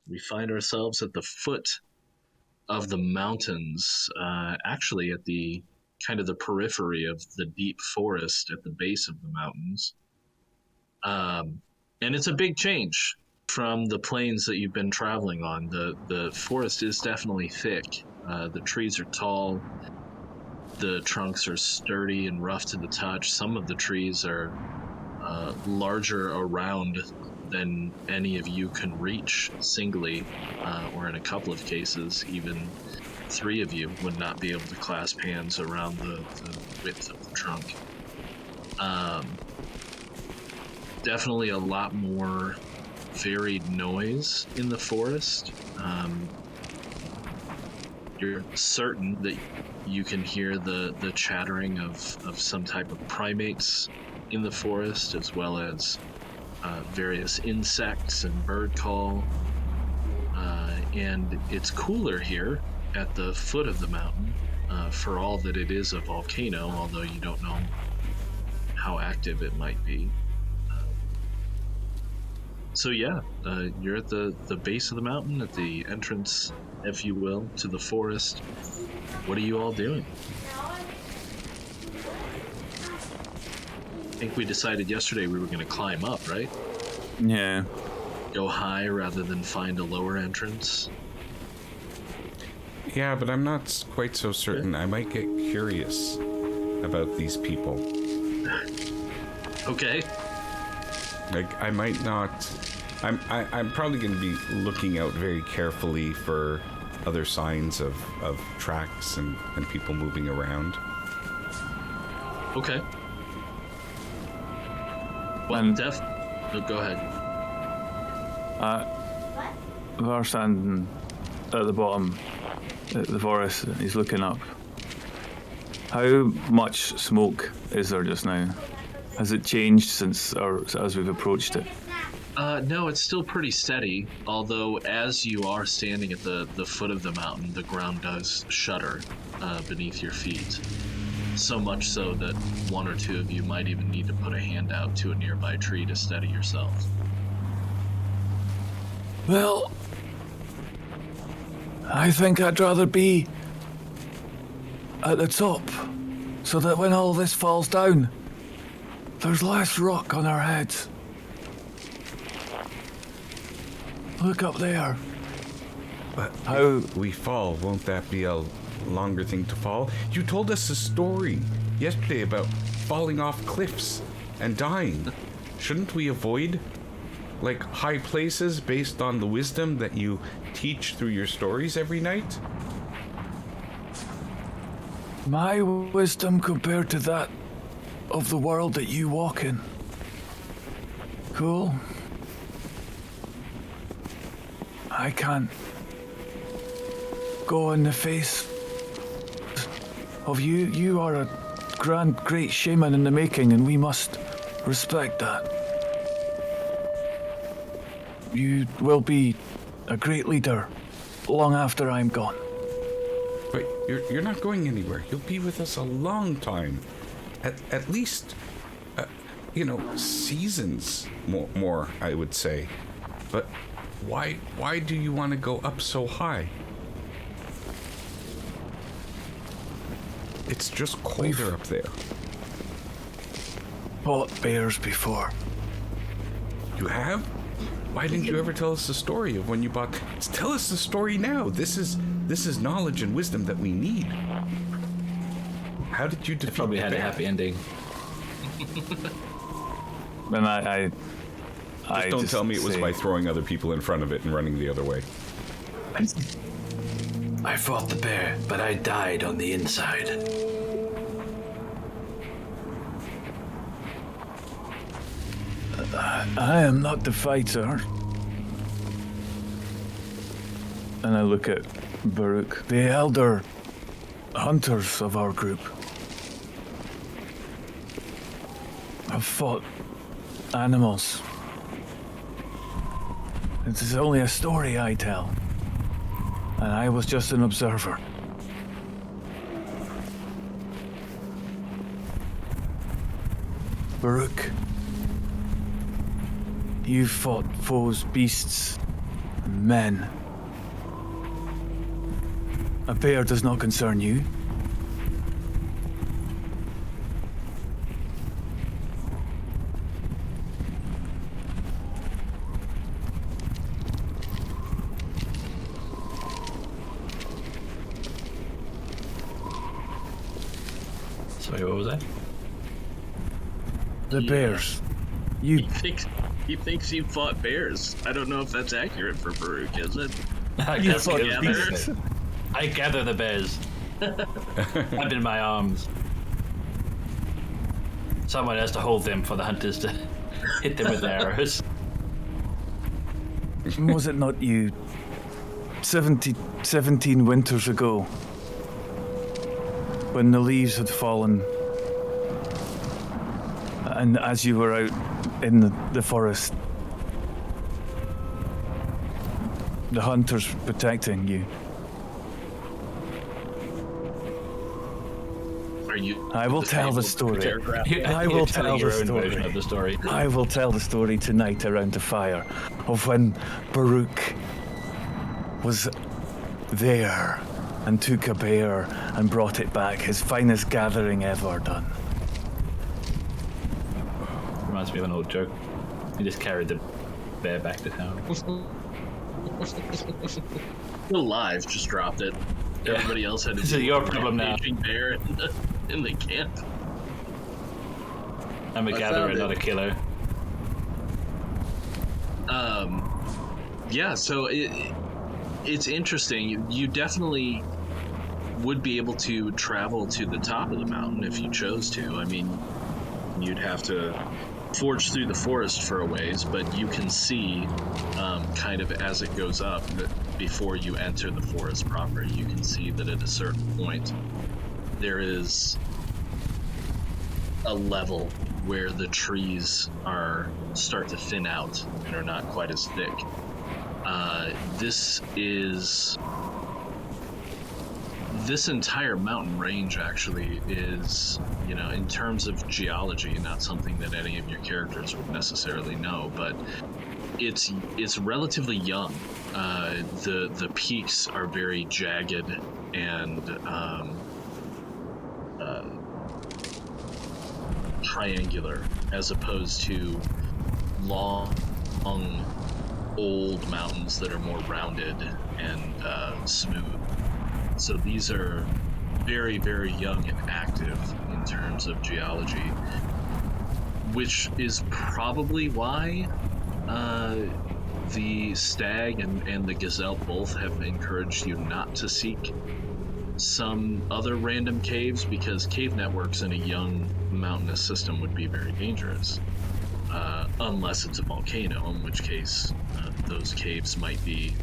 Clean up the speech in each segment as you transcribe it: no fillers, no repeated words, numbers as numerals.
We find ourselves at the foot of the mountains, actually at the kind of the periphery of the deep forest at the base of the mountains. And it's a big change from the plains that you've been traveling on. The forest is definitely thick. The trees are tall. The trunks are sturdy and rough to the touch. Some of the trees are larger around than any of you can reach singly, or in a couple of cases, even 3 of you would not be able to clasp hands around the width of the trunk. Definitely a lot more varied noise in the forest. You're certain that you can hear the chattering of some type of primates in the forest, as well as various insects and bird call. And it's cooler here at the foot of the mountain, for all that it is a volcano, although you don't know how active it might be. So yeah, you're at the base of the mountain, at the entrance, if you will, to the forest. What are you all doing? I think we decided yesterday we were going to climb up, right? Yeah. Go high rather than find a lower entrance. Yeah, but I'm not quite so certain. I might get curious about these people. Okay. Like, I might not... I'm probably going to be looking out very carefully for other signs of tracks and people moving around. Okay. Well, go ahead. We're standing at the bottom of the forest, and he's looking up. How much smoke is there just now? Has it changed since, or as we've approached it? No, it's still pretty steady, although as you are standing at the foot of the mountain, the ground does shudder beneath your feet. So much so that 1 or 2 of you might even need to put a hand out to a nearby tree to steady yourself. Well, I think I'd rather be at the top, so that when all this falls down, there's less rock on our heads. Look up there. But How if we fall, won't that be a longer thing to fall? You told us a story yesterday about falling off cliffs and dying. Shouldn't we avoid, like, high places based on the wisdom that you teach through your stories every night? my wisdom compared to that of the world that you walk in. Cool. I can't go in the face of you. You are a great shaman in the making, and we must respect that. You will be a great leader long after I'm gone. But you're not going anywhere. You'll be with us a long time. At least, seasons more, I would say. But why do you want to go up so high? It's just colder up there. Fought bears before. You have? Why didn't you ever tell us the story of when you bought... Tell us the story now. This is knowledge and wisdom that we need. How did you defeat It probably had a happy ending. And I don't tell me it was by throwing other people in front of it and running the other way. I fought the bear, but I died on the inside. I am not the fighter. And I look at Baruch, the elder hunters of our group. I've fought animals. It is only a story I tell. And I was just an observer. Baruch, you've fought foes, beasts, Men. A bear does not concern you. Sorry, what was that? The bears. You He thinks you fought bears. I don't know if that's accurate for Baruch, is it? I You guess fought it is. bears. I gather the bears. Up in my arms. Someone has to hold them for the hunters to hit them with arrows. Was it not you 17 winters ago when the leaves had fallen and as you were out in the forest, the hunters protecting you? Are you? I will tell the story. I will You're tell telling the your own story. version of the story. I will tell the story tonight around the fire of when Baruch was there and took a bear and brought it back, his finest gathering ever done. Reminds me of an old joke. He just carried the bear back to town. Still alive, just dropped it. Everybody else had This is your problem now. raging bear in the camp. I'm a I gatherer, found it. not a killer. Yeah, so it's interesting. You definitely would be able to travel to the top of the mountain if you chose to. I mean, you'd have to forge through the forest for a ways, but you can see kind of as it goes up, that before you enter the forest proper, you can see that at a certain point there is a level where the trees start to thin out and are not quite as thick. This entire mountain range actually is, in terms of geology, not something that any of your characters would necessarily know, but it's relatively young. The peaks are very jagged and triangular, as opposed to long, old mountains that are more rounded and smooth. So these are very, very young and active in terms of geology, which is probably why the stag and the gazelle both have encouraged you not to seek some other random caves, because cave networks in a young mountainous system would be very dangerous, unless it's a volcano, in which case those caves might be,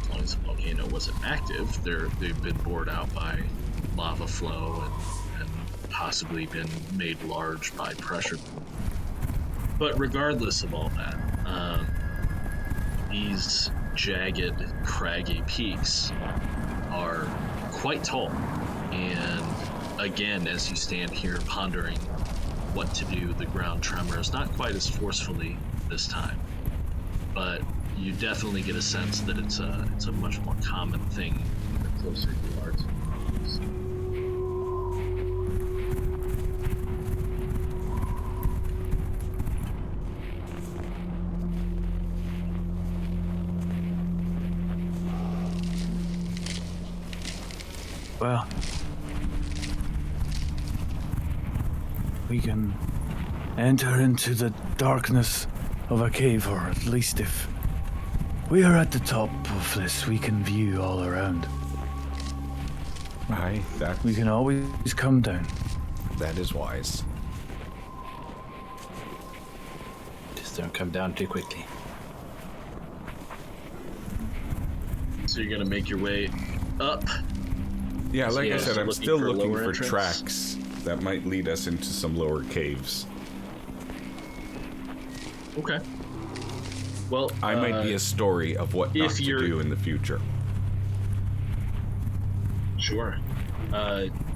as long as the volcano wasn't active, they've been bored out by lava flow and possibly been made large by pressure. But regardless of all that, these jagged, craggy peaks are quite tall. And again, as you stand here pondering what to do, the ground tremors not quite as forcefully this time, but you definitely get a sense that it's a much more common thing the closer you are to it. Well, we can enter into the darkness of a cave, or at least if we are at the top of this, we can view all around. Aye, We can always come down. that is wise. Just don't come down too quickly. So you're gonna make your way up. Yeah, like Yeah, I said, so I'm looking still for a looking lower for entrance? tracks that might lead us into some lower caves. Okay. Well, I might be a story of what not if to you're- do in the future. Sure.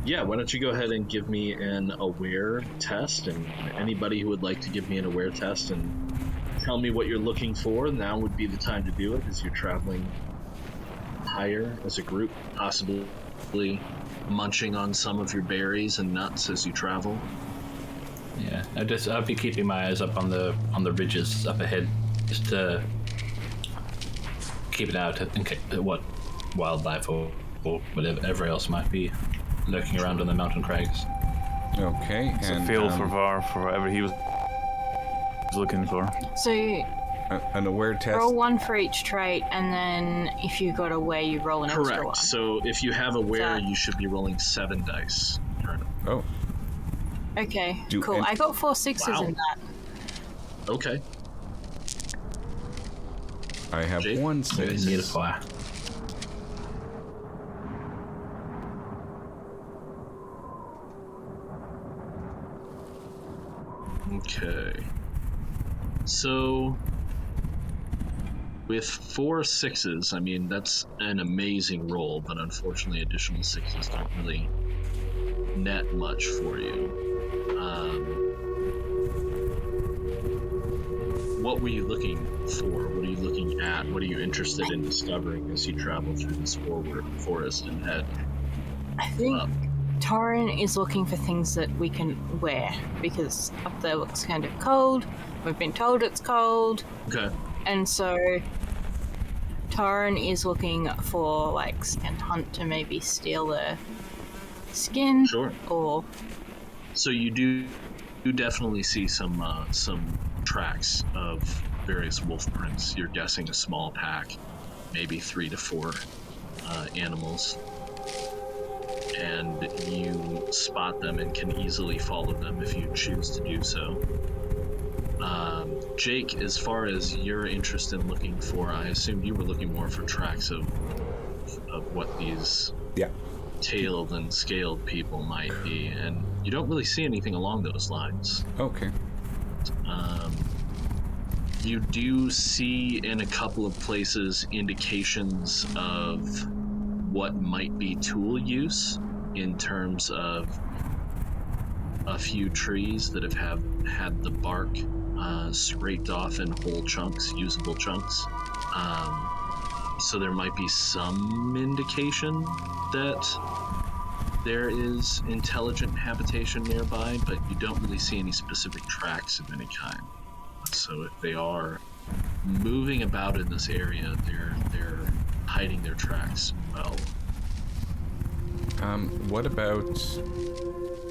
Yeah, why don't you go ahead and give me an aware test, and anybody who would like to give me an aware test and tell me what you're looking for, now would be the time to do it, as you're traveling higher as a group, possibly munching on some of your berries and nuts as you travel. Yeah, I'll be keeping my eyes up on the ridges up ahead, just to keep it out in case what wildlife or whatever else might be lurking around on the mountain crags. Okay, It's and a feel for Var for whatever he was looking for. So an aware test. roll one for each trait, and then if you got aware, you roll an extra one. Correct. So if you have aware, So- you should be rolling 7 dice. Oh, Okay, Do cool. any- I got 4 6s Wow. in that. Okay. I have Jake? 1 Need 6. a fire. Okay. So, with 4 6s, I mean, that's an amazing roll, but unfortunately, additional 6s don't really net much for you. What were you looking for? What are you looking at? What are you interested in discovering as you travel through this forest and head I think up? Torrin is looking for things that we can wear, because up there looks kind of cold. We've been told it's cold, Okay. and so Torrin is looking for like and hunt to maybe steal their skin, Sure. or So you do definitely see some tracks of various wolf prints. You're guessing a small pack, maybe 3 to 4 animals, and you spot them and can easily follow them if you choose to do so. Jake, as far as your interest in looking for, I assume you were looking more for tracks of what these Yeah. tailed and scaled people might be, and you don't really see anything along those lines. Okay. You do see in a couple of places indications of what might be tool use, in terms of a few trees that have had the bark scraped off in whole chunks, usable chunks. So there might be some indication that there is intelligent habitation nearby, but you don't really see any specific tracks of any kind. So if they are moving about in this area, they're hiding their tracks well. What about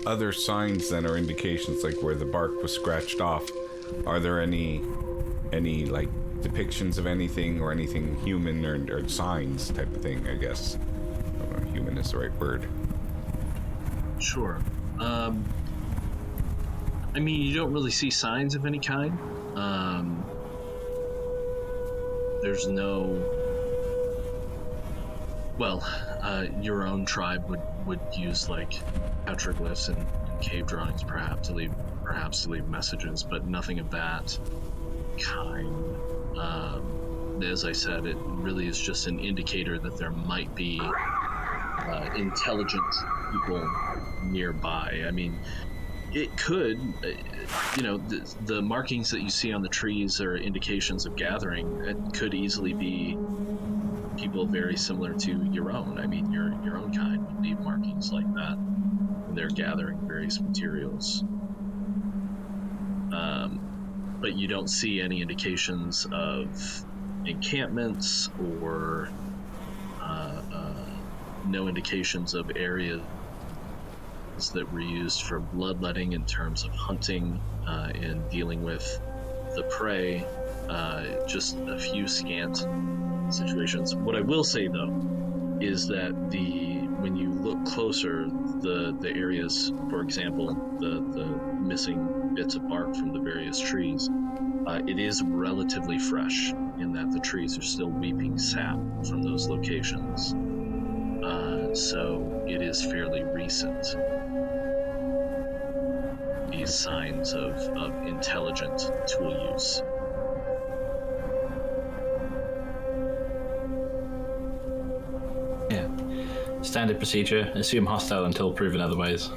other signs then, or indications, like where the bark was scratched off? Are there any like depictions of anything, or anything human, or signs type of thing, I guess? I don't know if human is the right word. Sure. I mean, you don't really see signs of any kind. There's no... Well, your own tribe would use, like, petroglyphs and cave drawings perhaps to leave messages, but nothing of that kind. As I said, it really is just an indicator that there might be intelligent people nearby. I mean, it could, the markings that you see on the trees are indications of gathering. It could easily be people very similar to your own. I mean, your own kind would leave markings like that when they're gathering various materials. But you don't see any indications of encampments or no indications of areas that were used for bloodletting in terms of hunting and dealing with the prey. Just a few scant situations. What I will say, though, is that when you look closer, the areas, for example, the missing bits of bark from the various trees, it is relatively fresh in that the trees are still weeping sap from those locations. So it is fairly recent. These signs of intelligent tool use. Yeah. Standard procedure. Assume hostile until proven otherwise.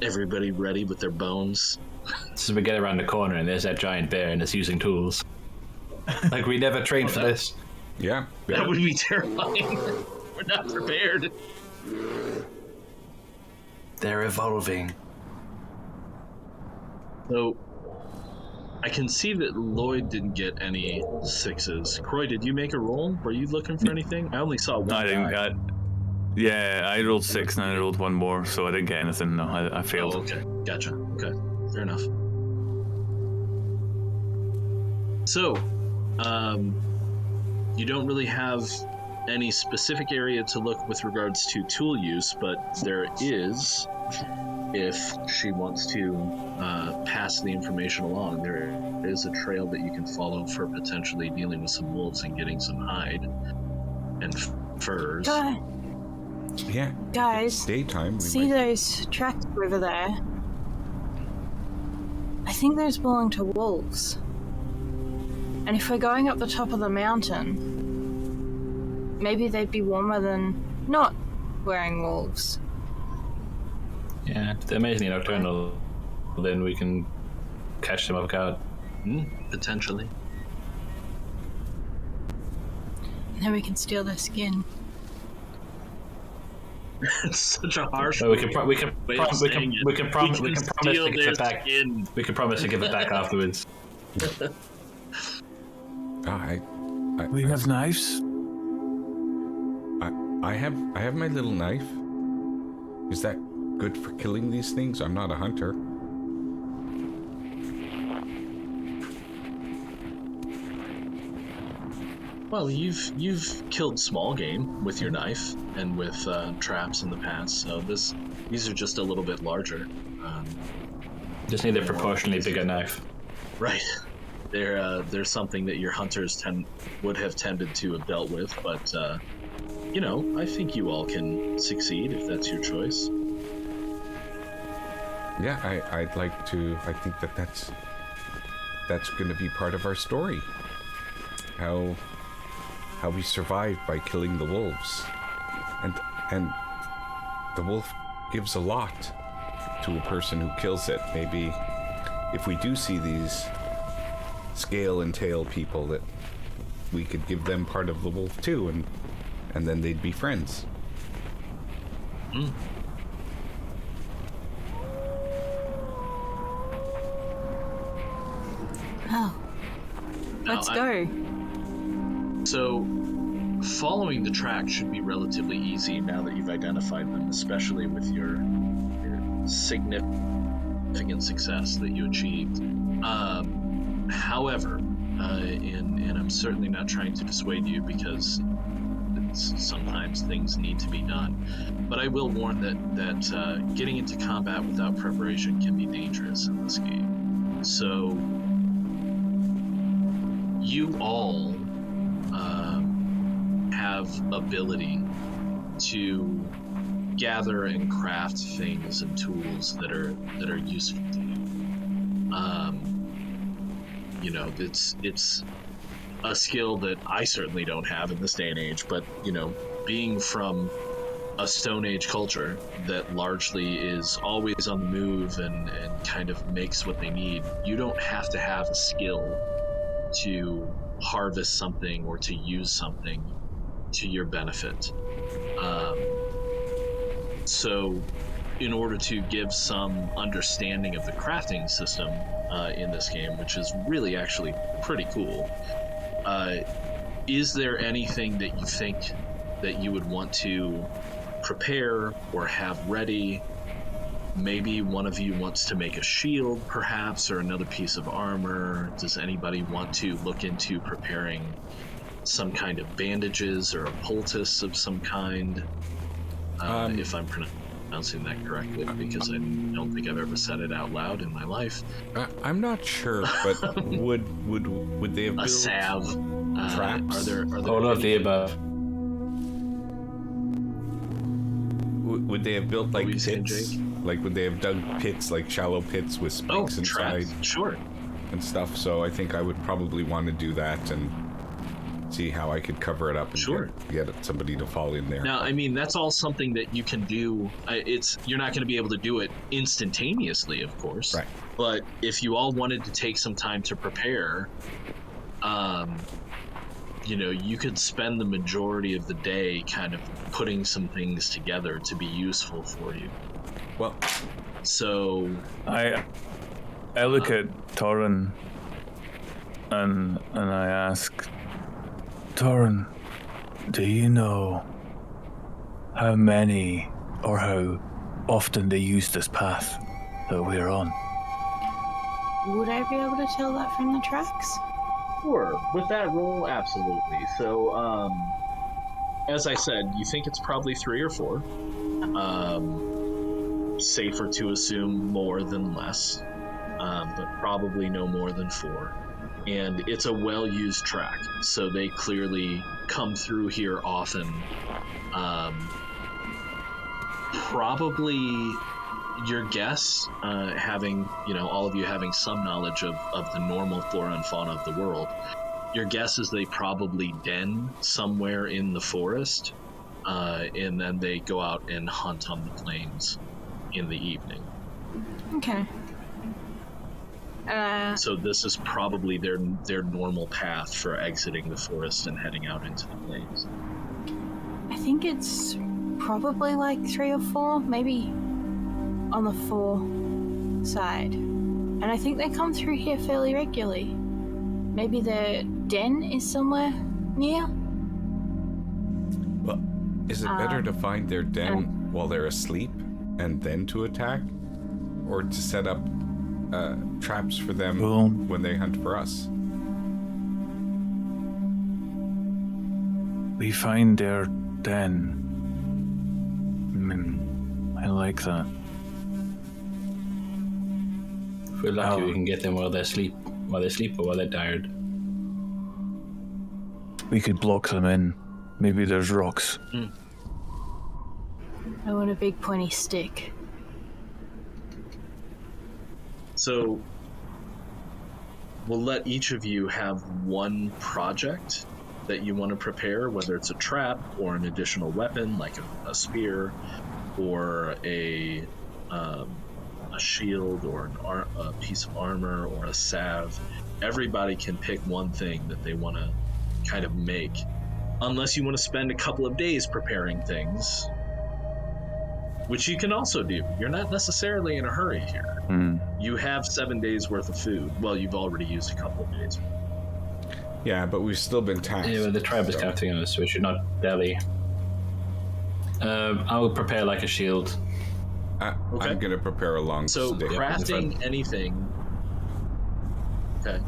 Everybody ready with their bones. So we get around the corner and there's that giant bear and it's using tools. Like we never trained for this. Yeah. That would be terrifying. We're not prepared. They're evolving. So, I can see that Lloyd didn't get any 6s. Croy, did you make a roll? Were you looking for anything? I only saw one. I didn't guy. get. Yeah, I rolled 6 and I rolled one more, so I didn't get anything. No, I failed. Oh, okay. Gotcha. Okay. Fair enough. So, you don't really have any specific area to look with regards to tool use, but there is, if she wants to pass the information along, there is a trail that you can follow for potentially dealing with some wolves and getting some hide and furs. Yeah. Guys, Daytime. see those tracks over there? I think those belong to wolves. And if we're going up the top of the mountain, maybe they'd be warmer than not wearing wolves. Yeah, if they're amazingly nocturnal, then we can catch them off guard. Potentially. And then we can steal their skin. It's such a harsh. So we can promise to steal give their it back. skin. We can promise to give it back afterwards. We have knives. I have my little knife. Is that good for killing these things? I'm not a hunter. Well, you've killed small game with your knife and with traps in the past, so these are just a little bit larger. Just need a proportionally bigger knife. Right. They're something that your hunters would have tended to have dealt with, but I think you all can succeed if that's your choice. Yeah, I'd like to. I think that's going to be part of our story. How we survived by killing the wolves, and the wolf gives a lot to a person who kills it. Maybe if we do see these scale and tail people, that we could give them part of the wolf too, and then they'd be friends. Oh. Let's go. So, following the track should be relatively easy now that you've identified them, especially with your significant success that you achieved. However, and I'm certainly not trying to dissuade you because sometimes things need to be done, but I will warn that getting into combat without preparation can be dangerous in this game. So, you all have ability to gather and craft things and tools that are useful to you. It's a skill that I certainly don't have in this day and age, but being from a Stone Age culture that largely is always on the move and kind of makes what they need, you don't have to have a skill to harvest something or to use something to your benefit. So in order to give some understanding of the crafting system in this game, which is really actually pretty cool, is there anything that you think that you would want to prepare or have ready? Maybe one of you wants to make a shield, perhaps, or another piece of armor. Does anybody want to look into preparing some kind of bandages or a poultice of some kind? If I'm pronouncing that correctly, because I don't think I've ever said it out loud in my life. I'm not sure, but would they have built a salve? traps? Are there All of the above. Would they have built like What were you saying, pits? Jake? Like would they have dug pits, like shallow pits with spikes inside traps. Sure. and stuff? So I think I would probably want to do that and see how I could cover it up and Sure. get somebody to fall in there. Now, I mean, that's all something that you can do. You're not going to be able to do it instantaneously, of course. Right. But if you all wanted to take some time to prepare, you could spend the majority of the day kind of putting some things together to be useful for you. Well, so I look at Torrin and I ask, Torrin, do you know how many or how often they use this path that we're on? Would I be able to tell that from the tracks? Sure. With that roll, absolutely. So, as I said, you think it's probably 3 or 4. Safer to assume more than less, but probably no more than 4. And it's a well-used track, so they clearly come through here often. Probably your guess, having, all of you having some knowledge of the normal flora and fauna of the world, your guess is they probably den somewhere in the forest, and then they go out and hunt on the plains in the evening. Okay. So this is probably their normal path for exiting the forest and heading out into the plains. I think it's probably like 3 or 4, maybe on the 4 side. And I think they come through here fairly regularly. Maybe their den is somewhere near. Well, is it better to find their den while they're asleep and then to attack? Or to set up traps for them when they hunt for us? We find their den. I like that. If we're lucky, we can get them while they sleep or while they're tired. We could block them in. Maybe there's rocks. I want a big pointy stick. So we'll let each of you have one project that you want to prepare, whether it's a trap or an additional weapon like a spear or a shield or a piece of armor or a salve. Everybody can pick one thing that they want to kind of make, unless you want to spend a couple of days preparing things, which you can also do. You're not necessarily in a hurry here. You have 7 days worth of food. Well, you've already used a couple of days. Yeah, but we've still been taxed. Yeah, but the tribe is counting on us, so we should not dally. I'll prepare like a shield. Okay. I'm gonna prepare a long So stick. crafting anything. Okay.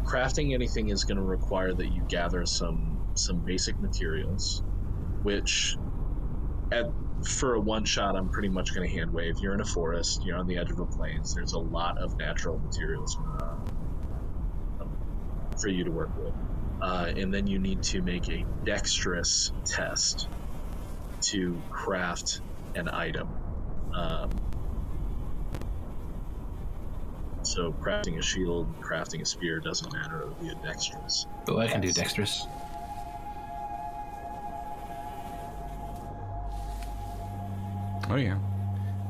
Crafting anything is going to require that you gather some basic materials, which for a one shot, I'm pretty much going to hand wave. You're in a forest, you're on the edge of the plains. There's a lot of natural materials for you to work with. And then you need to make a dexterous test to craft an item. So crafting a shield, crafting a spear, doesn't matter, it'll be a dexterous. Oh, I can do dexterous. Oh yeah.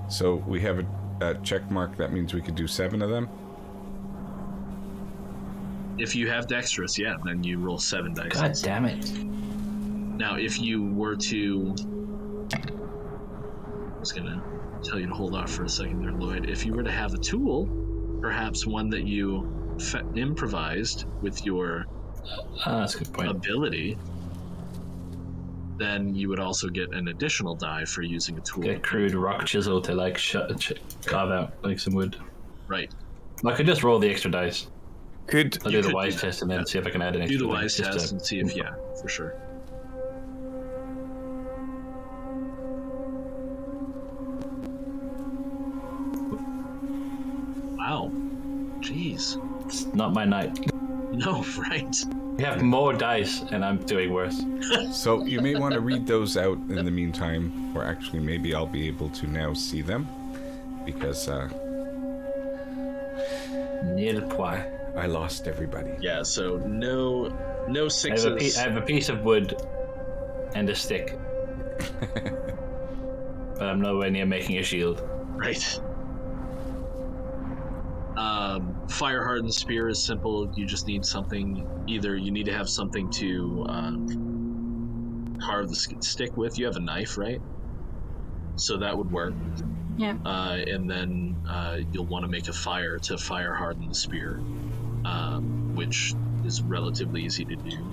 So we have a check mark. That means we could do 7 of them. If you have dexterous, yeah, then you roll 7 dice. God damn it. Now, if you were to... I was gonna tell you to hold off for a second there, Lloyd. If you were to have a tool, perhaps one that you improvised with your that's a good point. ability, then you would also get an additional die for using a tool. Get a crude rock chisel to like carve out like some wood. Right. I could just roll the extra dice. I'll do the wise do test and then see if I can add an extra. Do the die, wise just test to- and see if, yeah, for sure. Wow. Jeez. It's not my night. No, right. We have more dice, and I'm doing worse. So you may want to read those out in the meantime, or actually maybe I'll be able to now see them, because Nil point. I lost everybody. Yeah, so no No I sixes. have a piece of wood and a stick. But I'm nowhere near making a shield. Right. Fire hardened spear is simple. You just need something. Either you need to have something to carve the stick with. You have a knife, right? So that would work. Yeah. And then you'll want to make a fire to fire harden the spear, which is relatively easy to do.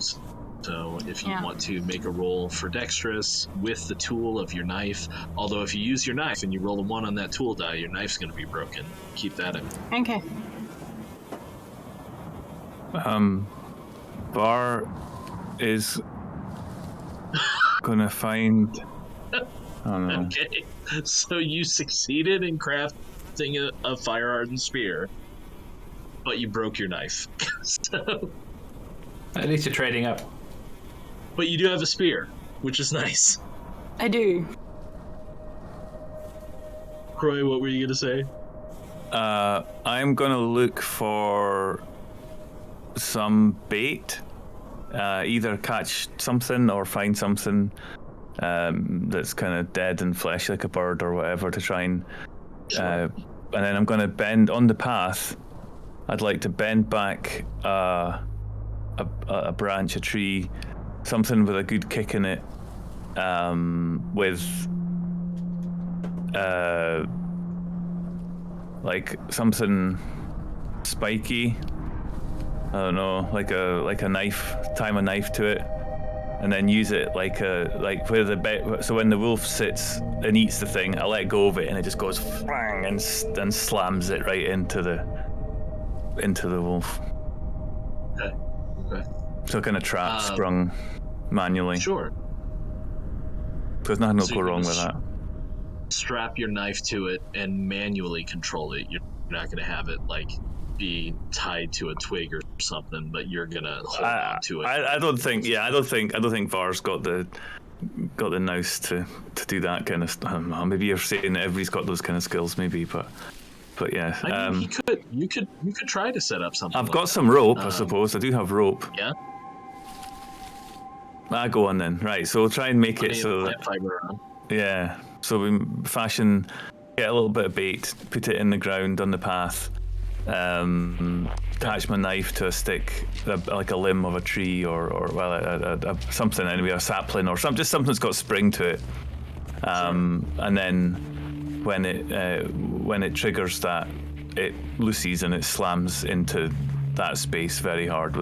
So if you want to make a roll for dexterous with the tool of your knife, although if you use your knife and you roll a 1 on that tool die, your knife's going to be broken. Keep that in mind. Okay. Bar is gonna find. I don't know. Okay, so you succeeded in crafting a fire hardened spear, but you broke your knife. So, At least you're trading up. but you do have a spear, which is nice. I do. Croy, what were you gonna say? I'm gonna look for some bait. Either catch something or find something that's kind of dead and fleshy, like a bird or whatever, to try and. And then I'm gonna bend on the path. I'd like to bend back a branch, a tree, something with a good kick in it, with like something spiky. I don't know, like a knife. Tie a knife to it, and then use it like where the so when the wolf sits and eats the thing, I let go of it and it just goes flang and slams it right into the wolf. Okay. So kind of trap sprung manually. Sure. There's nothing will So go you're wrong gonna with that. Strap your knife to it and manually control it. You're not going to have it like be tied to a twig or something, but you're going to hold on to it. I don't think Var's got the nous to do that kind of stuff. Maybe you're saying that everybody's got those kind of skills, maybe, but yeah. I mean, you could try to set up something. I've like got that. some rope, I suppose. I do have rope. Yeah. Go on then. Right, so we'll try and make it Plenty so of that, plant fiber around. yeah. So we get a little bit of bait, put it in the ground on the path, attach my knife to a stick, like a limb of a tree or something anyway, a sapling or something, just something that's got spring to it. And then when it triggers that, it looses and it slams into that space very hard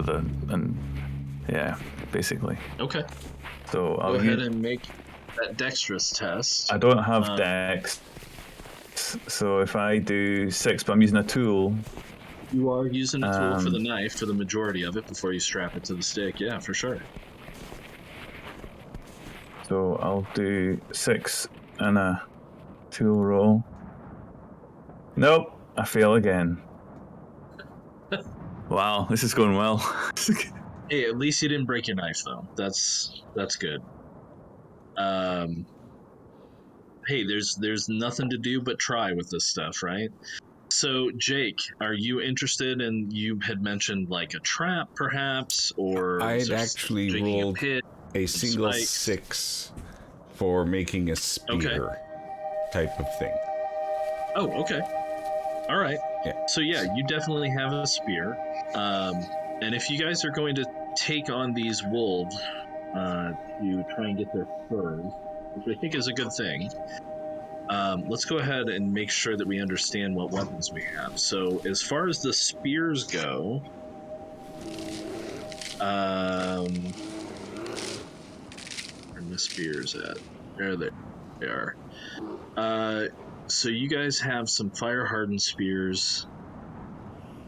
basically. Okay. So Go ahead and make that dexterous test. I don't have dex, so if I do 6, but I'm using a tool. You are using a tool for the knife for the majority of it before you strap it to the stick. Yeah, for sure. So I'll do 6 and a tool roll. Nope, I fail again. Wow, this is going well. Hey, at least you didn't break your knife, though. That's good. Hey, there's nothing to do but try with this stuff, right? So, Jake, are you interested in? You had mentioned like a trap, perhaps, or I had actually digging rolled a pit, a single spikes. 6 for making a spear type of thing. Oh, okay. All right. Yeah. So yeah, you definitely have a spear. And if you guys are going to take on these wolves to try and get their furs, which I think is a good thing, let's go ahead and make sure that we understand what weapons we have. So as far as the spears go, where are the spears at? There they are. So you guys have some fire-hardened spears.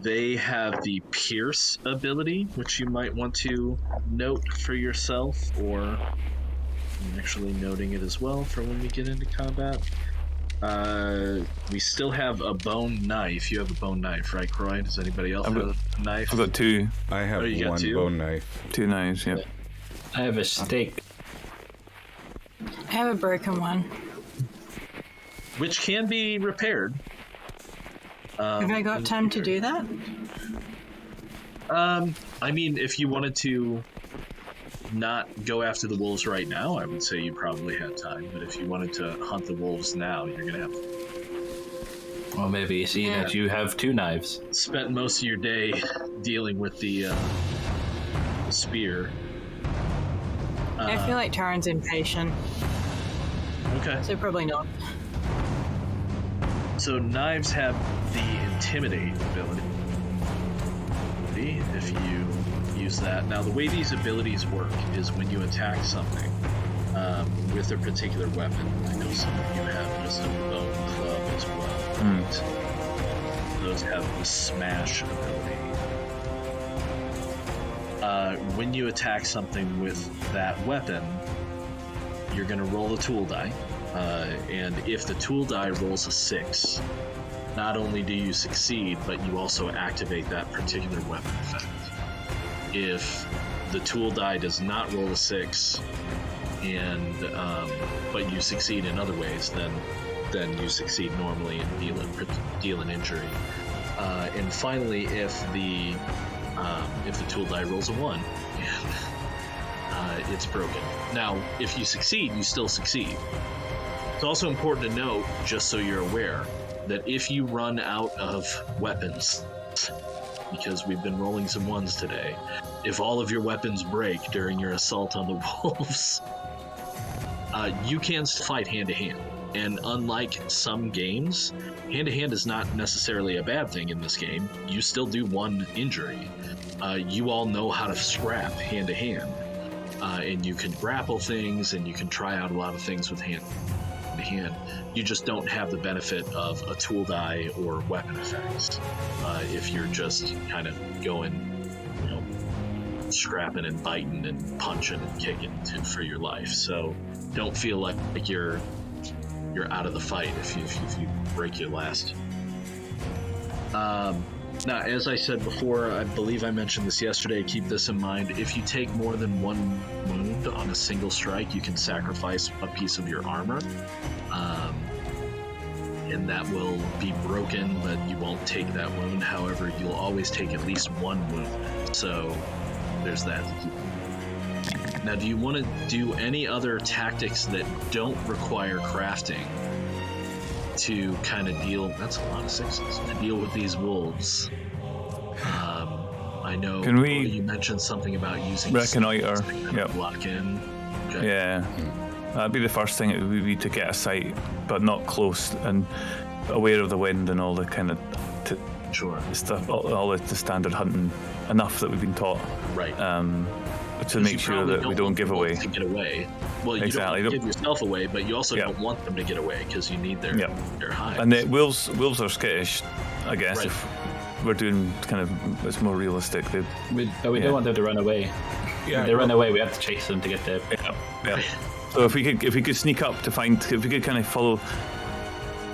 They have the pierce ability, which you might want to note for yourself, or I'm actually noting it as well for when we get into combat. We still have a bone knife. You have a bone knife, right, Croy? Does anybody else have a knife? I've got 2. I have you got one 2? bone knife. 2 knives, yeah. I have a stake. I have a broken one. Which can be repaired. Have I got time to do that? I mean, if you wanted to not go after the wolves right now, I would say you probably had time. But if you wanted to hunt the wolves now, you're going to have to. Well, maybe see that you have 2 knives. Spent most of your day dealing with the spear. I feel like Taran's impatient, Okay. so probably not. So knives have the intimidate ability. If you use that. Now, the way these abilities work is when you attack something with a particular weapon. I know some of you have just a bone club as well. Those have the smash ability. When you attack something with that weapon, you're going to roll a tool die. And if the tool die rolls a 6, not only do you succeed, but you also activate that particular weapon effect. If the tool die does not roll a 6, and but you succeed in other ways, then you succeed normally and deal an injury. And finally, if the tool die rolls a 1, and it's broken. Now, if you succeed, you still succeed. It's also important to note, just so you're aware, that if you run out of weapons, because we've been rolling some 1s today, if all of your weapons break during your assault on the wolves, you can fight hand-to-hand. And unlike some games, hand-to-hand is not necessarily a bad thing in this game. You still do 1 injury. You all know how to scrap hand-to-hand. And you can grapple things, and you can try out a lot of things with hand-to-hand. You just don't have the benefit of a tool die or weapon effects if you're just kind of going, scrapping and biting and punching and kicking for your life. So don't feel like you're out of the fight if you break your last. Now, as I said before, I believe I mentioned this yesterday, keep this in mind. If you take more than 1 wound on a single strike, you can sacrifice a piece of your armor. And that will be broken, but you won't take that wound. However, you'll always take at least 1 wound. So there's that to keep in mind. Now, do you want to do any other tactics that don't require crafting to kind of deal? That's a lot of 6s. To deal with these wolves. I know you mentioned something about using reconnoiter. Yep. Block in. Okay. Yeah. That'd be the first thing. It would be to get a sight, but not close and aware of the wind and all the kind of stuff, all the standard hunting, enough that we've been taught. Right. To make sure that we don't give away. To get away. Well, you don't give yourself away, but you also don't want them to get away because you need their hides. And the wolves are skittish, I guess. Right. If we're doing kind of, it's more realistic. We don't want them to run away. Yeah, if they run away, we have to chase them to get there. Yeah. So if we could sneak up if we could kind of follow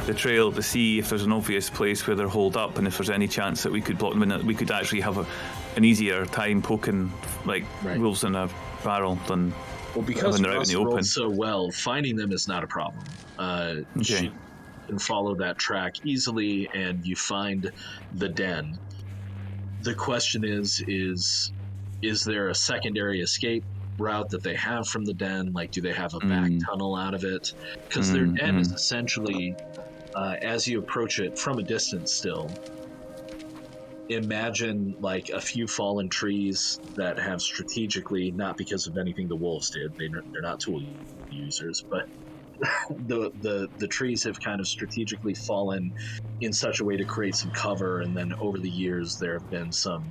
the trail to see if there's an obvious place where they're holed up, and if there's any chance that we could block them in, we could actually have an easier time poking wolves in a barrel than because when they're out in the open. So well, finding them is not a problem. Okay. You can follow that track easily, and you find the den. The question is there a secondary escape route that they have from the den? Like, do they have a back tunnel out of it? Because their den is essentially, as you approach it from a distance still, imagine like a few fallen trees that have strategically, not because of anything the wolves did, they're not tool users, but the trees have kind of strategically fallen in such a way to create some cover, and then over the years there have been some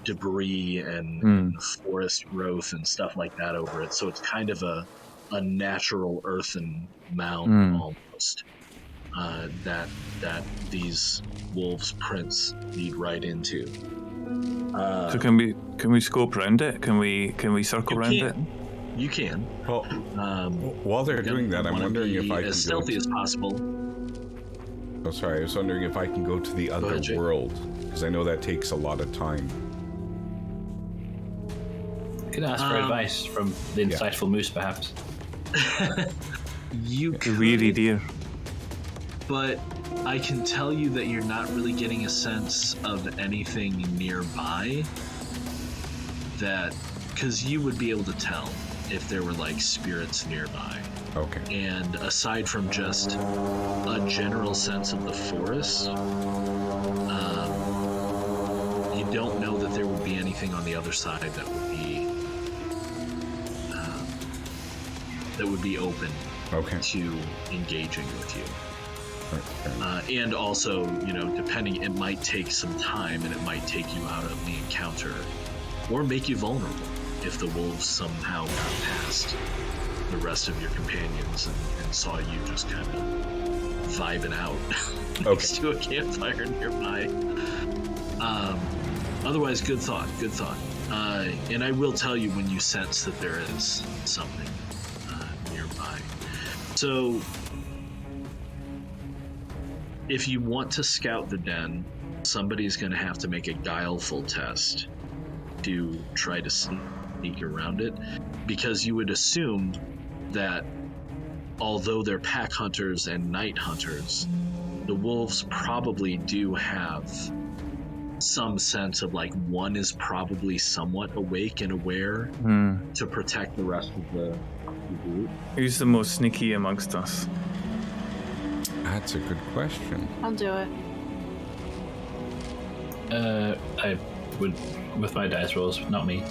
debris and forest growth and stuff like that over it. So it's kind of a natural earthen mound almost that these wolves' prints lead right into. So can we scope around it? Can we circle around it? You can. Well, while they're doing that, I'm wondering if I can as stealthy as possible. Oh, sorry. I was wondering if I can go to the other world, because I know that takes a lot of time. You can ask for advice from the insightful moose, perhaps. You could, weary deer. But I can tell you that you're not really getting a sense of anything nearby that because you would be able to tell if there were like spirits nearby. Okay. And aside from just a general sense of the forest, you don't know that there would be anything on the other side that would be open to engaging with you. And also, depending, it might take some time, and it might take you out of the encounter, or make you vulnerable if the wolves somehow got past the rest of your companions and saw you just kind of vibing out next to a campfire nearby. Otherwise, good thought. And I will tell you when you sense that there is something nearby. So, if you want to scout the den, somebody's going to have to make a guileful test to try to sneak around it, because you would assume that although they're pack hunters and night hunters, the wolves probably do have some sense of like one is probably somewhat awake and aware to protect the rest of the group. Who's the most sneaky amongst us? That's a good question. I'll do it. I would, with my dice rolls, not me.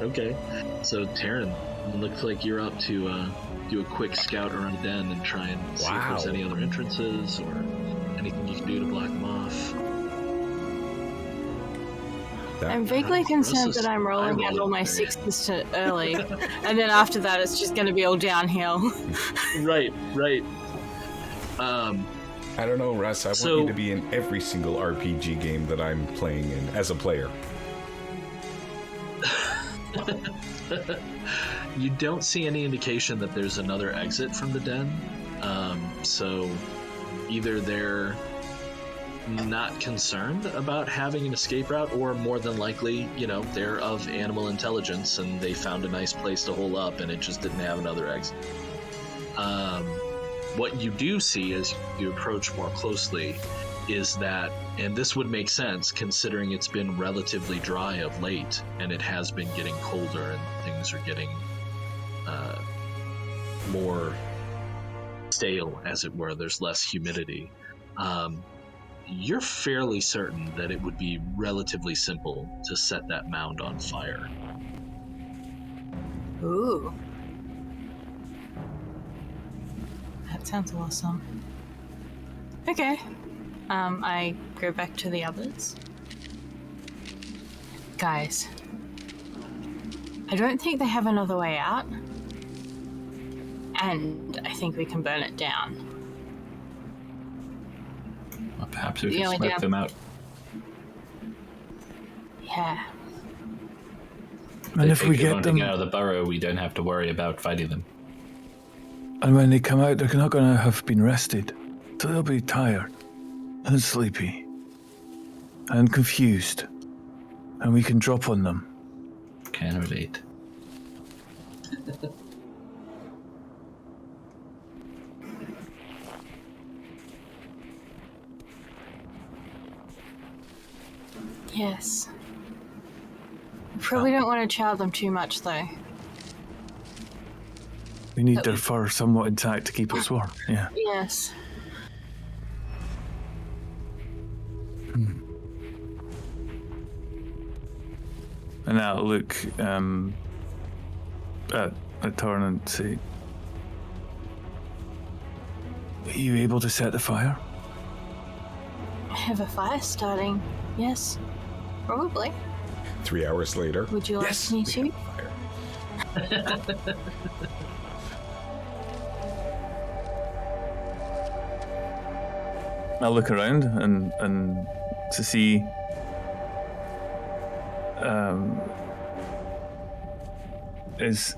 Okay, so Taryn, it looks like you're up to do a quick scout around the den and try and see if there's any other entrances or anything you can do to block them off. I'm vaguely concerned that I'm rolling out all my sixes too early, and then after that it's just going to be all downhill. Right. I don't know, Russ. I want you to be in every single RPG game that I'm playing in as a player. You don't see any indication that there's another exit from the den, so either they're not concerned about having an escape route, or more than likely, they're of animal intelligence and they found a nice place to hole up and it just didn't have another exit. What you do see as you approach more closely is that, and this would make sense considering it's been relatively dry of late and it has been getting colder and things are getting more stale, as it were. There's less humidity. You're fairly certain that it would be relatively simple to set that mound on fire. Ooh. That sounds awesome. Okay. I go back to the others. Guys, I don't think they have another way out. And I think we can burn it down. Well, perhaps we should smoke them out. Yeah. And if we get them out of the burrow, we don't have to worry about fighting them. And when they come out, they're not going to have been rested. So they'll be tired and sleepy and confused. And we can drop on them. Can relate. Yes. We probably don't want to chow them too much, though. We need their fur somewhat intact to keep us warm. Yeah. Yes. And I'll look at Torn and say, "Are you able to set the fire?" I have a fire starting. Yes. Probably. 3 hours later. Would you like me to? I'll look around and to see is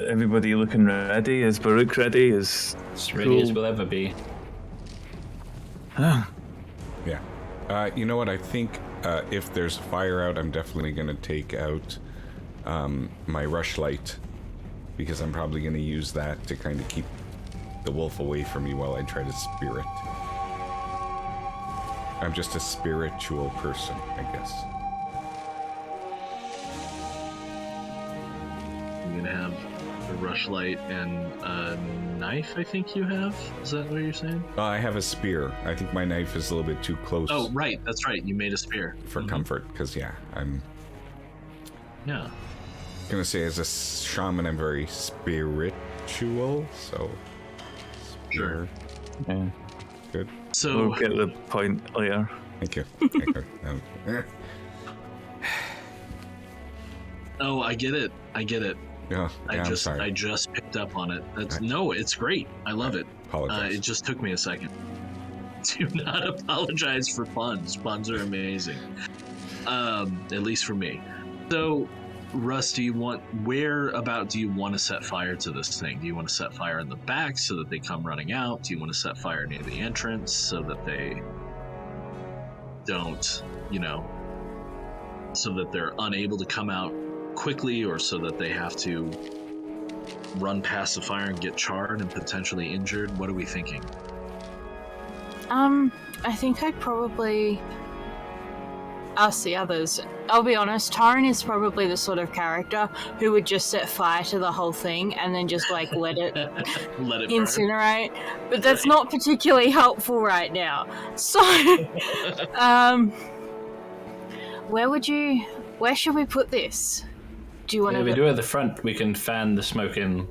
everybody looking ready? Is Baruch ready? Is as ready as we'll ever be. Ah. Yeah. You know what? I think if there's a fire out, I'm definitely going to take out my rushlight, because I'm probably going to use that to kind of keep the wolf away from me while I try to spear it. I'm just a spiritual person, I guess. You're gonna have a rushlight and a knife, I think you have? Is that what you're saying? I have a spear. I think my knife is a little bit too close. Oh, right. That's right. You made a spear. For comfort, because, I'm Yeah. gonna say as a shaman, I'm very spiritual, so... Sure. Yeah. Good. So, We'll get the point later. Thank you. Thank you. oh, I get it. Yeah, I'm I'm sorry. I just picked up on it. No, it's great. I love it. Apologize. It just took me a second. Do not apologize for puns. Puns are amazing. At least for me. So, Russ, where about do you want to set fire to this thing? Do you want to set fire in the back so that they come running out? Do you want to set fire near the entrance so that they don't, so that they're unable to come out quickly, or so that they have to run past the fire and get charred and potentially injured? What are we thinking? I think I'd probably ask the others. I'll be honest, Taran is probably the sort of character who would just set fire to the whole thing and then just let it Let it burn. incinerate. But that's not particularly helpful right now. So, where should we put this? Do you want If we to? do it at the front, we can fan the smoke in.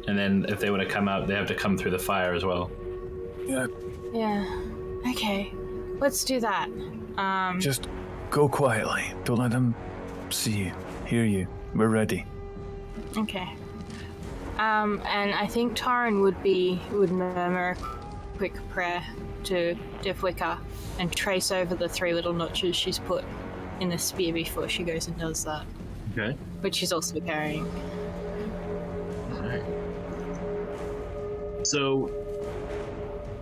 And then if they want to come out, they have to come through the fire as well. Yeah. Yeah. Okay. Let's do that. Just go quietly. Don't let them see you, hear you. We're ready. Okay. And I think Taran would murmur a quick prayer to Devwicka and trace over the 3 little notches she's put in the spear before she goes and does that. Okay. But she's also carrying. Alright. So,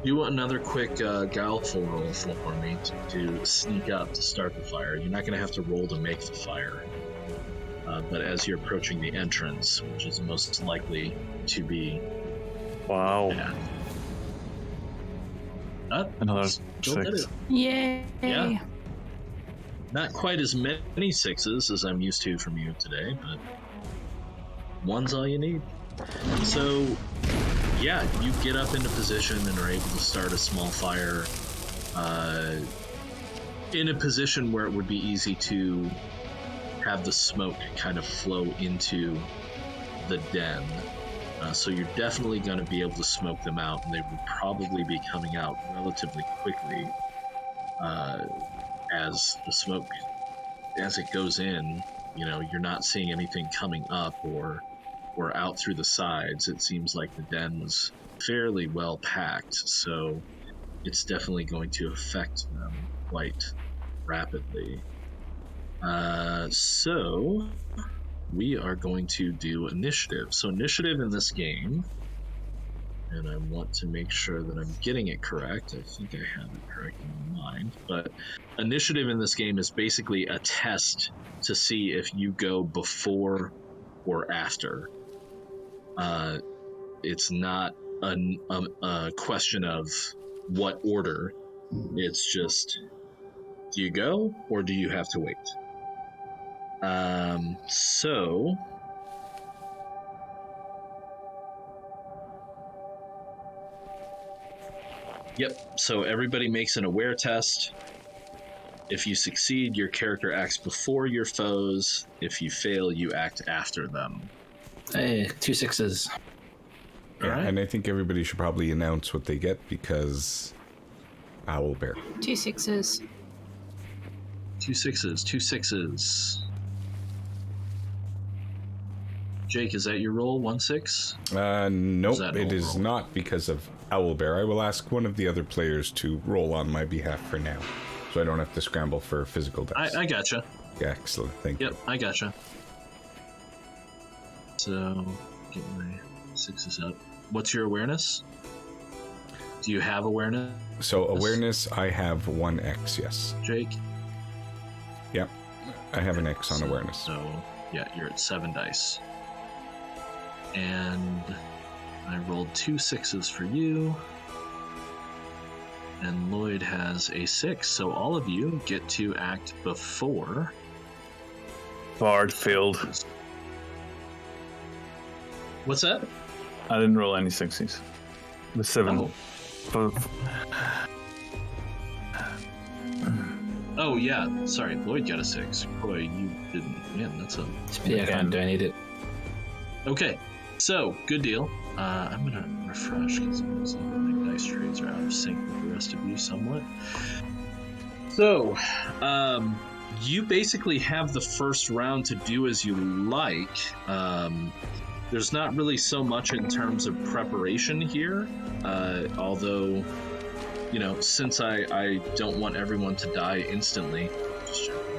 you want another quick guileful roll for me to sneak up to start the fire. You're not going to have to roll to make the fire. But as you're approaching the entrance, which is most likely to be... Wow. Yeah. Another Still did 6. it. Yay! Yeah. Not quite as many 6s as I'm used to from you today, but 1's all you need. So, yeah, you get up into position and are able to start a small fire in a position where it would be easy to have the smoke kind of flow into the den. So you're definitely going to be able to smoke them out, and they will probably be coming out relatively quickly as the smoke, as it goes in. You're not seeing anything coming up or out through the sides. It seems like the den was fairly well packed, so it's definitely going to affect them quite rapidly. So we are going to do initiative. So initiative in this game, and I want to make sure that I'm getting it correct. I think I have it correct in my mind, but initiative in this game is basically a test to see if you go before or after. It's not a question of what order. It's just, do you go or do you have to wait? So yep, so everybody makes an aware test. If you succeed, your character acts before your foes. If you fail, you act after them. Hey, 2 6s. Yeah, Alright. and I think everybody should probably announce what they get because Owlbear. 2 6s. 2 6s, 2 6s. Jake, is that your roll? 1 6? Nope, that it an is overall? not because of Owlbear. I will ask one of the other players to roll on my behalf for now, so I don't have to scramble for physical dice. I gotcha. Yeah, excellent, thank Yep, you. I gotcha. So, get my 6s up. What's your awareness? Do you have awareness, So awareness, I have 1x, yes. Jake? Yep, I have an X on awareness. So, yeah, you're at 7 dice. And I rolled 2 6s for you. and Lloyd has a 6. So all of you get to act before. Bard failed. What's that? I didn't roll any 60s. The 7. Oh. Oh, yeah. Sorry, Lloyd got a 6. Boy, you didn't. Man, that's a... Yeah, I can't do it. Okay, so, good deal. I'm going to refresh because my dice trays are out of sync with the rest of you somewhat. So, you basically have the first round to do as you like. There's not really so much in terms of preparation here, although, you know, since I don't want everyone to die instantly, just checking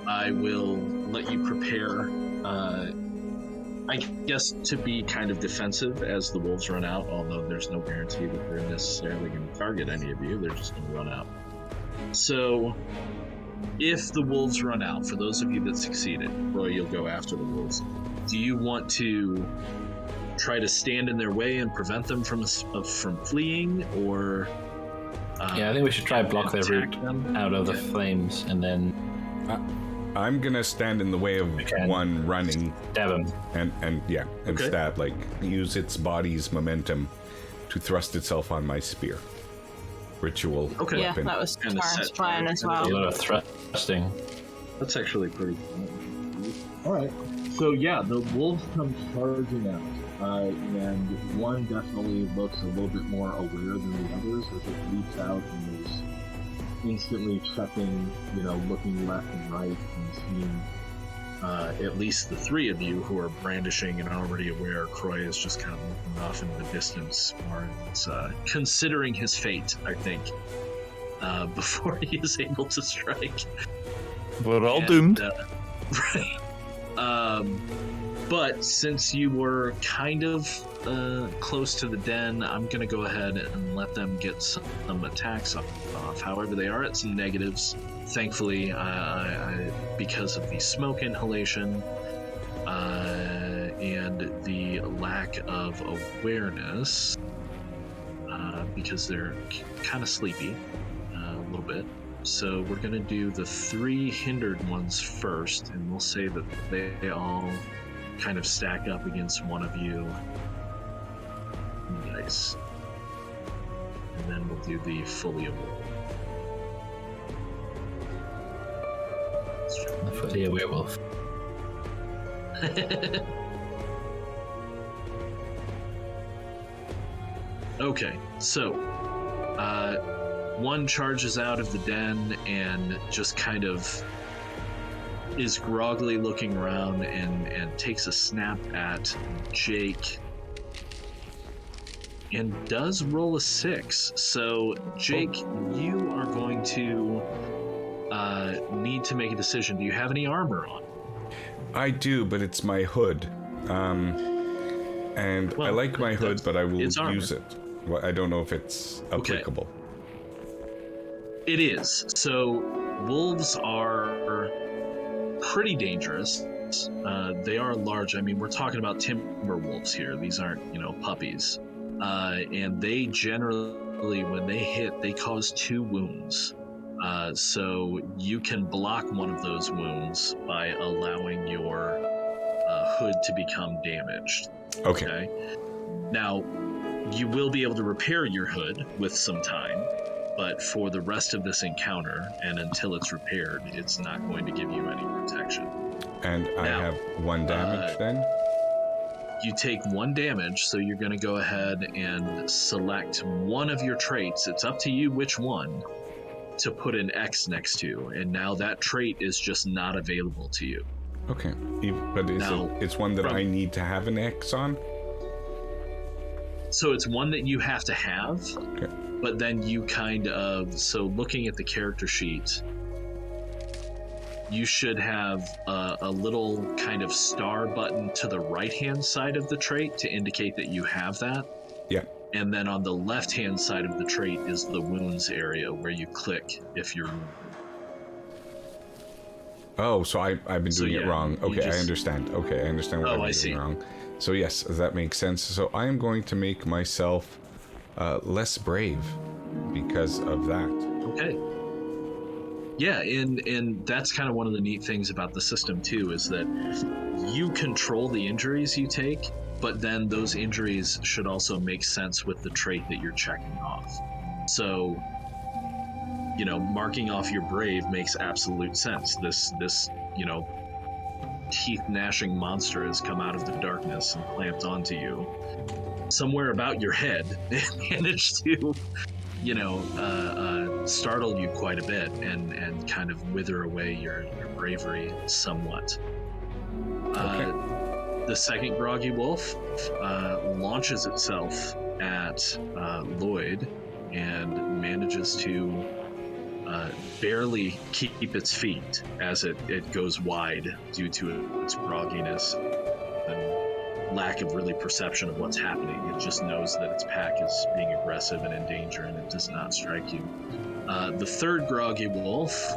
I will let you prepare, I guess, to be kind of defensive as the wolves run out, although there's no guarantee that they're necessarily going to target any of you. They're just going to run out. So, if the wolves run out, for those of you that succeeded, Roy, you'll go after the wolves. Do you want to try to stand in their way and prevent them from fleeing, or... yeah, I think we should try block their route out of the flames, and then... I'm gonna stand in the way of one running. Stab him. And stab, like, use its body's momentum to thrust itself on my spear. Ritual weapon. Yeah, that was Taran's plan as well. A lot of thrusting. That's actually pretty cool. Alright. So yeah, the wolves come charging out. And one definitely looks a little bit more aware than the others as it leaps out and is instantly checking, looking left and right and seeing at least the three of you who are brandishing and already aware. Croy is just kind of looking off into the distance, or considering his fate, I think, before he is able to strike. We're all doomed. Right. But since you were kind of close to the den, I'm going to go ahead and let them get some attacks off. However, they are at some negatives. Thankfully, because of the smoke inhalation and the lack of awareness, because they're kind of sleepy a little bit. So we're going to do the 3 hindered ones first, and we'll say that they all kind of stack up against one of you. Nice. And then we'll do the fully aware. Fully a werewolf. Okay, so one charges out of the den and just kind of is groggily looking around and takes a snap at Jake and does roll a 6. So, Jake, you are going to need to make a decision. Do you have any armor on? I do, but it's my hood. And I like my hood, but I will use it. Well, I don't know if it's applicable. Okay. It is. So, wolves are pretty dangerous. They are large. I mean, we're talking about timber wolves here. These aren't, puppies. And they generally, when they hit, they cause 2 wounds. So you can block one of those wounds by allowing your hood to become damaged. Okay. Now, you will be able to repair your hood with some time, but for the rest of this encounter, and until it's repaired, it's not going to give you any protection. And I have 1 damage then? You take 1 damage, so you're going to go ahead and select one of your traits. It's up to you which one to put an X next to, and now that trait is just not available to you. Okay, but it's one that I need to have an X on? So it's one that you have to have, okay. But then you so looking at the character sheet, you should have a little kind of star button to the right-hand side of the trait to indicate that you have that. Yeah. And then on the left-hand side of the trait is the wounds area where you click if you're wounded. Oh, so I've been doing it wrong. Okay, I understand. Okay, I understand what I'm doing wrong. So yes, that makes sense. So I am going to make myself less brave because of that. Okay. Yeah, and that's kind of one of the neat things about the system too, is that you control the injuries you take, but then those injuries should also make sense with the trait that you're checking off. So, you know, marking off your brave makes absolute sense. This you know, teeth gnashing monster has come out of the darkness and clamped onto you somewhere about your head and managed to, you know, startle you quite a bit and kind of wither away your bravery somewhat. Okay. The second groggy wolf launches itself at Lloyd and manages to barely keep its feet as it goes wide due to its grogginess and lack of really perception of what's happening. It just knows that its pack is being aggressive and in danger, and it does not strike you. The third groggy wolf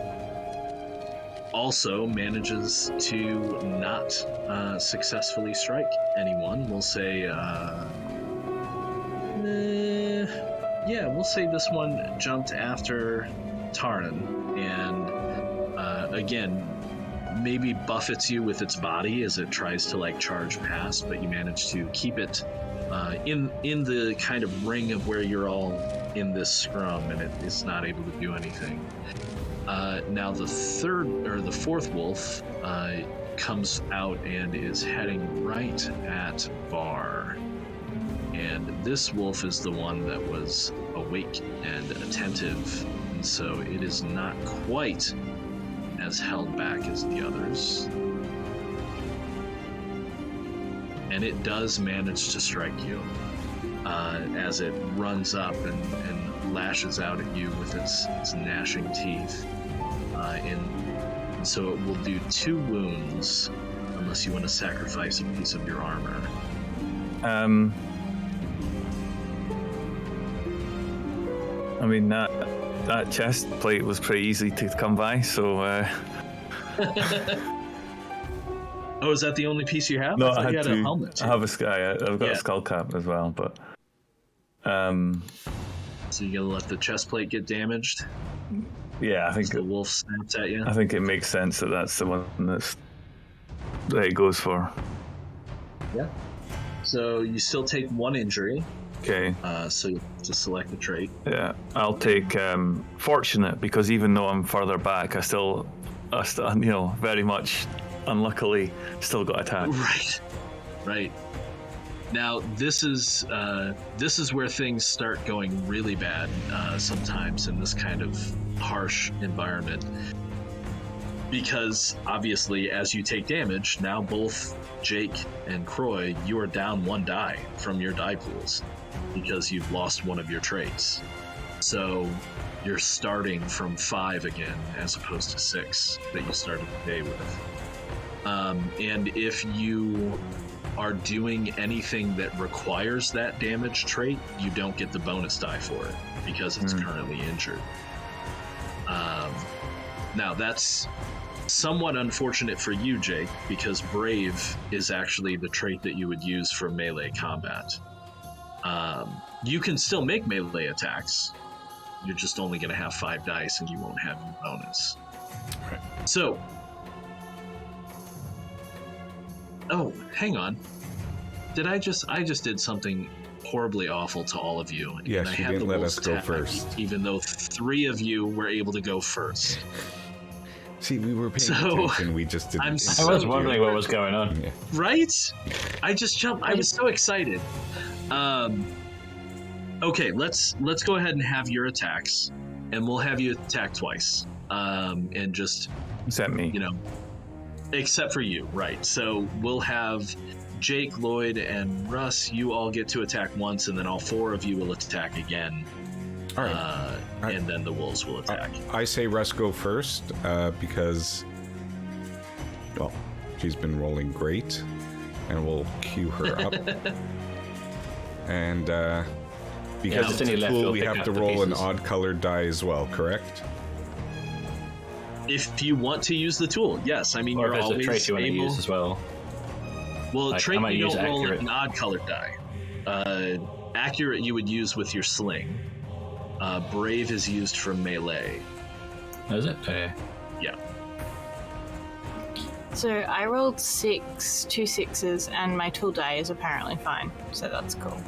also manages to not successfully strike anyone. We'll say, we'll say this one jumped after Taran and again maybe buffets you with its body as it tries to like charge past, but you manage to keep it in the kind of ring of where you're all in this scrum, and it is not able to do anything. Now the fourth wolf comes out and is heading right at Var. And this wolf is the one that was awake and attentive, and so it is not quite as held back as the others. And it does manage to strike you as it runs up and lashes out at you with its gnashing teeth. And so it will do 2 wounds, unless you want to sacrifice a piece of your armor. I mean, that chest plate was pretty easy to come by, so... Oh, is that the only piece you have? No, I thought I you had had a to. helmet too. I have I've got a skull cap as well, but... So you're gonna let the chest plate get damaged? Yeah, I think the wolf snaps at you? I think it makes sense that that's the one that it goes for. Yeah. So you still take 1 injury. Okay. So you have to select the trait. Yeah, I'll take Fortunate, because even though I'm further back, I still, you know, very much unluckily still got attacked. Right. Now this is where things start going really bad sometimes in this kind of harsh environment, because obviously as you take damage, now both Jake and Croy, you are down 1 die from your die pools because you've lost one of your traits. So you're starting from 5 again as opposed to 6 that you started the day with. And if you are doing anything that requires that damage trait, you don't get the bonus die for it because it's currently injured. Now that's somewhat unfortunate for you, Jake, because Brave is actually the trait that you would use for melee combat. You can still make melee attacks. You're just only going to have 5 dice and you won't have your bonus. Right. So, oh, hang on. I just did something horribly awful to all of you. Yes, and I you had didn't the let wolf's us go attack, first. even though 3 of you were able to go first. See, we were paying So, attention. We just didn't. I'm I was wondering what was going on. Yeah. Right? I just jumped. I was so excited. Okay, let's go ahead and have your attacks, and we'll have you attack twice. And just, Except me. you know, except for you, right? So we'll have Jake, Lloyd, and Russ. You all get to attack once, and then all 4 of you will attack again. All right. And then the wolves will attack. I say Russ go first because, well, she's been rolling great, and we'll cue her up. And because just it's any a left, tool, you'll we pick have up to the roll an pieces. odd-colored die as well, correct? If you want to use the tool, yes. I mean, Or you're if there's a always trait you want to able. use as well. Well, I trait might you use don't roll accurate. an odd colored die. Accurate you would use with your sling. Brave is used for melee. Is it? Okay. Yeah. So I rolled 2 sixes, and my tool die is apparently fine. So that's cool.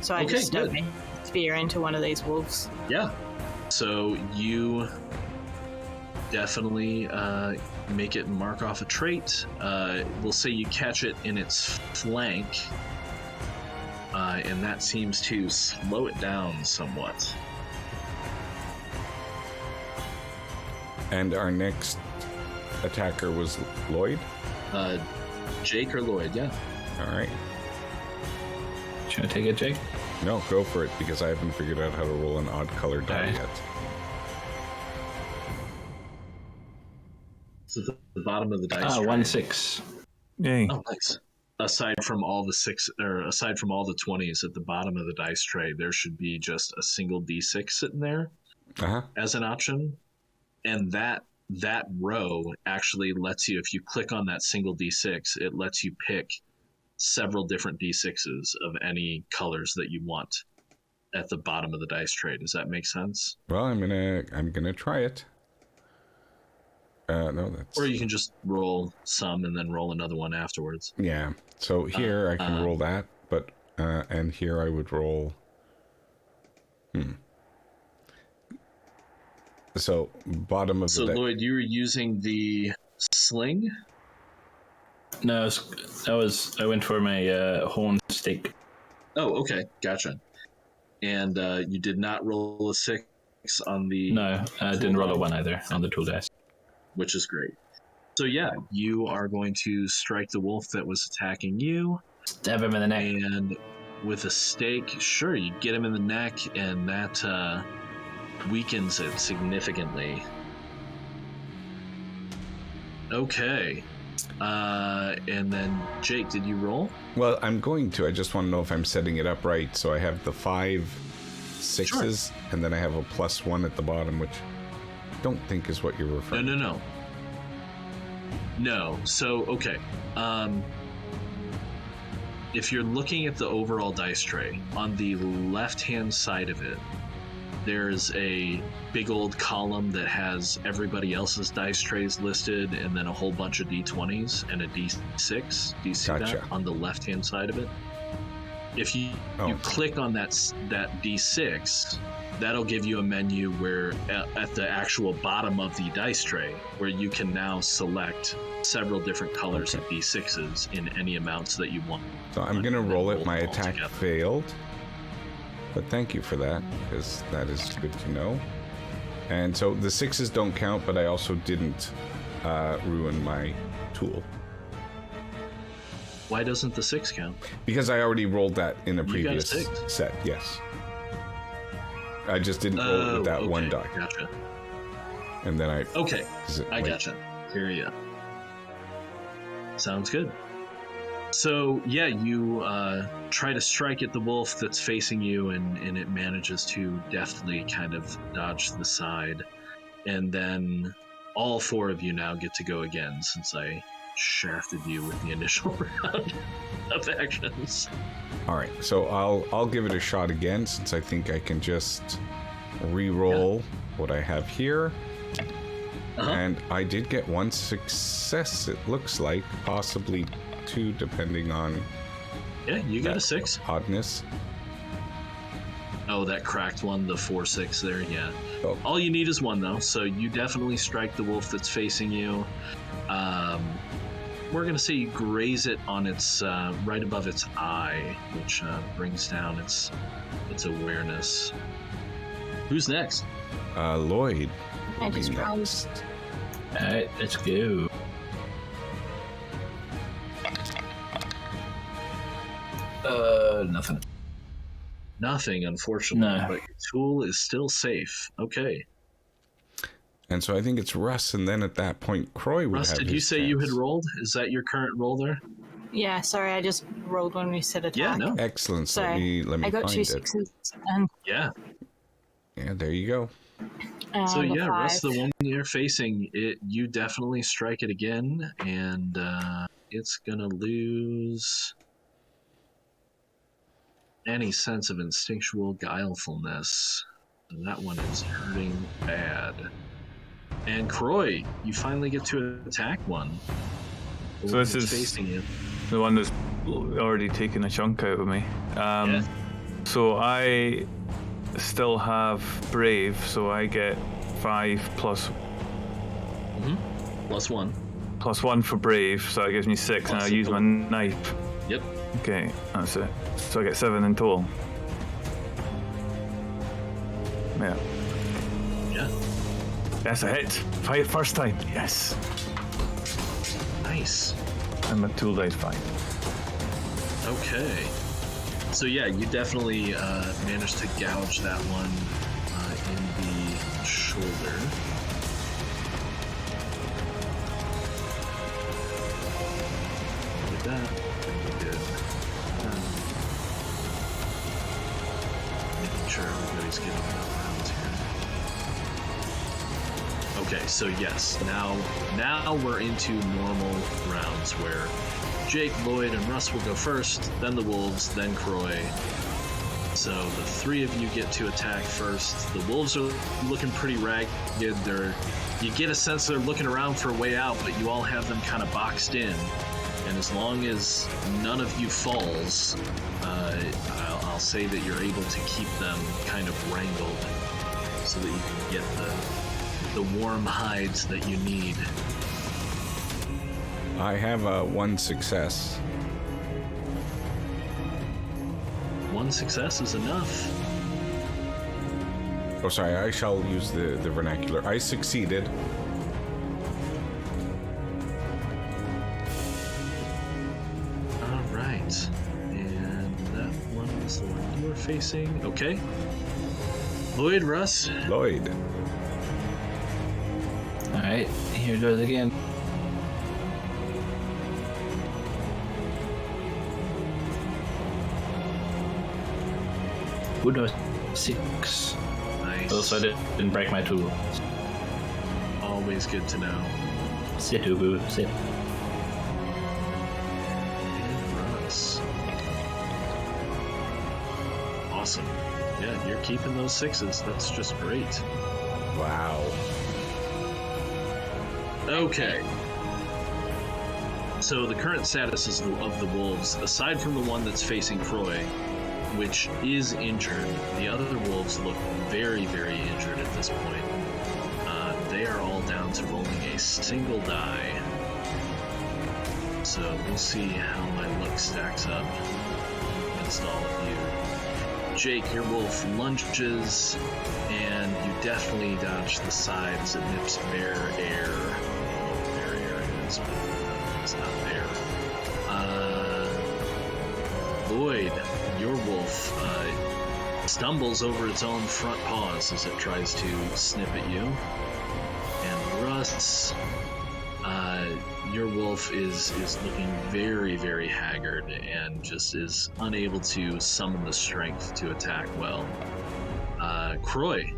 So I Okay, just stuck good. my spear into one of these wolves. Yeah. So you definitely make it mark off a trait. We'll say you catch it in its flank, and that seems to slow it down somewhat. And our next attacker was Lloyd. Jake or Lloyd, yeah. All right. Should I take it, Jake? No, go for it, because I haven't figured out how to roll an odd color die Alright. yet. So the bottom of the dice tray. 1-6. Yay. Oh, nice. Aside from all the 20s at the bottom of the dice tray, there should be just a single D6 sitting there Uh-huh. as an option, and that row actually lets you, if you click on that single D6, it lets you pick several different D6s of any colors that you want at the bottom of the dice tray. Does that make sense? Well, I'm gonna try it. No, that's Or you can just roll some and then roll another one afterwards. yeah. So here I can roll that, but and here I would roll. So bottom of So the Lloyd, you were using the sling? No, I went for my horn stake. Oh, okay, gotcha. And you did not roll a 6 on the... No, I didn't roll a 1 either on the tool dice. Which is great. So yeah, you are going to strike the wolf that was attacking you, Stab him in the neck. and with a stake, sure, you get him in the neck, and that weakens it significantly. Okay. And then, Jake, did you roll? well, I'm going to. I just want to know if I'm setting it up right. So I have the 5 6s, and then I have a +1 at the bottom, which I don't think is what you're referring to. No, so, okay. If you're looking at the overall dice tray, on the left-hand side of it, there's a big old column that has everybody else's dice trays listed, and then a whole bunch of D20s and a D6. Do you see Gotcha. that on the left-hand side of it? If you click on that D6, that'll give you a menu where at the actual bottom of the dice tray, where you can now select several different colors of D6s in any amounts that you want. So I'm going to roll it. My them all attack together. failed. But thank you for that, because that is good to know. And so the 6s don't count, but I also didn't ruin my tool. Why doesn't the 6 count? Because I already rolled that in a You got a previous 6? set, yes. I just didn't roll it with that one die. Gotcha. And then I... Okay, I wait. gotcha. Hear ya. Sounds good. So, yeah, you try to strike at the wolf that's facing you, and it manages to deftly kind of dodge to the side. And then all 4 of you now get to go again, since I shafted you with the initial round of actions. All right, so I'll give it a shot again, since I think I can just re-roll what I have here. And I did get 1 success, it looks like, possibly 2, depending on Yeah, you got a 6. oddness. Oh, that cracked one, the 4-6 there, yeah. Oh. All you need is 1, though, so you definitely strike the wolf that's facing you. We're going to say you graze it on its, right above its eye, which brings down its awareness. Who's next? Lloyd. I will be just next. Alright, let's go. Nothing. Nothing, unfortunately, No. but your tool is still safe. Okay. And so I think it's Russ, and then at that point, Croy would Russ, have did his you say you had chance. rolled? Is that your current roll there? Yeah, sorry, I just rolled when we said attack. Yeah, no. Excellent. So Sorry, let me I got find 2 it. sixes and Yeah, there you go. So a yeah, 5. Russ, the one you're facing, you definitely strike it again, and it's gonna lose any sense of instinctual guilefulness. And that one is hurting bad. And Croy, you finally get to attack one. So this is facing you. the one that's already taken a chunk out of me. Yeah. So I still have Brave, so I get 5 plus Plus 1. plus 1 for Brave, so that gives me 6, and Plus I use my knife. Yep. Okay, that's it. So I get 7 in total. Yeah. Yeah. That's a hit. First time. Yes. Nice. And my tool dice 5. Okay. So yeah, you definitely managed to gouge that one in the shoulder. Like that. Pretty good. Making sure everybody's getting enough rounds here. Okay, so yes, now we're into normal rounds where Jake, Lloyd, and Russ will go first, then the Wolves, then Croy. So the 3 of you get to attack first. The Wolves are looking pretty ragged. You get a sense they're looking around for a way out, but you all have them kind of boxed in. And as long as none of you falls, I'll say that you're able to keep them kind of wrangled so that you can get the warm hides that you need. I have 1 success. 1 success is enough. Oh, sorry, I shall use the vernacular. I succeeded. All right. And that one is the one you were facing. Okay. Lloyd, Russ. Lloyd. Alright, here goes again. Good, 6. Nice. Also, I didn't break my tool. Always good to know. Sit, Ubu, sit. And Russ. Awesome. Yeah, you're keeping those 6s. That's just great. Wow. Okay. So the current status is of the Wolves, aside from the one that's facing Croy, which is injured, the other wolves look very, very injured at this point. They are all down to rolling a single die. So we'll see how my luck stacks up against all of you. Jake, your wolf lunges, and you definitely dodge the side as it nips bare air. Bare air it is, but it's not there. Lloyd, your wolf stumbles over its own front paws as it tries to snip at you. And Russ, your wolf is looking very, very haggard and just is unable to summon the strength to attack well. Croy,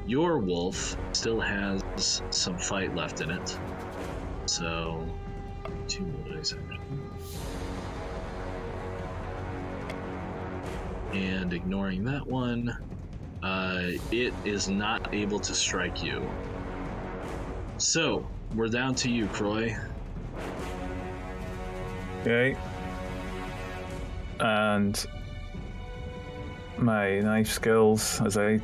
your wolf still has some fight left in it. So, 2 more dice actually. And ignoring that one, it is not able to strike you. So, we're down to you, Croy. Okay. And my knife skills as I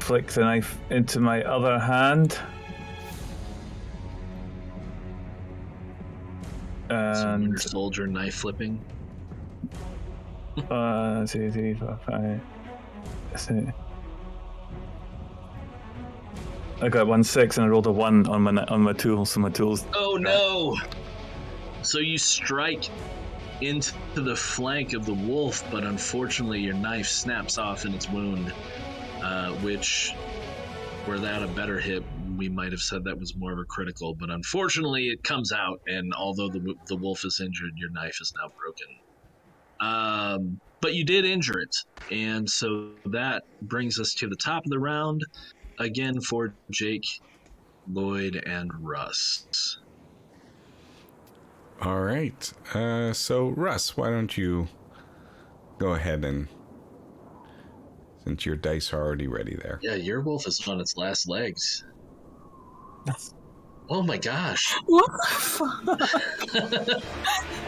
flick the knife into my other hand. And Winter Soldier knife flipping. 2, 3, 4, 5, 6. I got 1 6 and I rolled a 1 on my tool, so my tools. Oh no! So you strike into the flank of the wolf, but unfortunately your knife snaps off in its wound, which, were that a better hit, we might have said that was more of a critical, but unfortunately it comes out, and although the wolf is injured, your knife is now broken. But you did injure it, and so that brings us to the top of the round, again for Jake, Lloyd, and Russ. All right. So, Russ, why don't you go ahead and, since your dice are already ready there. Yeah, your wolf is on its last legs. Oh my gosh. What the fuck?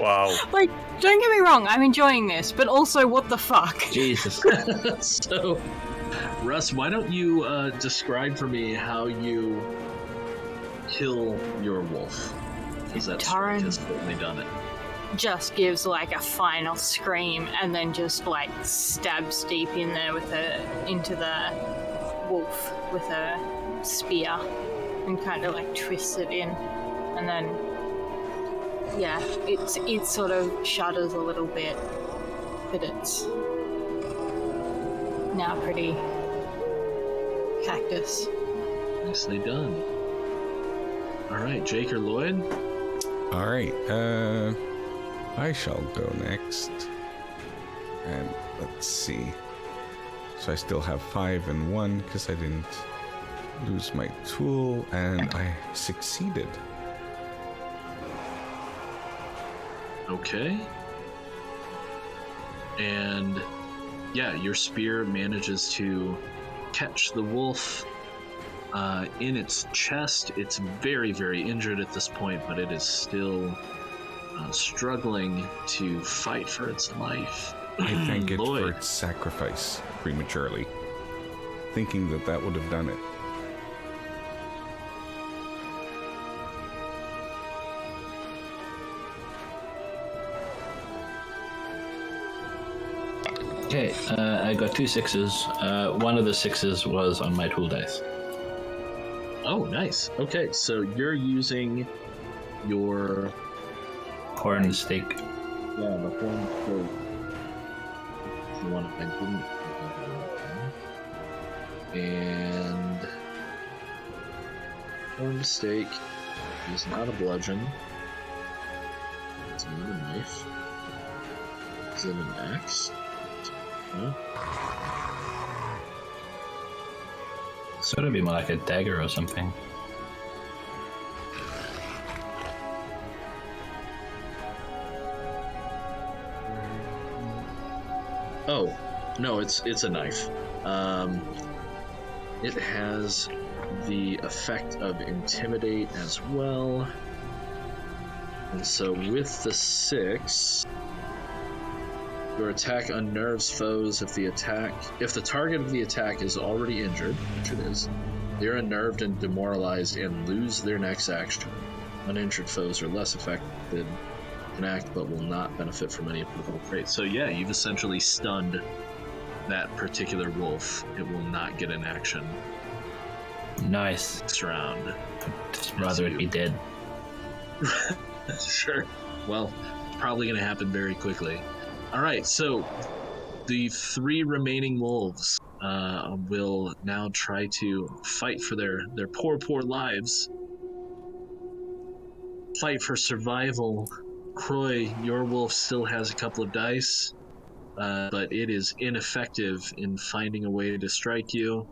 Wow. Like, don't get me wrong, I'm enjoying this, but also, what the fuck? Jesus. So, Russ, why don't you describe for me how you kill your wolf? Because that strike Taran has certainly done it. just gives like a final scream and then just like stabs deep in there into the wolf with a spear and kind of like twists it in, and then yeah, it sort of shudders a little bit, but it's now pretty cactus. Nicely done. All right, Jake or Lloyd? All right. I shall go next. And let's see. So I still have 5 and 1 because I didn't lose my tool, and I succeeded. Okay. And yeah, your spear manages to catch the wolf in its chest. It's very, very injured at this point, but it is still struggling to fight for its life. I thank it for Lloyd. its sacrifice prematurely, thinking that that would have done it. Okay, I got 2 6s. One of the 6s was on my tool dice. Oh, nice. Okay, so you're using your Horn steak. yeah, the horn steak. The one I didn't. And horn steak is not a bludgeon. It's not a knife. Is it an axe? Huh? Sort of be more like a dagger or something. Oh, no, it's a knife. It has the effect of intimidate as well. And so with the 6, your attack unnerves foes if the target of the attack is already injured, which it is. They're unnerved and demoralized and lose their next action. Uninjured foes are less affected, can act but will not benefit from any applicable traits. So yeah, you've essentially stunned that particular wolf. It will not get an action Nice. next round. Just rather it be dead. Sure. Well, probably going to happen very quickly. All right, so the 3 remaining wolves will now try to fight for their poor lives. Fight for survival. Croy, your wolf still has a couple of dice, but it is ineffective in finding a way to strike you.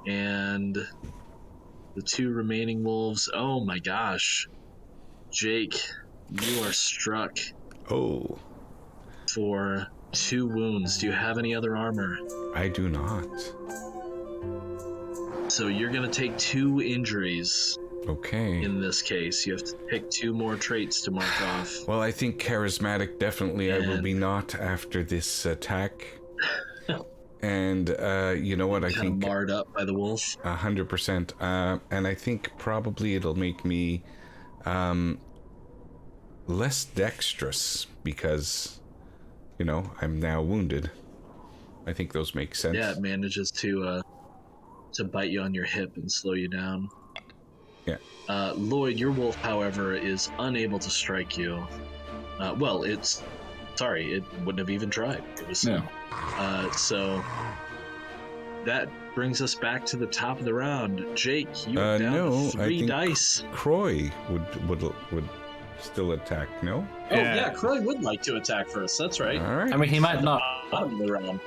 And the 2 remaining wolves, oh my gosh. Jake, you are struck Oh, for 2 wounds. Do you have any other armor? I do not. So you're going to take 2 injuries Okay. in this case. You have to pick 2 more traits to mark off. Well, I think charismatic, definitely I will And- be not after this attack. And you know what, I Kind think of marred up by the wolf. 100%. And I think probably it'll make me less dexterous because, you know, I'm now wounded. I think those make sense. Yeah, it manages to bite you on your hip and slow you down. Yeah. Lloyd, your wolf, however, is unable to strike you. It wouldn't have even tried. It was No. so that brings us back to the top of the round. Jake, you are down no, to I 3 think dice. Croy would still attack, no? Oh Yeah. yeah, Croy would like to attack first. That's right. All right. I mean, he might not. Bottom of the round.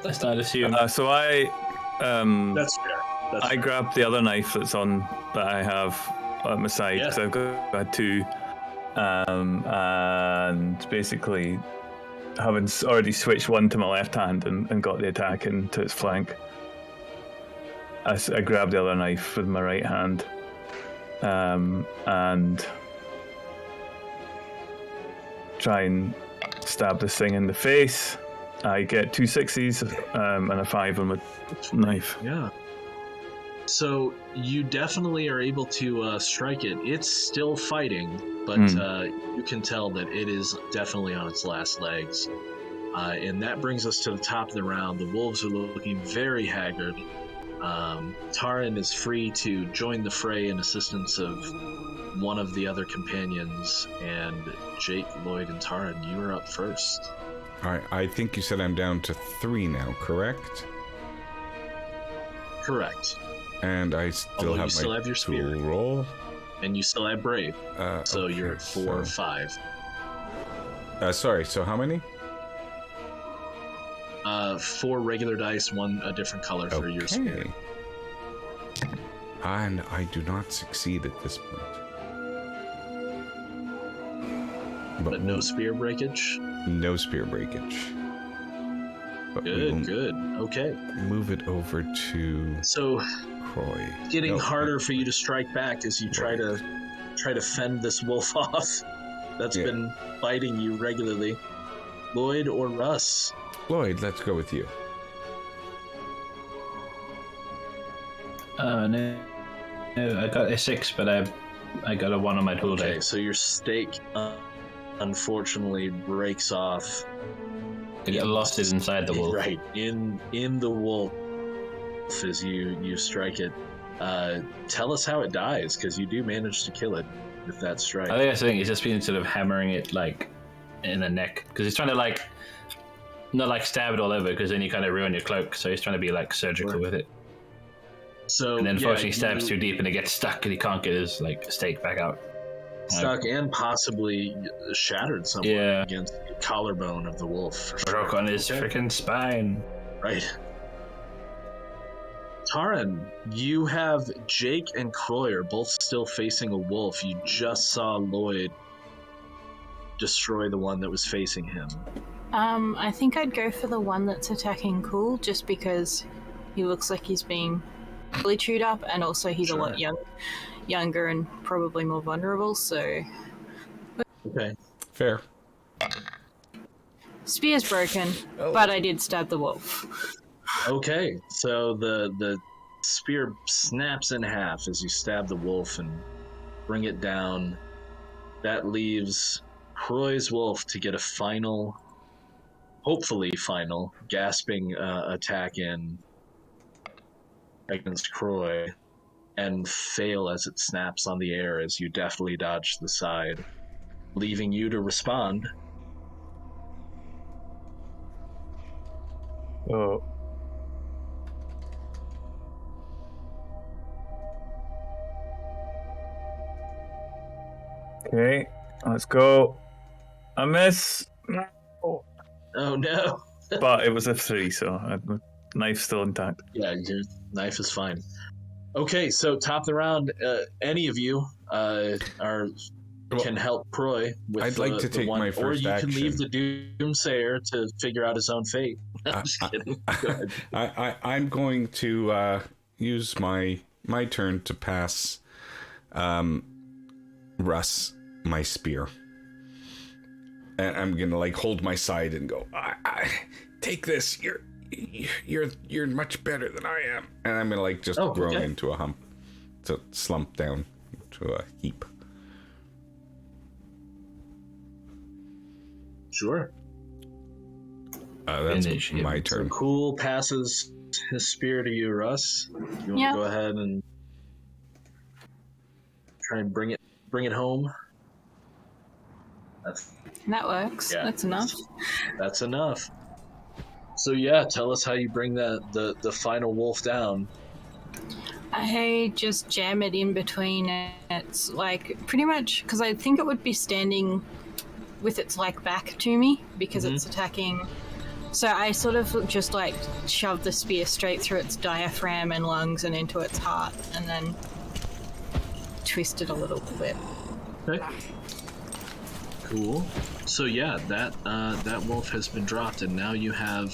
Let's not assume. So I That's fair. That's I fair. grabbed the other knife that I have at my side Yeah. because I had 2 and basically, having already switched one to my left hand and got the attack into its flank, I grab the other knife with my right hand, and try and stab this thing in the face. I get 2 6s and a 5 on my knife. Yeah. So you definitely are able to strike it. It's still fighting, but you can tell that it is definitely on its last legs. And that brings us to the top of the round. The wolves are looking very haggard. Taran is free to join the fray in assistance of one of the other companions. And Jake, Lloyd, and Taran, you are up first. I think you said I'm down to 3 now, correct? Correct. And I still have my your spear. tool roll. And you still have brave. So okay, you're at 4 or 5. Sorry, so how many? 4 regular dice, 1 a different color for your spear. And I do not succeed at this point. But no spear breakage? No spear breakage. But Good. Okay. Move it over to So Croy. getting harder for you to strike back as you try to fend this wolf off that's been biting you regularly. Lloyd or Russ? Lloyd, let's go with you. No, I got a 6, but I got a 1 on my tool Okay, dice. so your stake unfortunately breaks off. It lost it inside the wolf. Right, in the wolf as you strike it. Tell us how it dies, because you do manage to kill it with that strike. I think that's the thing. He's just been sort of hammering it like in the neck because he's trying to like not like stab it all over because then you kind of ruin your cloak. So he's trying to be like surgical with it. So And then unfortunately he stabs too deep and it gets stuck and he can't get his like stake back out. Stuck and possibly shattered somewhere against the collarbone of the wolf. For sure. Broke on his freaking spine. Right. Taran, you have Jake and Croy are both still facing a wolf. You just saw Lloyd destroy the one that was facing him. I think I'd go for the one that's attacking Cool, just because he looks like he's being really chewed up, and also he's a lot younger and probably more vulnerable, so... Okay. Fair. Spear's broken, but I did stab the wolf. Okay, so the spear snaps in half as you stab the wolf and bring it down. That leaves Croy's wolf to get a final, hopefully final, gasping attack in against Croy, and fail as it snaps on the air as you deftly dodge to the side, leaving you to respond. Oh. Okay, let's go. I miss. Oh no. But it was a 3, so my knife's still intact. Yeah, your knife is fine. Okay, so top of the round, any of you can help Croy with I'd like to take one, my or first you action. can leave the Doomsayer to figure out his own fate. I'm just kidding. Go ahead. I'm going to use my turn to pass Russ my spear, and I'm gonna like hold my side and go, I take this. You're much better than I am, and I'm gonna like just groan into a hump, to slump down to a heap. Sure. That's my turn. So Cool passes his spear to you, Russ. You want to go ahead and try and bring it home? That works. Yeah. That's enough. That's enough. So tell us how you bring the final wolf down. I just jam it in between. It's like pretty much because I think it would be standing with its like back to me because it's attacking. So I sort of just like shove the spear straight through its diaphragm and lungs and into its heart, and then twist it a little bit. Okay. Cool. So yeah, that wolf has been dropped, and now you have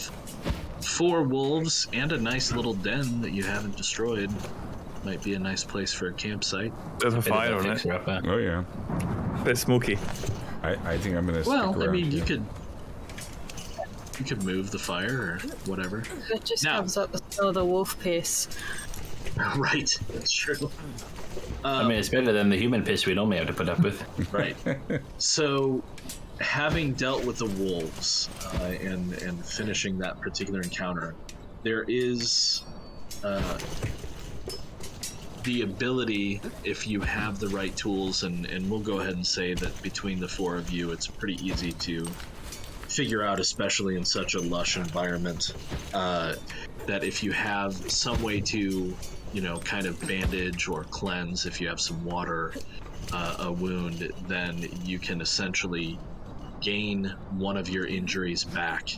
4 wolves and a nice little den that you haven't destroyed. Might be a nice place for a campsite. There's a fire on it. Fixer up, Oh yeah. Bit smoky. I think I'm gonna. Well, stick I around mean, here. you could move the fire or whatever. It just Now- comes up the smell of the wolf piss. Right, that's true. I mean, it's better than the human piss we normally have to put up with. Right. So, having dealt with the wolves and finishing that particular encounter, there is the ability, if you have the right tools, and we'll go ahead and say that between the 4 of you, it's pretty easy to figure out, especially in such a lush environment, that if you have some way to, kind of bandage or cleanse, if you have some water, a wound, then you can essentially gain one of your injuries back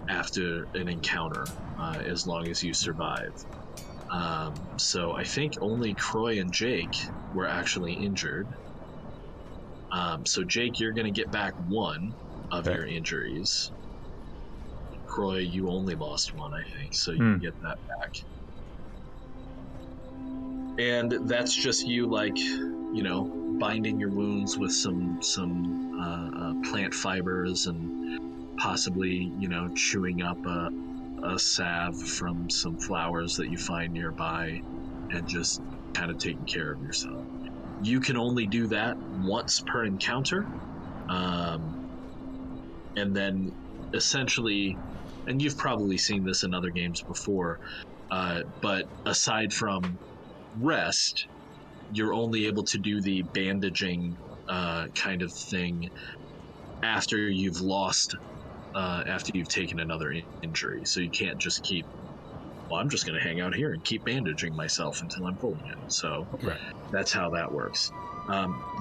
after an encounter, as long as you survive. So I think only Croy and Jake were actually injured. So Jake, you're going to get back 1 of Okay. your injuries. Croy, you only lost 1, I think, so you can get that back. And that's just you, binding your wounds with some plant fibers and possibly, chewing up a salve from some flowers that you find nearby and just kind of taking care of yourself. You can only do that once per encounter. And then essentially, and you've probably seen this in other games before, but aside from rest, you're only able to do the bandaging kind of thing after you've lost, after you've taken another injury. So you can't just keep, I'm just going to hang out here and keep bandaging myself until I'm full again. So that's how that works.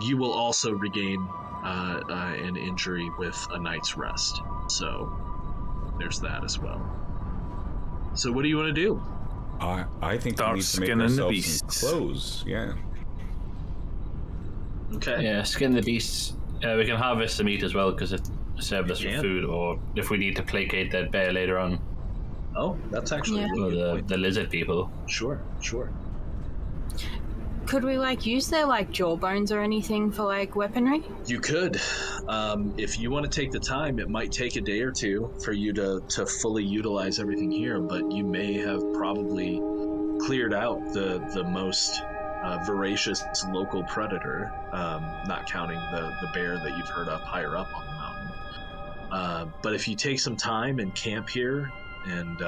You will also regain an injury with a night's rest. So there's that as well. So what do you want to do? I think Start we need to make skinning the ourselves some beasts. clothes. Yeah. Okay. Yeah, skin the beasts. We can harvest the meat as well because it serves us for can. food, or if we need to placate that bear later on, Oh, that's actually Yeah. a or really good point. the lizard people. Sure. Could we use their jawbones or anything for weaponry? You could. If you want to take the time, it might take a day or 2 for you to fully utilize everything here, but you may have probably cleared out the most voracious local predator, not counting the bear that you've heard of higher up on the mountain. But if you take some time and camp here, and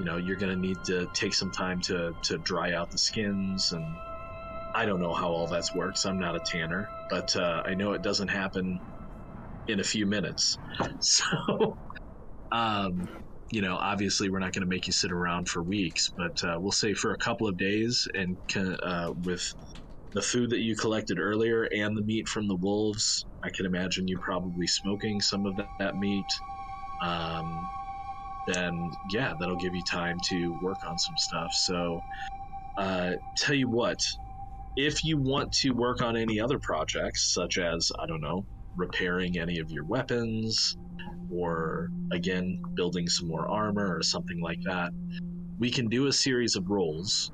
you're going to need to take some time to dry out the skins, and I don't know how all that works. I'm not a tanner, but I know it doesn't happen in a few minutes. So, obviously we're not going to make you sit around for weeks, but we'll say for a couple of days, and with the food that you collected earlier and the meat from the wolves, I can imagine you probably smoking some of that meat. Then, yeah, that'll give you time to work on some stuff. So, tell you what, if you want to work on any other projects, such as, I don't know, repairing any of your weapons, or, again, building some more armor or something like that, we can do a series of rolls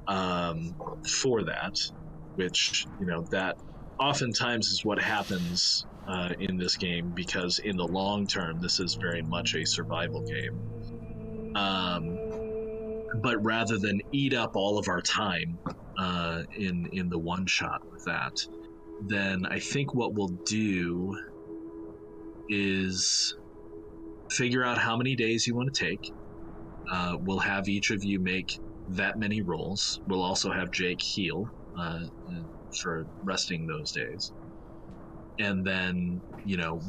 for that, which, that oftentimes is what happens in this game, because in the long term, this is very much a survival game. But rather than eat up all of our time in the one shot with that, then I think what we'll do is figure out how many days you want to take. We'll have each of you make that many rolls. We'll also have Jake heal for resting those days. And then,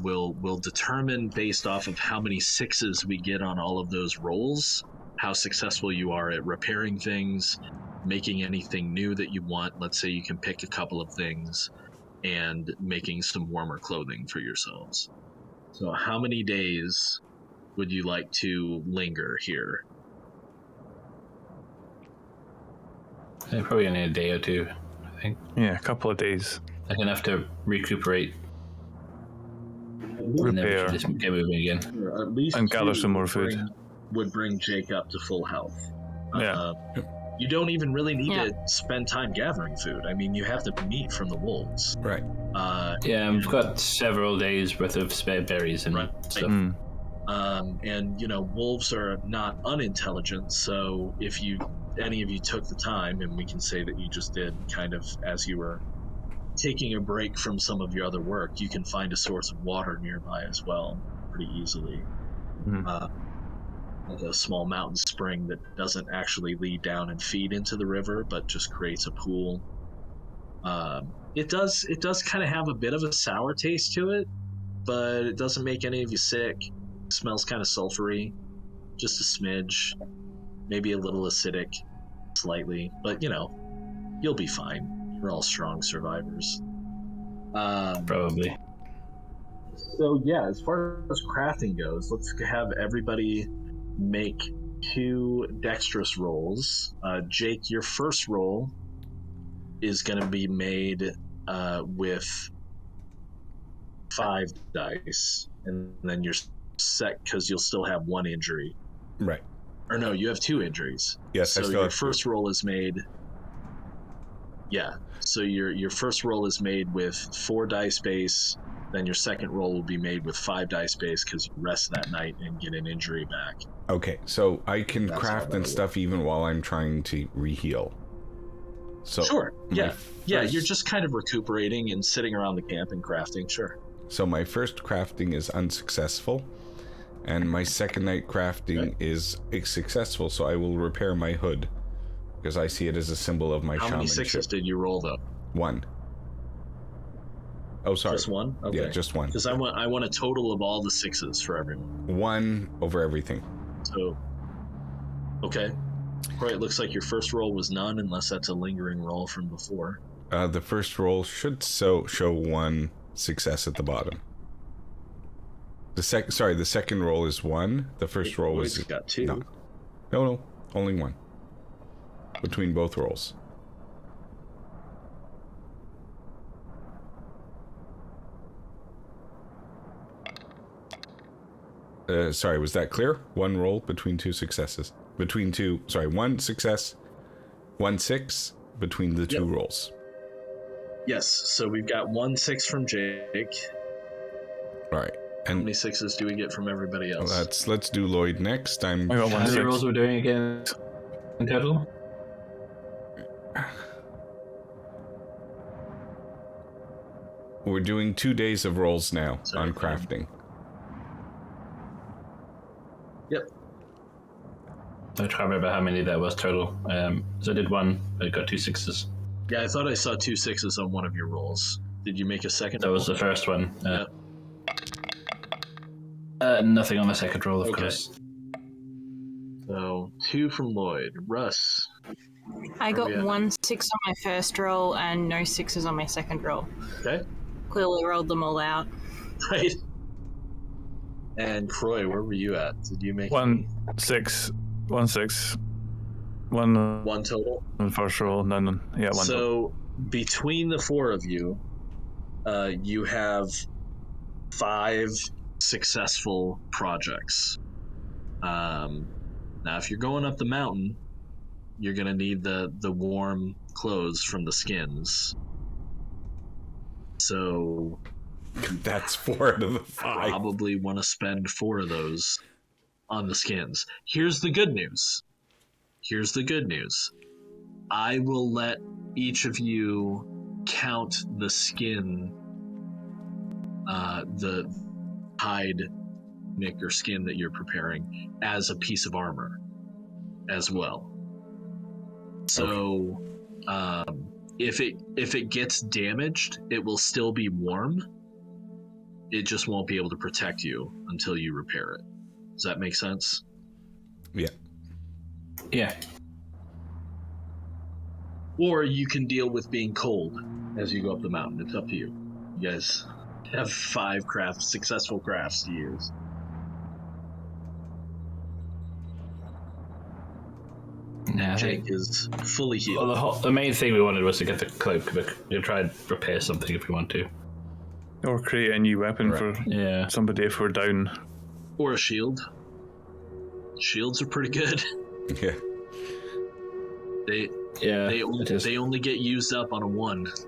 we'll determine based off of how many 6s we get on all of those rolls, how successful you are at repairing things, making anything new that you want. Let's say you can pick a couple of things, and making some warmer clothing for yourselves. So how many days would you like to linger here? Probably only a day or 2, I think. Yeah, a couple of days. Like enough to recuperate. And then we Repair. should just get moving again. Or at least And gather two some more would food. would bring Jake up to full health. Yeah. You don't even really need Yeah. to spend time gathering food. I mean, you have the meat from the wolves. Right. Yeah, I've got several days worth of spare berries and Right. stuff. Mm. And wolves are not unintelligent. So if any of you took the time, and we can say that you just did, kind of as you were taking a break from some of your other work, you can find a source of water nearby as well, pretty easily. Like a small mountain spring that doesn't actually lead down and feed into the river, but just creates a pool. It does kind of have a bit of a sour taste to it, but it doesn't make any of you sick. It smells kind of sulfury, just a smidge, maybe a little acidic, slightly, but you'll be fine. You're all strong survivors. Probably. So yeah, as far as crafting goes, let's have everybody make 2 dexterous rolls. Jake, your first roll is going to be made with 5 dice, and then your because you'll still have 1 injury. Right. Or no, you have 2 injuries. Yes, so I still your have first roll is made. Yeah. So your first roll is made with 4 dice base. Then your second roll will be made with 5 dice base because you rest that night and get an injury back. Okay, so I can That's craft how and that stuff even while I'm trying to reheal. So Sure. Yeah. Yeah. first- You're just kind of recuperating and sitting around the camp and crafting. Sure. So my first crafting is unsuccessful, and my second night crafting is successful. So I will repair my hood because I see it as a symbol of my How many 6s shamanship. did you roll though? 1. Oh, sorry. Just 1. Okay. Yeah, just 1. Because I want a total of all the 6s for everyone. 1 over everything. So. Okay. Right. It looks like your first roll was none, unless that's a lingering roll from before. The first roll should show 1 success at the bottom. The second roll is 1. The first roll was Lloyd's got 2. No, only 1 between both rolls. Sorry, was that clear? 1 roll between 2 successes. 1 success, 1 6 between the 2 rolls. Yes. So we've got 1 6 from Jake. All right, How many and 6s do we get from everybody else? let's do Lloyd next. I got 1 How many 6. rolls we're doing again in total? We're doing 2 days of rolls now Sorry, on crafting. Yep. I can't remember how many that was total. So I did 1. I got 2 6s. Yeah, I thought I saw 2 6s on one of your rolls. Did you make a second? That was the first one. Yeah. Nothing on the second roll, of Okay. course. So 2 from Lloyd. Russ. I got we at? 1 6 on my first roll and no 6s on my second roll. Okay. Clearly rolled them all out. Right. And Croy, where were you at? Did you make 1 6. 1 6. 1 1 total? on the first roll, none. Yeah, 1. So between the 4 of you, you have 5 successful projects. Now, if you're going up the mountain, you're going to need the warm clothes from the skins. So That's 4 out of the 5. probably want to spend 4 of those on the skins. Here's the good news. I will let each of you count the skin, the hide nick or skin that you're preparing as a piece of armor as well. So if it gets damaged, it will still be warm. It just won't be able to protect you until you repair it. Does that make sense? Yeah. Yeah. Or you can deal with being cold as you go up the mountain. It's up to you. You guys have 5 successful crafts to use. Nah, I Jake think, is fully healed. well, the main thing we wanted was to get the cloak, but we'll try and repair something if we want to. Or create a new weapon Right. for somebody if we're down. Or a shield. Shields are pretty good. Yeah. They only get used up on a 1. I think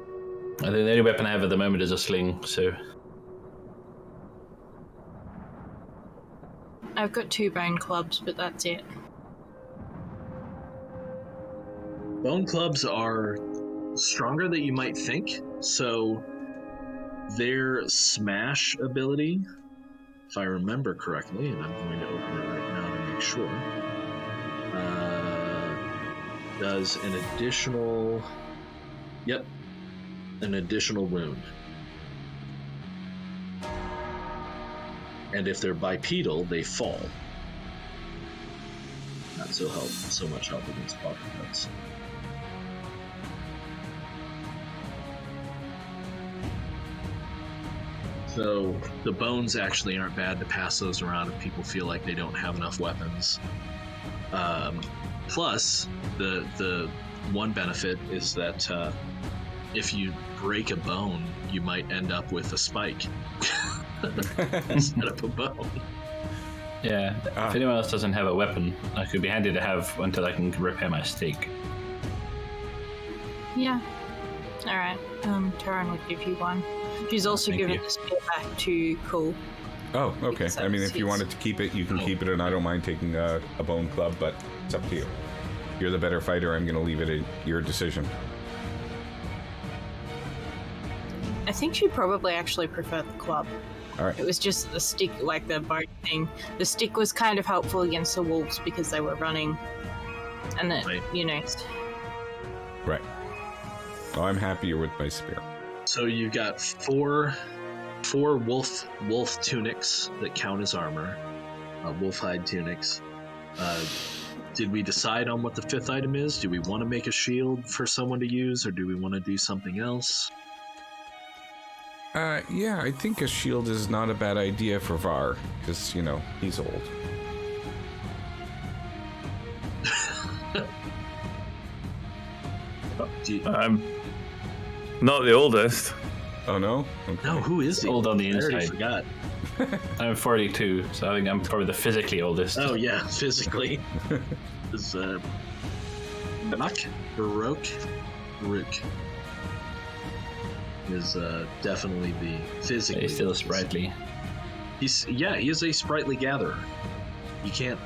the only weapon I have at the moment is a sling, so... I've got 2 bone clubs, but that's it. Bone clubs are stronger than you might think, so their smash ability, if I remember correctly, and I'm going to open it right now to make sure, does an additional wound. And if they're bipedal, they fall. Not so much help against body cuts. So the bones actually aren't bad to pass those around if people feel like they don't have enough weapons. Plus, the one benefit is that if you break a bone, you might end up with a spike instead of a bone. Yeah, if anyone else doesn't have a weapon, it could be handy to have until I can repair my stake. Yeah. Alright, Taran would give you one. She's also Thank given you. the spear back to Cool. Oh, okay. Because I mean, that's if you his- wanted to keep it, you can keep it, and I don't mind taking a bone club, but it's up to you. You're the better fighter. I'm going to leave it at your decision. I think she probably actually preferred the club. All right. It was just the stick, like the bone thing. The stick was kind of helpful against the wolves because they were running. And then, Right. Right. Oh, I'm happier with my spear. So you've got four wolf tunics that count as armor, wolf hide tunics. Did we decide on what the 5th item is? Do we want to make a shield for someone to use, or do we want to do something else? Yeah, I think a shield is not a bad idea for Var, because, he's old. I'm not the oldest. Oh, no? Okay. No, who is he? Old on the I already inside. forgot. I'm 42, so I think I'm probably the physically oldest. Oh yeah, physically. Is Baroque Rook is definitely the physically. He's still oldest. sprightly. He is a sprightly gatherer. You can't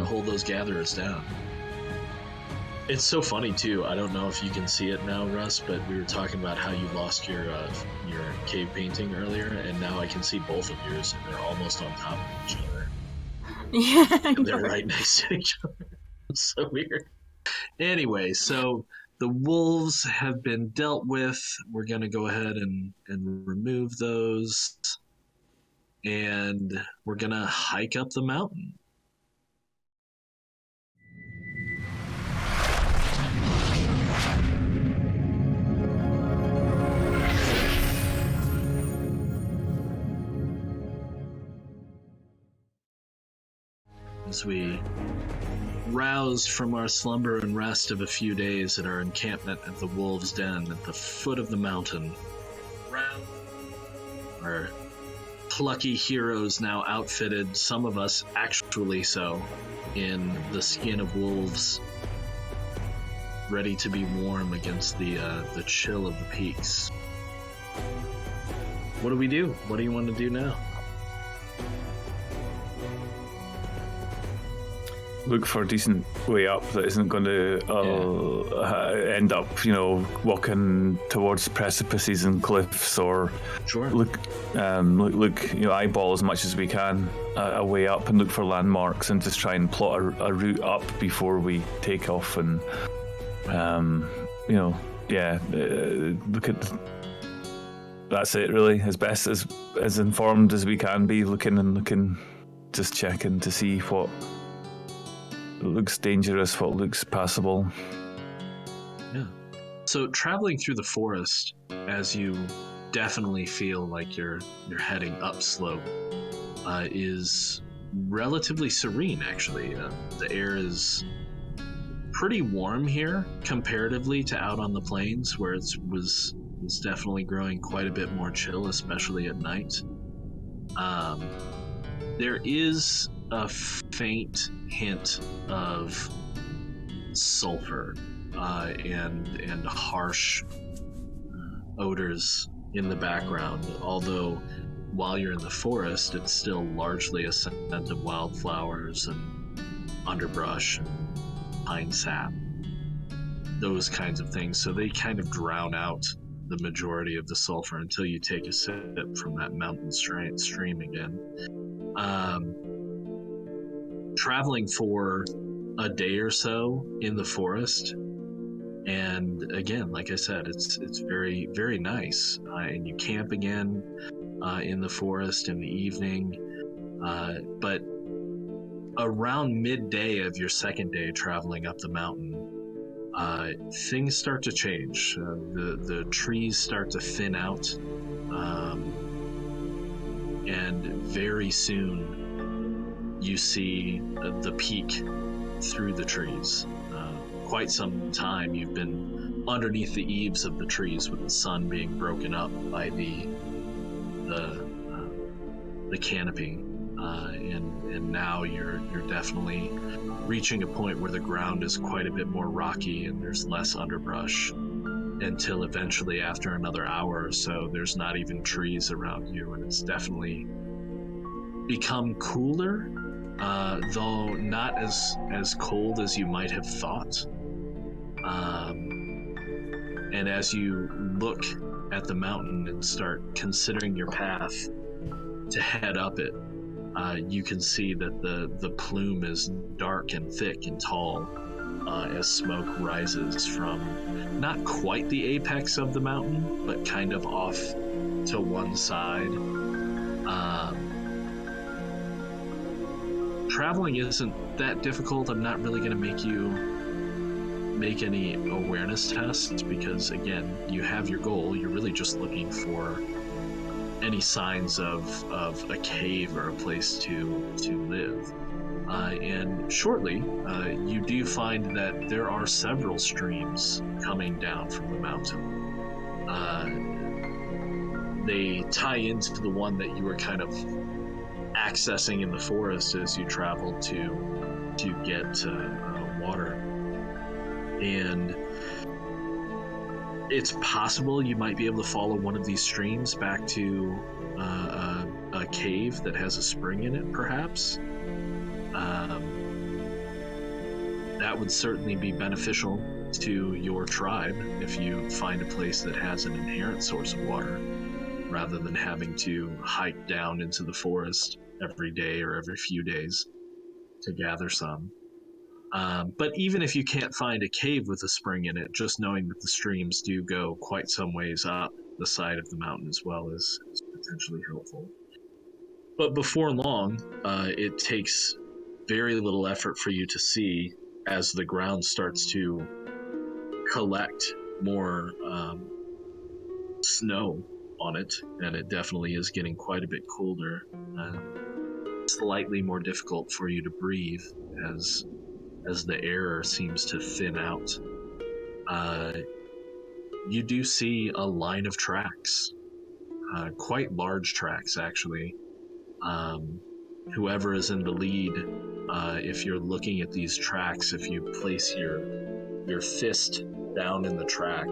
hold those gatherers down. It's so funny too. I don't know if you can see it now, Russ, but we were talking about how you lost your cave painting earlier, and now I can see both of yours, and they're almost on top of each other. Yeah. They're right next to each other. It's so weird. Anyway, so the wolves have been dealt with. We're going to go ahead and remove those. And we're going to hike up the mountain. As we rouse from our slumber and rest of a few days at our encampment at the Wolves' Den at the foot of the mountain, our plucky heroes now outfitted, some of us actually so, in the skin of wolves, ready to be warm against the chill of the peaks. What do we do? What do you want to do now? Look for a decent way up that isn't going to end up, walking towards precipices and cliffs, or Sure. look, eyeball as much as we can a way up and look for landmarks and just try and plot a route up before we take off and, look at. That's it, really. As best as informed as we can be, looking, just checking to see what looks dangerous, what looks passable. Yeah. So traveling through the forest, as you definitely feel like you're heading up slope, is relatively serene. Actually, the air is pretty warm here comparatively to out on the plains, where it was is definitely growing quite a bit more chill, especially at night. There is a faint hint of sulfur and harsh odors in the background, although while you're in the forest, it's still largely a scent of wildflowers and underbrush and pine sap, those kinds of things. So they kind of drown out the majority of the sulfur until you take a sip from that mountain stream again. Traveling for a day or so in the forest, and again, like I said, it's very, very nice. And you camp again in the forest in the evening, but around midday of your second day traveling up the mountain, things start to change. The trees start to thin out, and very soon you see the peak through the trees. Quite some time you've been underneath the eaves of the trees with the sun being broken up by the canopy, and now you're definitely reaching a point where the ground is quite a bit more rocky and there's less underbrush, until eventually after another hour or so there's not even trees around you, and it's definitely become cooler, though not as cold as you might have thought. And as you look at the mountain and start considering your path to head up it, you can see that the plume is dark and thick and tall, as smoke rises from not quite the apex of the mountain, but kind of off to one side. Traveling isn't that difficult. I'm not really going to make you make any awareness tests, because again, you have your goal. You're really just looking for any signs of a cave or a place to live. And shortly, you do find that there are several streams coming down from the mountain. They tie into the one that you were kind of accessing in the forest as you traveled to get water. And it's possible you might be able to follow one of these streams back to a cave that has a spring in it, perhaps. That would certainly be beneficial to your tribe if you find a place that has an inherent source of water, rather than having to hike down into the forest every day or every few days to gather some. But even if you can't find a cave with a spring in it, just knowing that the streams do go quite some ways up the side of the mountain as well is potentially helpful. But before long, it takes very little effort for you to see, as the ground starts to collect more snow on it, and it definitely is getting quite a bit colder, slightly more difficult for you to breathe as the air seems to thin out. You do see a line of tracks, quite large tracks actually. Whoever is in the lead, if you're looking at these tracks, if you place your fist down in the track,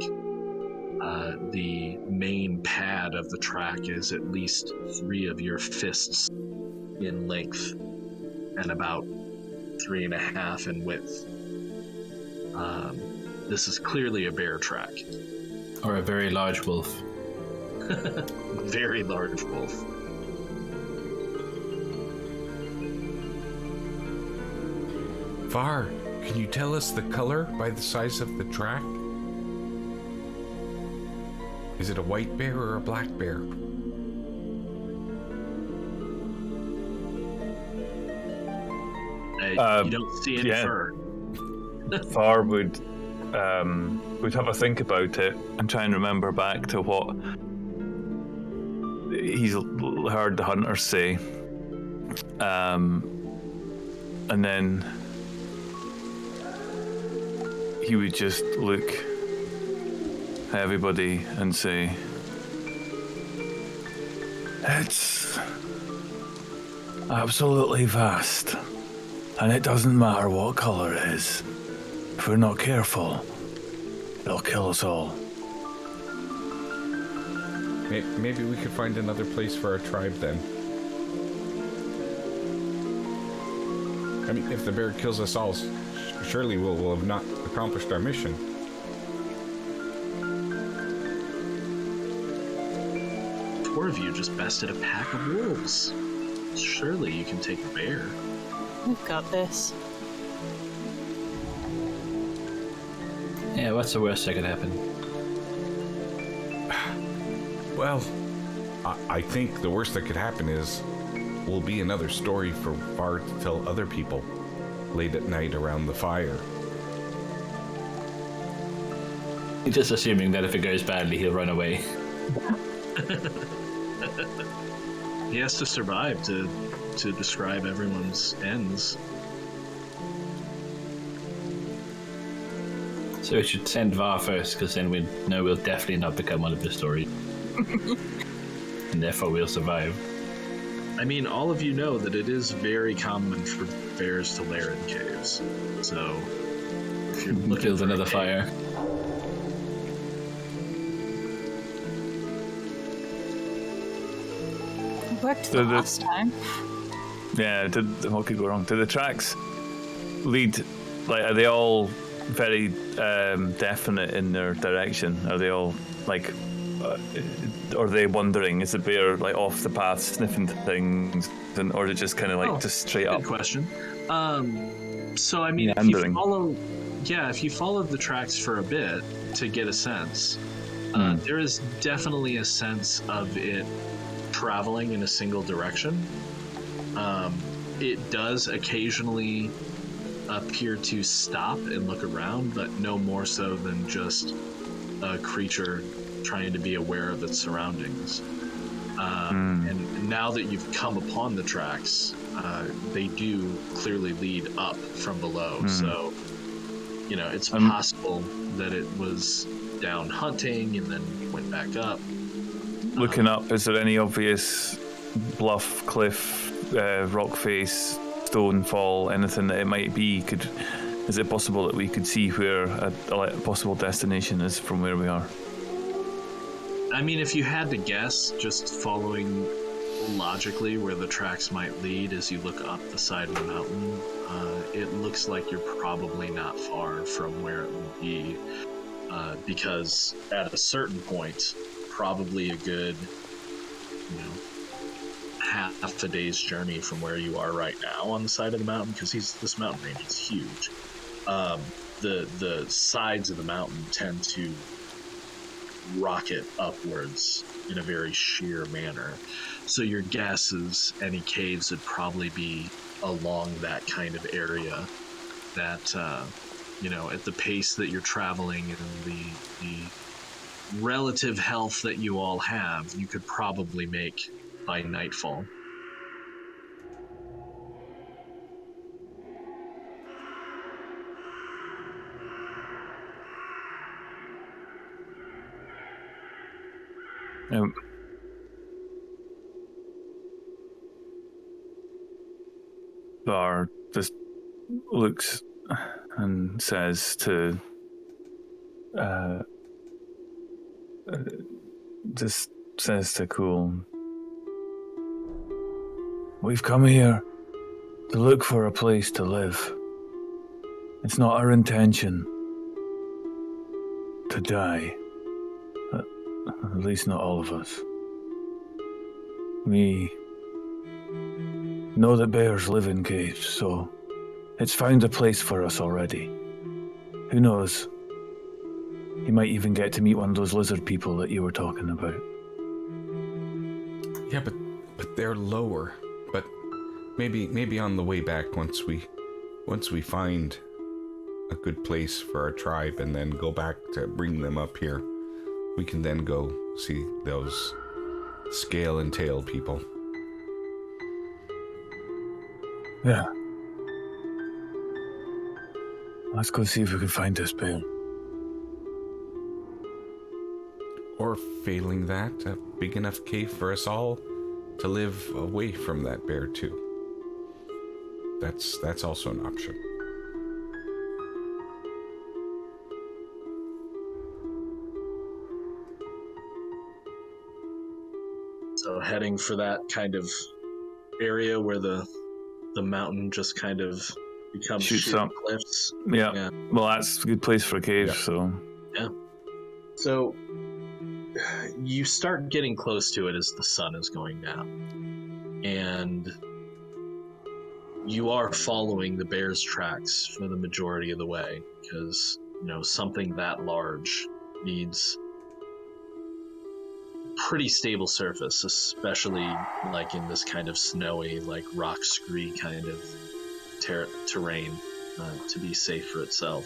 the main pad of the track is at least 3 of your fists in length and about 3.5 in width. This is clearly a bear track. Or a very large wolf. Very large wolf. Var, can you tell us the color by the size of the track? Is it a white bear or a black bear? You don't see any fur. Var would have a think about it and try and remember back to what he's heard the hunters say, and then he would just look everybody and say, it's absolutely vast, and it doesn't matter what color it is. If we're not careful, it'll kill us all. Maybe we could find another place for our tribe then. I mean, if the bear kills us all, surely we'll have not accomplished our mission. Four of you just bested a pack of wolves. Surely you can take a bear. We've got this. Yeah, what's the worst that could happen? Well, I think the worst that could happen is will be another story for Var to tell other people late at night around the fire. Just assuming that if it goes badly, he'll run away. He has to survive to describe everyone's ends. So we should send Var first, because then we know we'll definitely not become one of the stories. And therefore we'll survive. I mean, all of you know that it is very common for bears to lair in caves. So, if you're looking Build for another a cave, fire. It worked The- the last time. Yeah, what could go wrong? Do the tracks lead, like, are they all very definite in their direction? Are they all, like, are they wandering? Is the bear, like, off the path sniffing things? Or is it just kind of, like, just straight up? Good question. So, I mean, Meandering. if you follow the tracks for a bit to get a sense, there is definitely a sense of it traveling in a single direction. It does occasionally appear to stop and look around, but no more so than just a creature trying to be aware of its surroundings. And now that you've come upon the tracks, they do clearly lead up from below. So, you know, it's possible that it was down hunting and then went back up. Looking up, is there any obvious bluff, cliff, rock face, stone fall, anything that it might be? Is it possible that we could see where a possible destination is from where we are? I mean, if you had to guess, just following logically where the tracks might lead as you look up the side of the mountain, it looks like you're probably not far from where it would be, because at a certain point, probably a good, half a day's journey from where you are right now on the side of the mountain, because this mountain range is huge. The sides of the mountain tend to rocket upwards in a very sheer manner. So your guess is any caves would probably be along that kind of area that, at the pace that you're traveling and the relative health that you all have, you could probably make by nightfall. Var just looks and says to Cool, we've come here to look for a place to live. It's not our intention to die. At least not all of us. We know that bears live in caves, so it's found a place for us already. Who knows? You might even get to meet one of those lizard people that you were talking about. Yeah, but they're lower. But maybe on the way back, once we find a good place for our tribe and then go back to bring them up here, we can then go see those scale and tail people. Yeah. Let's go see if we can find this bear. Or failing that, a big enough cave for us all to live away from that bear too. That's also an option. So heading for that kind of area where the mountain just kind of becomes Shoots up. cliffs. Yeah. Well, that's a good place for a cave, so... Yeah. So you start getting close to it as the sun is going down. And you are following the bear's tracks for the majority of the way, because, something that large needs pretty stable surface, especially like in this kind of snowy, like rock scree kind of terrain, to be safe for itself.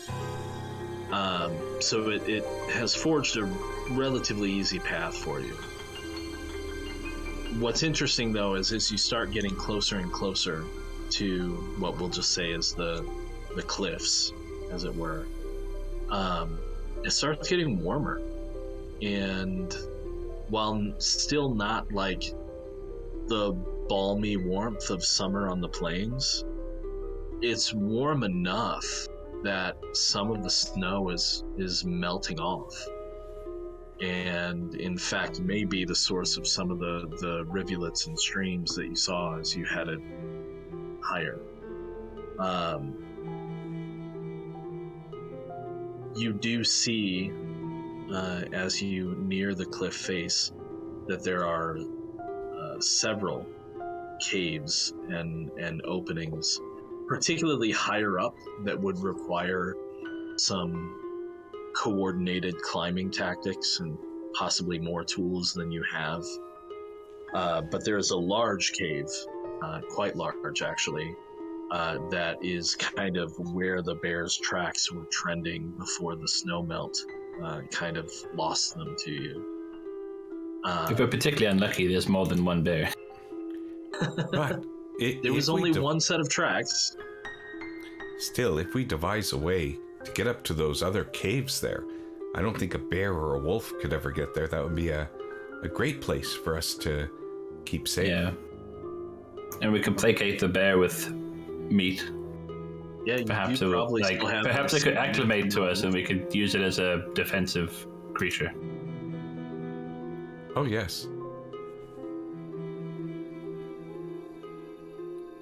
So it has forged a relatively easy path for you. What's interesting though is as you start getting closer and closer to what we'll just say is the cliffs, as it were, it starts getting warmer. And while still not like the balmy warmth of summer on the plains, it's warm enough that some of the snow is melting off, and in fact may be the source of some of the rivulets and streams that you saw as you headed higher. You do see as you near the cliff face that there are several caves and openings, particularly higher up, that would require some coordinated climbing tactics and possibly more tools than you have. But there is a large cave, quite large actually, that is kind of where the bear's tracks were trending before the snow melt kind of lost them to you. If we're particularly unlucky, there's more than one bear. But there was only one set of tracks. Still, if we devise a way to get up to those other caves there, I don't think a bear or a wolf could ever get there. That would be a great place for us to keep safe. Yeah. And we can placate the bear with meat. Yeah, perhaps you it will, probably still have perhaps it could acclimate to us and we could use it as a defensive creature. Oh, yes.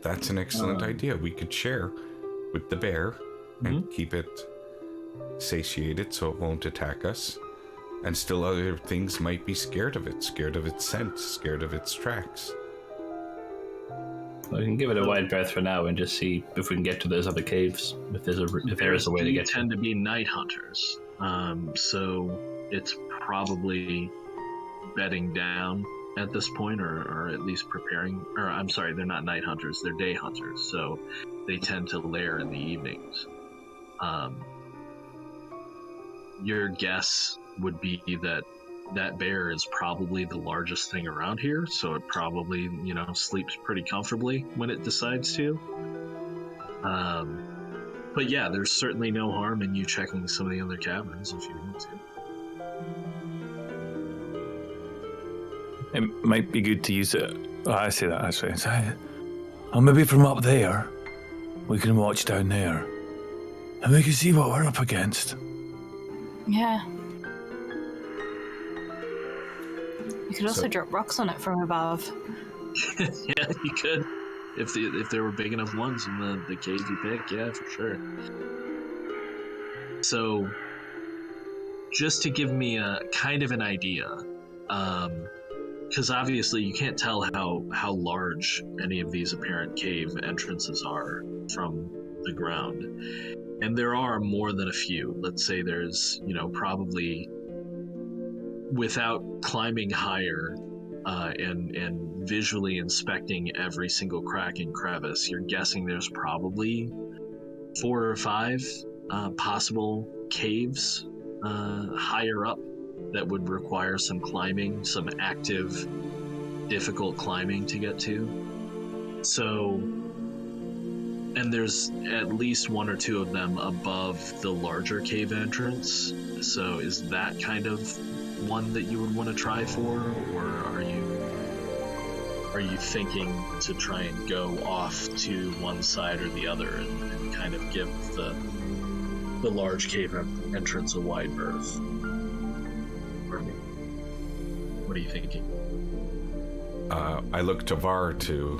That's an excellent idea. We could share with the bear and keep it satiated so it won't attack us. And still other things might be scared of it, scared of its scent, scared of its tracks. We can give it a wide berth for now and just see if we can get to those other caves, if there is a way to get to them. Tend to be night hunters, so it's probably bedding down at this point, or at least preparing. Or I'm sorry, they're not night hunters; they're day hunters. So they tend to lair in the evenings. Your guess would be that bear is probably the largest thing around here, so it probably, sleeps pretty comfortably when it decides to. But yeah, there's certainly no harm in you checking some of the other caverns if you want to. It might be good to use it. Oh, I say that actually. Oh, maybe from up there, we can watch down there, and we can see what we're up against. Yeah. You could also drop rocks on it from above. Yeah, you could. If there were big enough ones in the cave you pick, yeah, for sure. So, just to give me a kind of an idea, because obviously you can't tell how large any of these apparent cave entrances are from the ground. And there are more than a few. Let's say there's, probably, without climbing higher and visually inspecting every single crack and crevice, you're guessing there's probably 4 or 5 possible caves higher up that would require some climbing, some active, difficult climbing to get to. So, and there's at least 1 or 2 of them above the larger cave entrance. So is that kind of one that you would want to try for, or are you thinking to try and go off to one side or the other and kind of give the large cave entrance a wide berth? What are you thinking? I look to Var to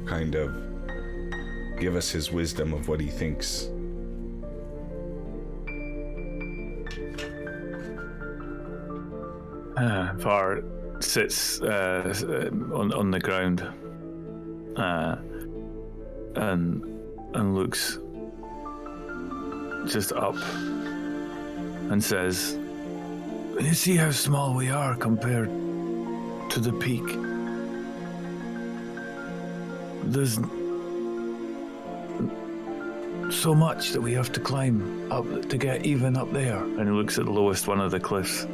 kind of give us his wisdom of what he thinks. Var sits on the ground and looks just up and says, "You see how small we are compared to the peak? There's so much that we have to climb up to get even up there." And he looks at the lowest one of the cliffs.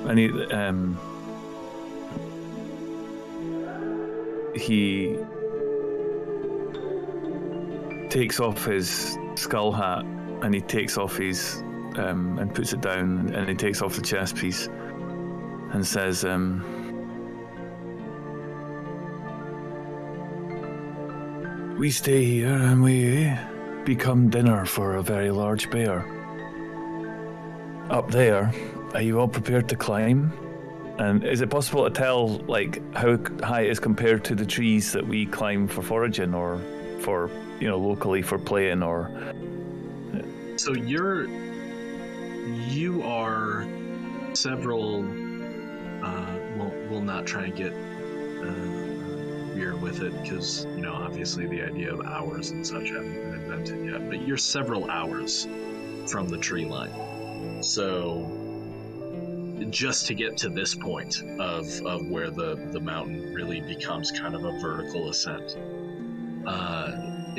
And he takes off his skull hat, and he takes off his and puts it down, and he takes off the chest piece and says, "We stay here and we become dinner for a very large bear. Up there, are you all prepared to climb? And is it possible to tell, like, how high it is compared to the trees that we climb for foraging, or for, locally for playing, or..." So you are several. We'll not try and get weird with it, because obviously the idea of hours and such haven't been invented yet. But you're several hours from the tree line. So just to get to this point of where the mountain really becomes kind of a vertical ascent,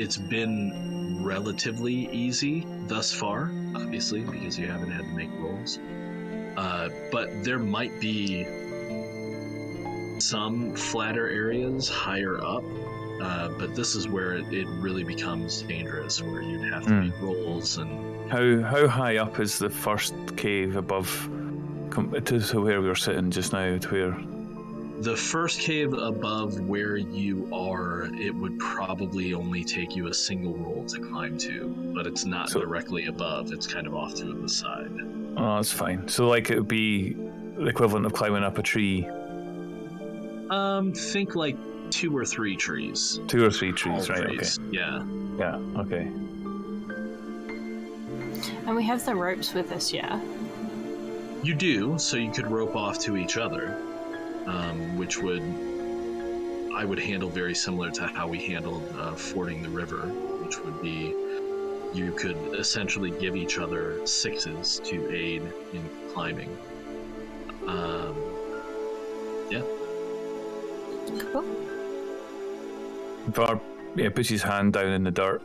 it's been relatively easy thus far, obviously, because you haven't had to make rolls. But there might be some flatter areas higher up, but this is where it really becomes dangerous, where you'd have to make rolls. And how high up is the first cave above to where we were sitting just now? To where the first cave above where you are, it would probably only take you a single roll to climb to, but it's not directly above. It's kind of off to the side. Oh, that's fine. So, like, it would be the equivalent of climbing up a tree. Think like 2 or 3 trees. 2 or 3 trees, right? Trees. Okay. Yeah. Yeah. Okay. And we have the ropes with us, yeah? You do, so you could rope off to each other, which I would handle very similar to how we handled fording the river, which would be you could essentially give each other 6s to aid in climbing. Yeah. Cool. Var puts his hand down in the dirt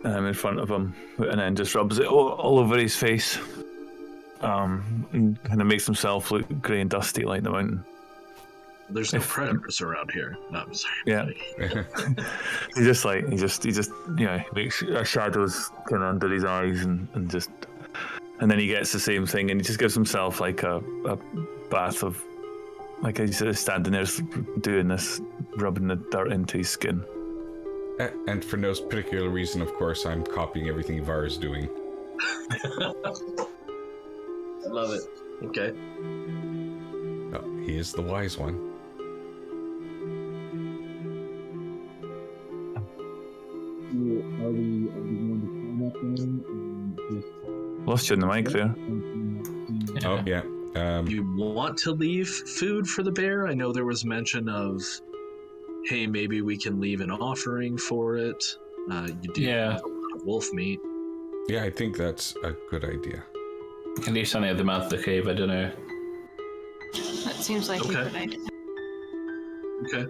in front of him, and then just rubs it all over his face. And kind of makes himself look grey and dusty like the mountain. There's no predators around here. No, I'm sorry. Yeah. he just makes shadows kind of under his eyes, and then he gets the same thing, and he just gives himself like a bath of, like he's standing there doing this, rubbing the dirt into his skin. And for no particular reason, of course, I'm copying everything Var is doing. I love it. Okay. Oh, he is the wise one. Are we going to climb up there? Lost you in the mic there. Oh, yeah. You want to leave food for the bear? I know there was mention of, hey, maybe we can leave an offering for it. You do have a lot of wolf meat. Yeah, I think that's a good idea. You can leave something at the mouth of the cave, I don't know. That seems like a good idea. Okay.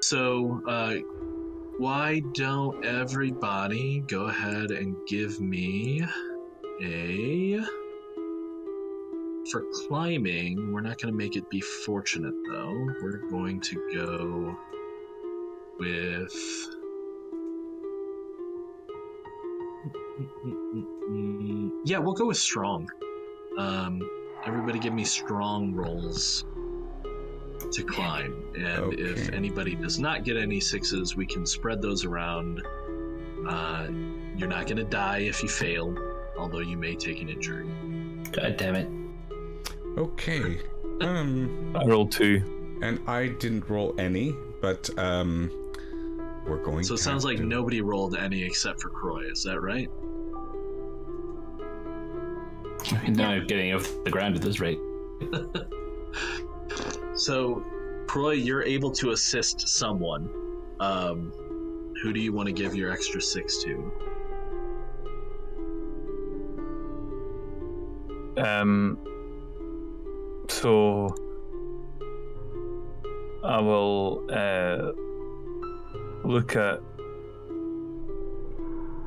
So, why don't everybody go ahead and give me for climbing, we're not going to make it be fortunate, though. We're going to go with... Yeah, we'll go with strong. Everybody give me strong rolls to climb. And if anybody does not get any 6s, we can spread those around. You're not going to die if you fail, although you may take an injury. God damn it. Okay. I rolled 2. And I didn't roll any, but we're going. So it sounds like nobody rolled any except for Croy. Is that right? No, getting off the ground at this rate. So, Croy, you're able to assist someone. Who do you want to give your extra 6 to? So I will look at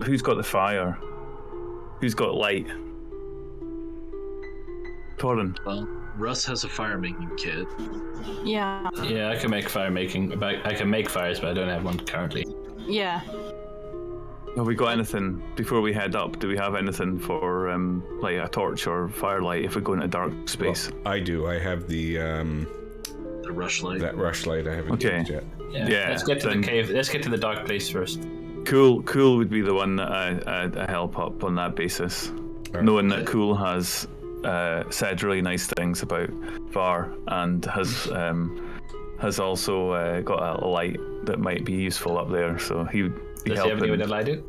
who's got the fire, who's got light. Torin. Well, Russ has a fire making kit. Yeah. Yeah, I can make fire making. I can make fires, but I don't have one currently. Yeah. Have we got anything before we head up? Do we have anything for like a torch or firelight if we go into dark space? Well, I do. I have the rushlight. That rushlight I haven't used yet. Yeah. Let's get to the cave. Let's get to the dark place first. Cool would be the one that I help up on that basis, knowing that Cool has said really nice things about Var and has also got a light that might be useful up there, so he would be Does helping. he have any with a light?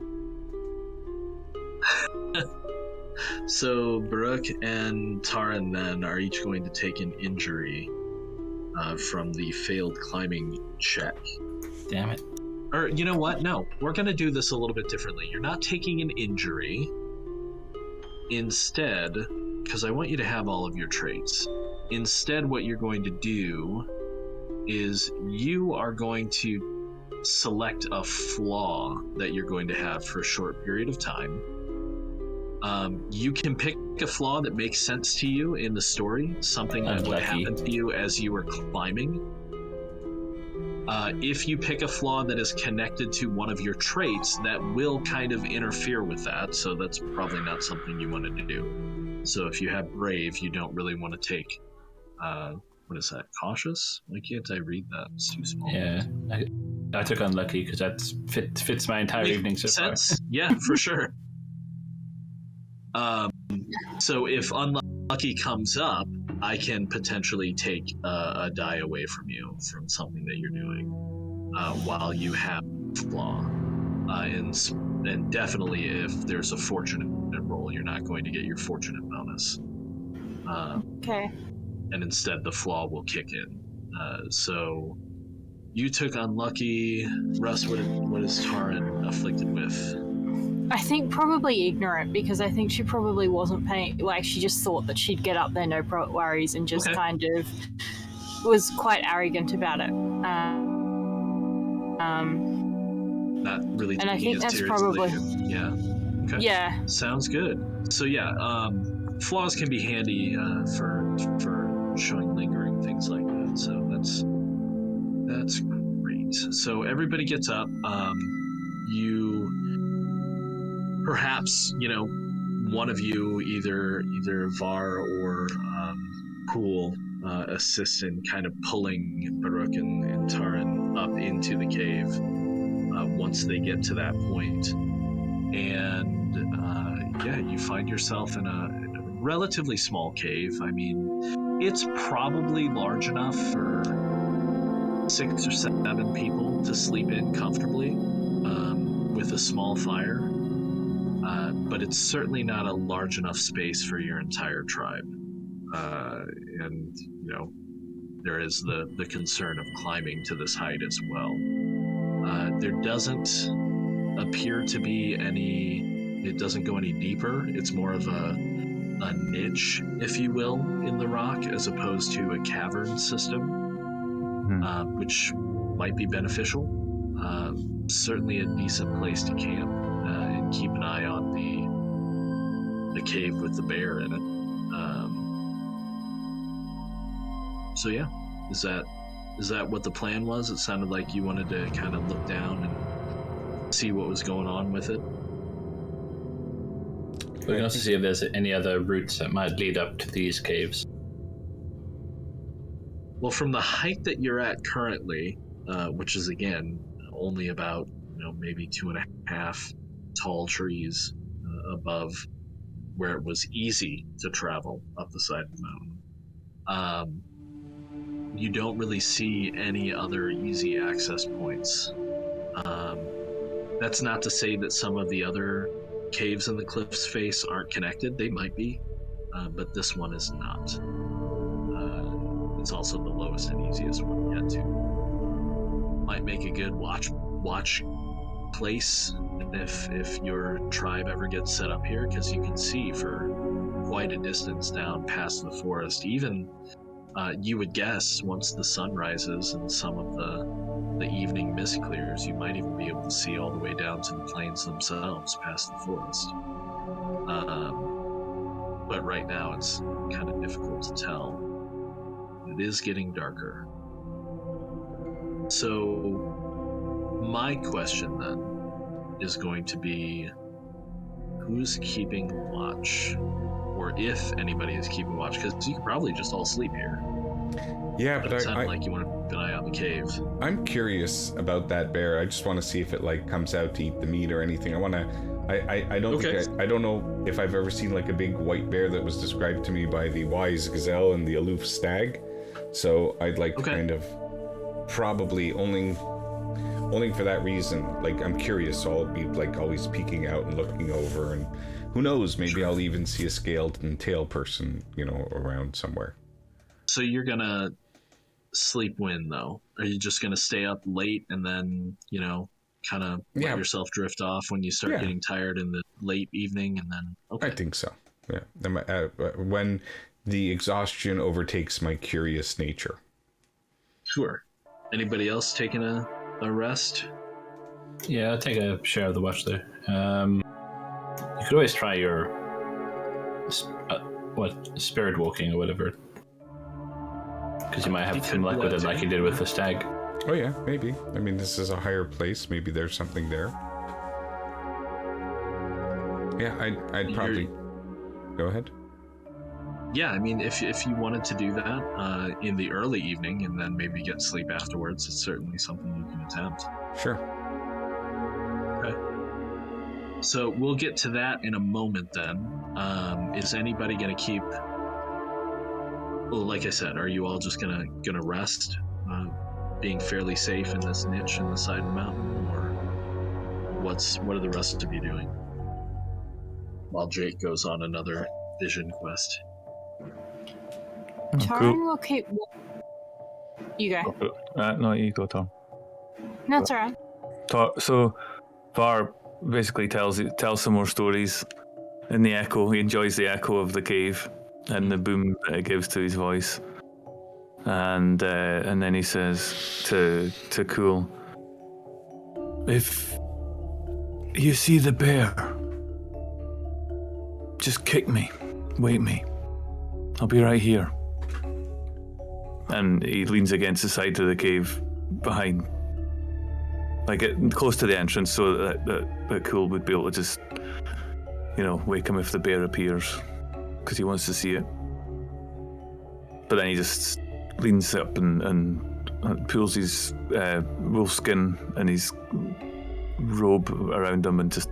So Baruch and Taran then are each going to take an injury from the failed climbing check. Damn it. Or you know what? No, we're going to do this a little bit differently. You're not taking an injury. Instead, because I want you to have all of your traits. Instead, what you're going to do is you are going to select a flaw that you're going to have for a short period of time. You can pick a flaw that makes sense to you in the story, something that would happen to you as you were climbing. If you pick a flaw that is connected to one of your traits, that will kind of interfere with that, so that's probably not something you wanted to do. So if you have brave, you don't really want to take, what is that, cautious? Why can't I read that? It's too small. Yeah, I took unlucky because that fits my entire evening so far. Yeah, for sure. So if unlucky comes up, I can potentially take a die away from you from something that you're doing while you have flaw. And definitely if there's a fortunate roll, you're not going to get your fortunate bonus. Okay. And instead the flaw will kick in. So you took unlucky. Russ, what is Taran afflicted with? I think probably ignorant, because I think she probably wasn't paying, like she just thought that she'd get up there no worries and just kind of was quite arrogant about it. Not really. And I think that's probably Okay. Yeah. Sounds good. So flaws can be handy for showing lingering things like that. So that's great. So everybody gets up. You perhaps one of you, either Var or Pool, assists in kind of pulling Baruch and Taran up into the cave once they get to that point. And you find yourself in a relatively small cave. I mean, it's probably large enough for 6 or 7 people to sleep in comfortably with a small fire. But it's certainly not a large enough space for your entire tribe. And there is the concern of climbing to this height as well. There doesn't appear to be it doesn't go any deeper. It's more of a niche, if you will, in the rock, as opposed to a cavern system, which might be beneficial. Certainly a decent place to camp and keep an eye on the cave with the bear in it. Is that what the plan was? It sounded like you wanted to kind of look down and see what was going on with it. We can also see if there's any other routes that might lead up to these caves. Well, from the height that you're at currently, which is again only about maybe 2.5 tall trees above where it was easy to travel up the side of the mountain, you don't really see any other easy access points. That's not to say that some of the other caves in the cliff's face aren't connected. They might be, but this one is not. It's also the lowest and easiest one to get to. Might make a good watch place if your tribe ever gets set up here, because you can see for quite a distance down past the forest. Even you would guess once the sun rises and some of the evening mist clears, you might even be able to see all the way down to the plains themselves past the forest. But right now it's kind of difficult to tell. It is getting darker. So my question then is going to be, who's keeping watch? Or if anybody is keeping watch, because you could probably just all sleep here. Yeah, but it sounded like you want to keep an eye on the cave. I'm curious about that bear. I just want to see if it comes out to eat the meat or anything. I want to. I don't think I don't know if I've ever seen a big white bear that was described to me by the wise gazelle and the aloof stag. So I'd like to kind of probably only for that reason. I'm curious, so I'll be always peeking out and looking over, and who knows, maybe I'll even see a scaled and tail person, around somewhere. So you're gonna sleep when though? Are you just gonna stay up late and then kind of let yourself drift off when you start getting tired in the late evening, and then I think so. Yeah, when the exhaustion overtakes my curious nature. Sure. Anybody else taking a rest? Yeah, I'll take a share of the watch there. You could always try your spirit walking or whatever, because you might have some luck with it, like you did with the stag. Oh yeah, maybe. I mean, this is a higher place. Maybe there's something there. Yeah, I'd probably go ahead. Yeah, I mean, if you wanted to do that in the early evening and then maybe get sleep afterwards, it's certainly something you can attempt. Sure. Okay. So we'll get to that in a moment then. Is anybody going to keep... Well, like I said, are you all just gonna rest, being fairly safe in this niche in the side of the mountain, or what are the rest of you doing while Jake goes on another vision quest? Tarn will keep. You go. No, you go, Tom. No, it's alright. So Var basically tells some more stories in the echo. He enjoys the echo of the cave and the boom that it gives to his voice. And then he says to Cool, if you see the bear, just kick me, wake me. I'll be right here. And he leans against the side of the cave behind, close to the entrance, so that Cool would be able to just, wake him if the bear appears, because he wants to see it. But then he just leans up and pulls his wolf skin and his robe around him and just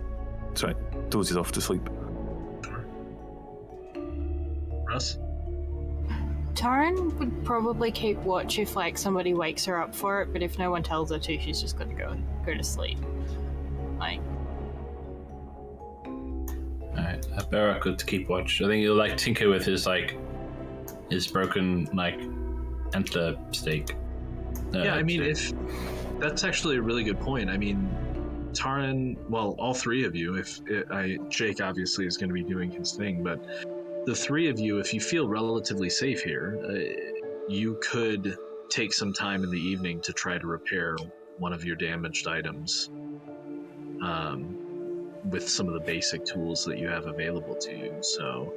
dozes off to sleep. Russ? Tarn would probably keep watch if somebody wakes her up for it, but if no one tells her to, she's just gonna go to sleep. Alright, Barra could keep watch. I think he'll tinker with his broken antler stake. Yeah, I mean, if that's actually a really good point. I mean, Tarn, well, all three of you, Jake obviously is going to be doing his thing, but the three of you, if you feel relatively safe here, you could take some time in the evening to try to repair one of your damaged items with some of the basic tools that you have available to you. So,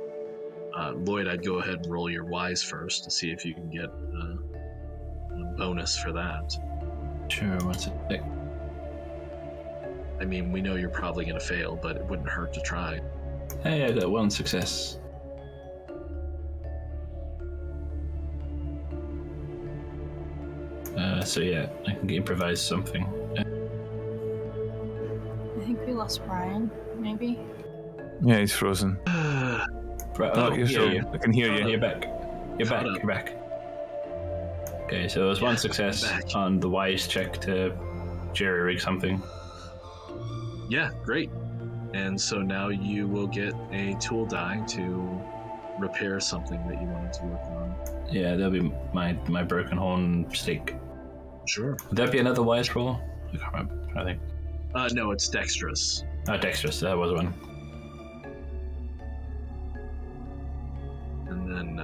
Lloyd, I'd go ahead and roll your wise first to see if you can get a bonus for that. Sure, what's it? I mean, we know you're probably going to fail, but it wouldn't hurt to try. Hey, I got one success. So yeah, I can improvise something. I think we lost Brian, maybe. Yeah, he's frozen. Oh, you're yeah, still. yeah. I can hear Oh, you. you're back. You're back. You're back. Okay, so there was one success on the wise check to jerry rig something. Yeah, great. And so now you will get a tool die to repair something that you wanted to work on. Yeah, that'll be my broken horn stake. Sure. Would that be another wise roll? I can't remember. I think. No, it's dexterous. Oh, dexterous. That was one. And then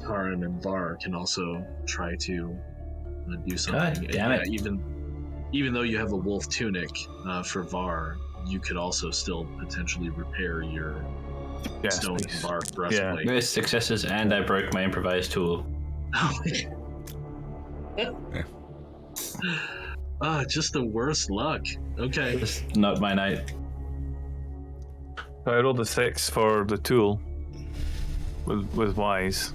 Taran and Var can also try to do something. God damn it. Even though you have a wolf tunic for Var, you could also still potentially repair your stone and bark breastplate. There's successes, and I broke my improvised tool. Just the worst luck. Okay. It's not my night. I rolled a 6 for the tool with wise.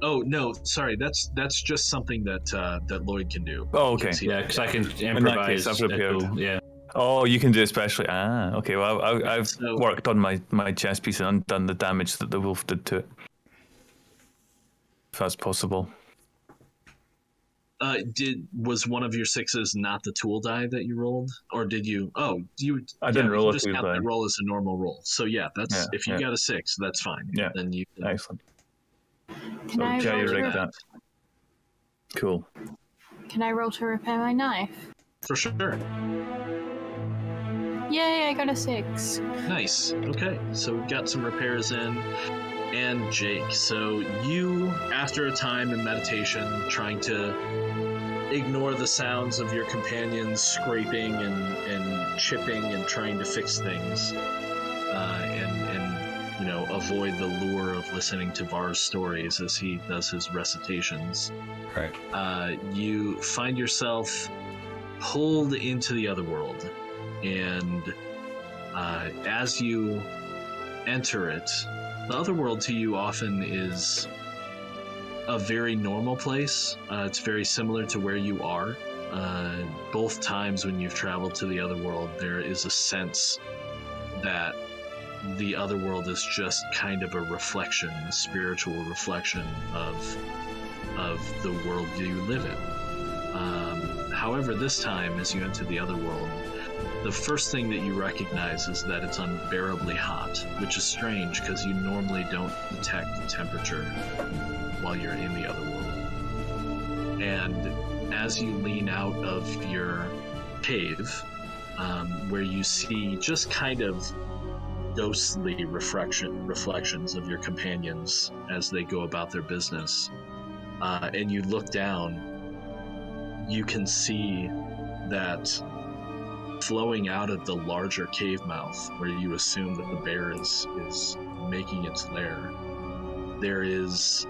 Oh no, sorry. That's just something that Lloyd can do. Oh, okay. Yeah, because I can case, improvise. I've prepared. Tool. Yeah. Oh, you can do it specially. Okay. Well, I've worked on my chest piece and undone the damage that the wolf did to it. If that's possible. Was one of your 6s not the tool die that you rolled, or did you? Oh, I didn't roll a just tool count die. that roll as a normal roll. So yeah, if you got a 6, that's fine. Yeah. Then you. Excellent. Can I jerry roll rig to that. Cool. Can I roll to repair my knife? For sure. Yay, I got a 6. Nice. Okay, so we've got some repairs in. And Jake, so you, after a time in meditation, trying to ignore the sounds of your companions scraping and chipping and trying to fix things, and avoid the lure of listening to Var's stories as he does his recitations. Right. You find yourself pulled into the other world, and as you enter it, the other world to you often is a very normal place. It's very similar to where you are. Both times when you've traveled to the other world, there is a sense that the other world is just kind of a reflection, a spiritual reflection of the world you live in. However, this time, as you enter the other world, the first thing that you recognize is that it's unbearably hot, which is strange because you normally don't detect the temperature while you're in the other world. And as you lean out of your cave, where you see just kind of ghostly reflections of your companions as they go about their business, and you look down, you can see that flowing out of the larger cave mouth, where you assume that the bear is making its lair, there is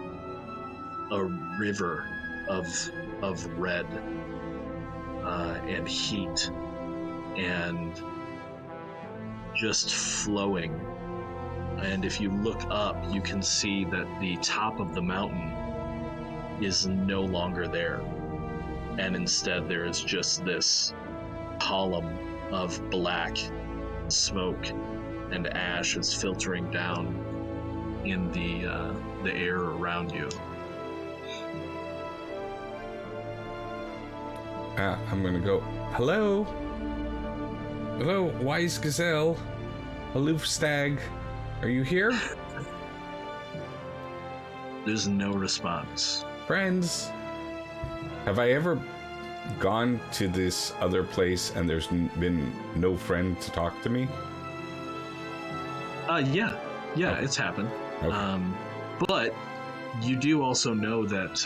a river of red and heat and just flowing. And if you look up, you can see that the top of the mountain is no longer there, and instead there is just this column of black smoke and ash is filtering down in the air around you. I'm gonna go, hello, wise gazelle, aloof stag, are you here? There's no response. Friends, have I ever gone to this other place and there's been no friend to talk to me? Yeah, Okay. It's happened. Okay. But you do also know that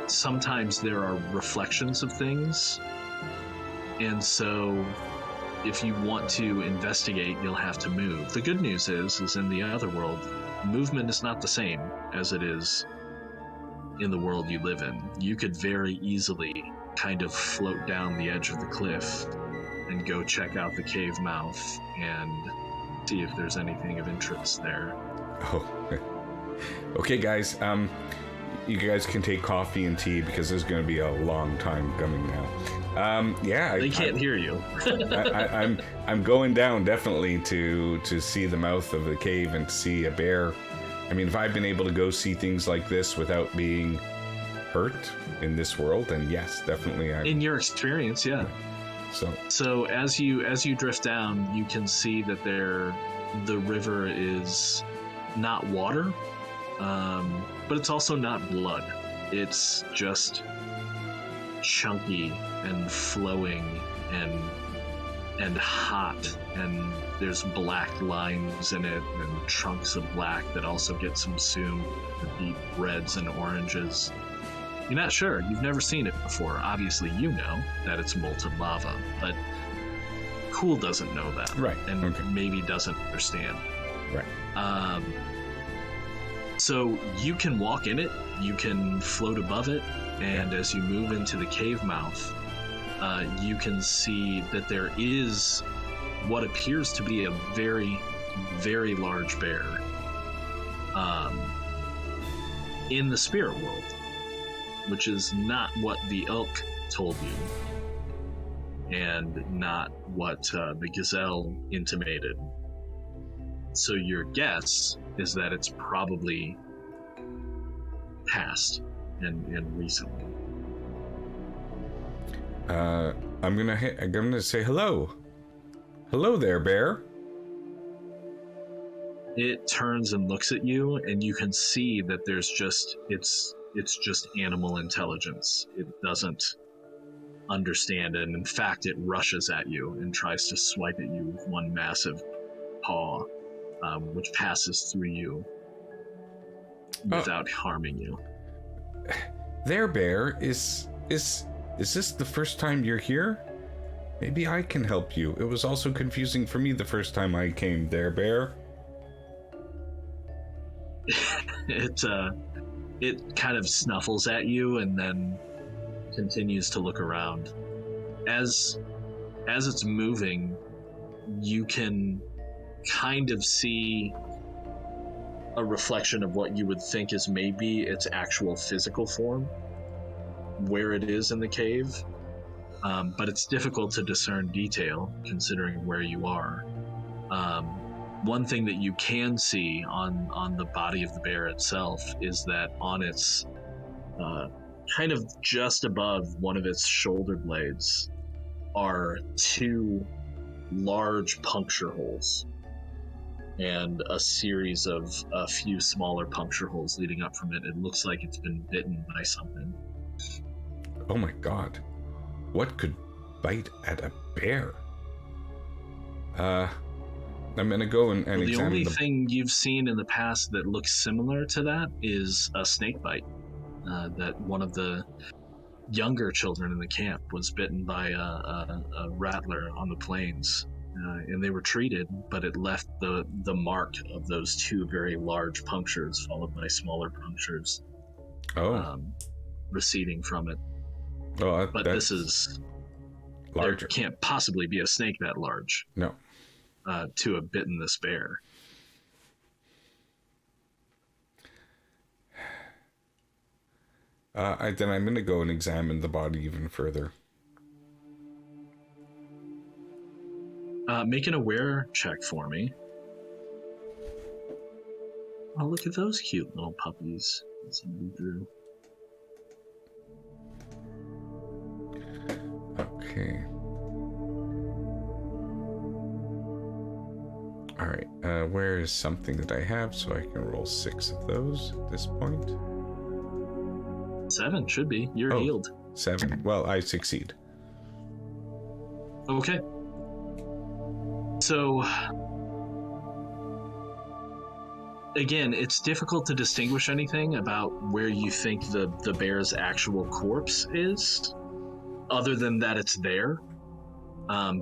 sometimes there are reflections of things, and so if you want to investigate, you'll have to move. The good news is in the other world, movement is not the same as it is in the world you live in. You could very easily kind of float down the edge of the cliff and go check out the cave mouth and see if there's anything of interest there. Oh, okay, guys. You guys can take coffee and tea because there's going to be a long time coming now. Yeah, They can't hear you. I'm going down definitely to see the mouth of the cave and to see a bear. I mean, if I've been able to go see things like this without being hurt in this world, then yes, definitely. In your experience, yeah. So as you drift down, you can see that the river is not water, but it's also not blood. It's just chunky and flowing and hot, and there's black lines in it and chunks of black that also get consumed with deep reds and oranges. You're not sure. You've never seen it before. Obviously, you know that it's molten lava, but Cool doesn't know that. Right. And maybe doesn't understand. Right. So you can walk in it, you can float above it, and as you move into the cave mouth, you can see that there is what appears to be a very, very large bear in the spirit world, which is not what the elk told you, and not what the gazelle intimated. So your guess is that it's probably past and recently. I'm gonna say hello. Hello there, bear. It turns and looks at you, and you can see that there's just it's just animal intelligence. It doesn't understand, and in fact, it rushes at you and tries to swipe at you with one massive paw, which passes through you without harming you. There, bear. Is this the first time you're here? Maybe I can help you. It was also confusing for me the first time I came there, bear. It kind of snuffles at you and then continues to look around. As it's moving, you can kind of see a reflection of what you would think is maybe its actual physical form, where it is in the cave, but it's difficult to discern detail considering where you are. One thing that you can see on the body of the bear itself is that on its kind of just above one of its shoulder blades are two large puncture holes and a series of a few smaller puncture holes leading up from it. It looks like it's been bitten by something. Oh my god. What could bite at a bear? I'm gonna go and the examine only thing you've seen in the past that looks similar to that is a snake bite. That one of the younger children in the camp was bitten by a rattler on the plains, and they were treated, but it left the mark of those two very large punctures, followed by smaller punctures, receding from it. Oh, but this is larger. There can't possibly be a snake that large. No. To have bitten this bear. Then I'm going to go and examine the body even further. Make an aware check for me. Oh, look at those cute little puppies that somebody drew. Okay. Alright, where is something that I have so I can roll 6 of those at this point? 7 should be. You're healed. 7. Well, I succeed. Okay. So, again, it's difficult to distinguish anything about where you think the bear's actual corpse is, other than that it's there.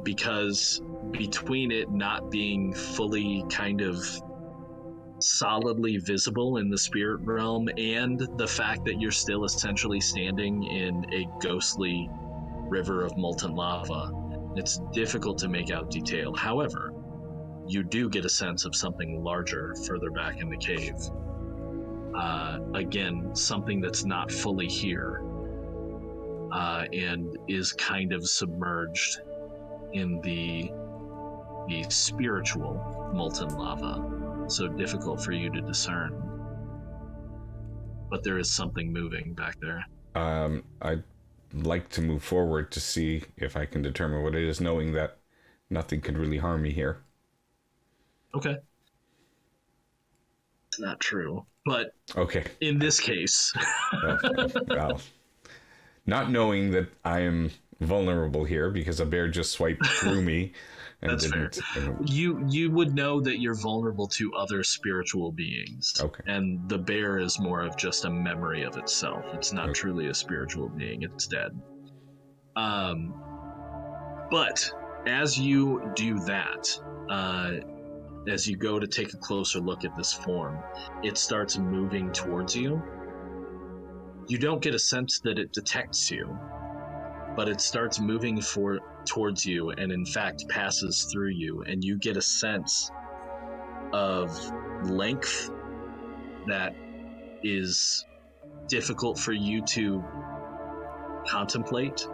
Because between it not being fully kind of solidly visible in the spirit realm and the fact that you're still essentially standing in a ghostly river of molten lava, It's difficult to make out detail. However, you do get a sense of something larger further back in the cave. Again, something that's not fully here, and is kind of submerged in the spiritual molten lava, so difficult for you to discern. But there is something moving back there. I'd like to move forward to see if I can determine what it is, knowing that nothing could really harm me here. Okay. It's not true, but okay. In this case, well, not knowing that I am vulnerable here because a bear just swiped through me. And that's fair. You would know that you're vulnerable to other spiritual beings. Okay. And the bear is more of just a memory of itself. It's not truly a spiritual being. It's dead. But as you do that, as you go to take a closer look at this form, it starts moving towards you. You don't get a sense that it detects you, but it starts moving towards you and in fact passes through you, and you get a sense of length that is difficult for you to contemplate,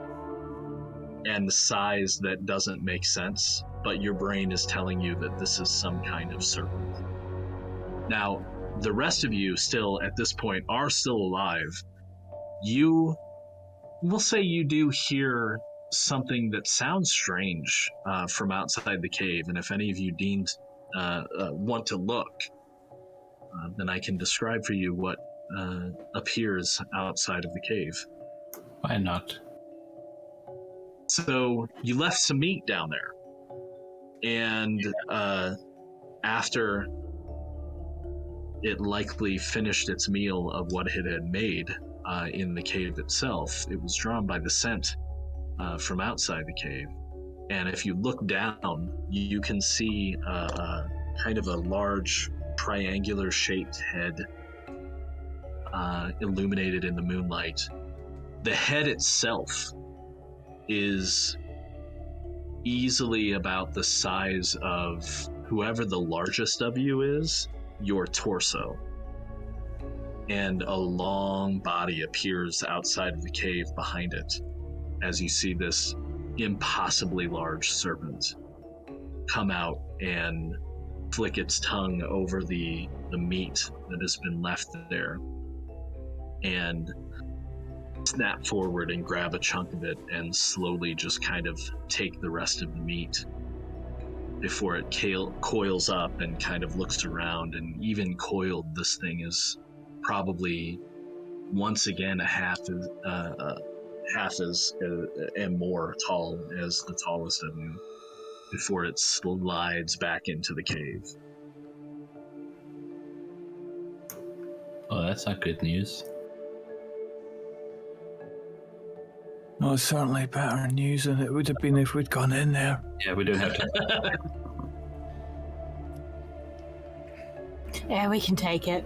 and the size that doesn't make sense, but your brain is telling you that this is some kind of serpent. Now, the rest of you still at this point are still alive. We'll say you do hear something that sounds strange from outside the cave, and if any of you want to look, then I can describe for you what appears outside of the cave. Why not? So you left some meat down there, and after it likely finished its meal of what it had made in the cave itself, it was drawn by the scent from outside the cave. And if you look down, you can see kind of a large triangular shaped head illuminated in the moonlight. The head itself is easily about the size of whoever the largest of you is, your torso. And a long body appears outside of the cave behind it as you see this impossibly large serpent come out and flick its tongue over the meat that has been left there and snap forward and grab a chunk of it and slowly just kind of take the rest of the meat before it coils up and kind of looks around. And even coiled, this thing is probably once again a half as and more tall as the tallest of you before it slides back into the cave. Oh, that's not good news. No, it's certainly better news than it would have been if we'd gone in there. Yeah, we don't have to. Yeah, we can take it.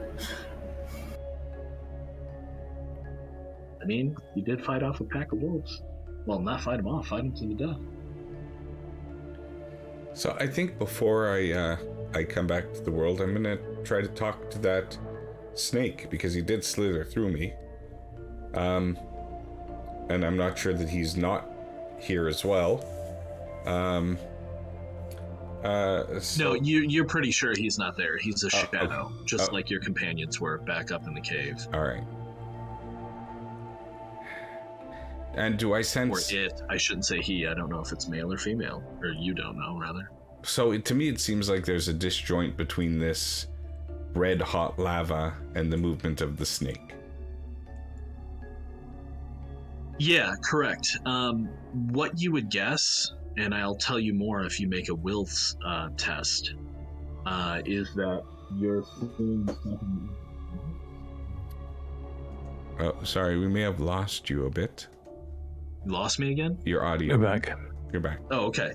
I mean, you did fight off a pack of wolves. Well, not fight them off, fight them to the death. So I think before I come back to the world, I'm gonna try to talk to that snake, because he did slither through me. And I'm not sure that he's not here as well. No, you're pretty sure he's not there. He's a shadow, just like your companions were back up in the cave. All right. And do I sense... Or it. I shouldn't say he. I don't know if it's male or female. Or you don't know, rather. So to me, it seems like there's a disjoint between this red-hot lava and the movement of the snake. Yeah, correct. What you would guess, and I'll tell you more if you make a will test, is that you're seeing something. Oh, sorry, we may have lost you a bit. You lost me again? Your audio. You're back. You're back. Oh, okay.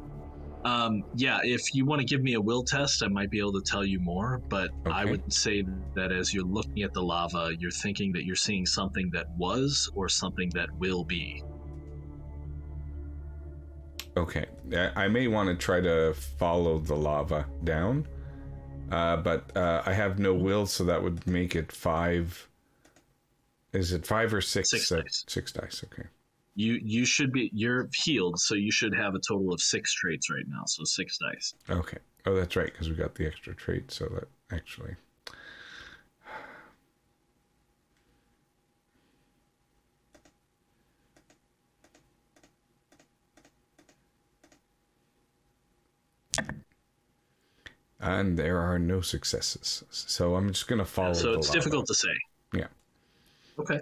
Yeah, if you want to give me a will test, I might be able to tell you more, but Okay. I would say that as you're looking at the lava, you're thinking that you're seeing something that was or something that will be. Okay. I may want to try to follow the lava down, but I have no will, so that would make it 5. Is it 5 or 6? 6 dice. 6 dice, okay. You should be, you're healed, so you should have a total of 6 traits right now, so 6 dice. Okay. Oh, that's right, because we got the extra trait, so that actually... And there are no successes. So I'm just going to follow so the it's lava. difficult to say. Yeah. Okay.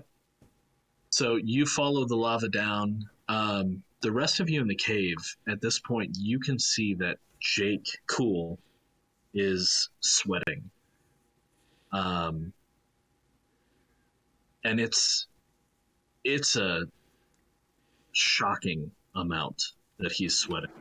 So you follow the lava down. The rest of you in the cave, at this point, you can see that Jake Cool is sweating. And it's a shocking amount that he's sweating.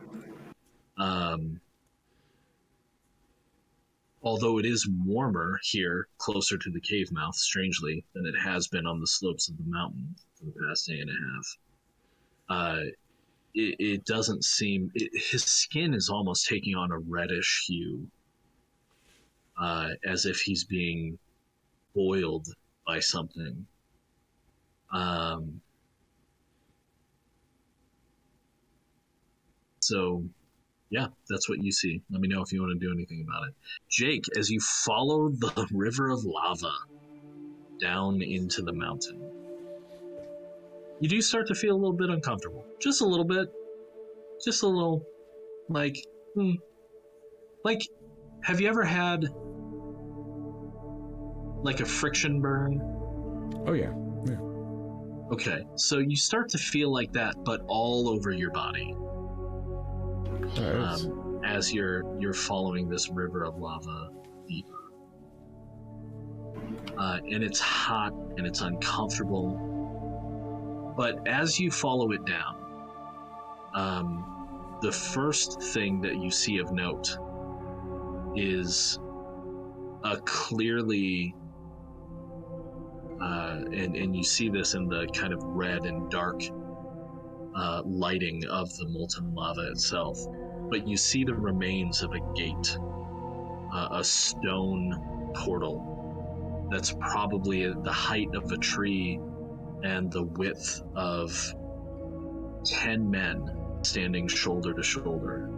Although it is warmer here, closer to the cave mouth, strangely, than it has been on the slopes of the mountain for the past day and a half. It doesn't seem... his skin is almost taking on a reddish hue, as if he's being boiled by something. So... yeah, that's what you see. Let me know if you want to do anything about it. Jake, as you follow the river of lava down into the mountain, you do start to feel a little bit uncomfortable. Just a little bit. Just a little, like, Like, have you ever had, like, a friction burn? Oh, yeah. Yeah. Okay, so you start to feel like that, but all over your body. As you're following this river of lava deeper. And it's hot and it's uncomfortable. But as you follow it down, the first thing that you see of note is a clearly, and you see this in the kind of red and dark lighting of the molten lava itself, but you see the remains of a gate, a stone portal that's probably the height of a tree and the width of 10 men standing shoulder to shoulder.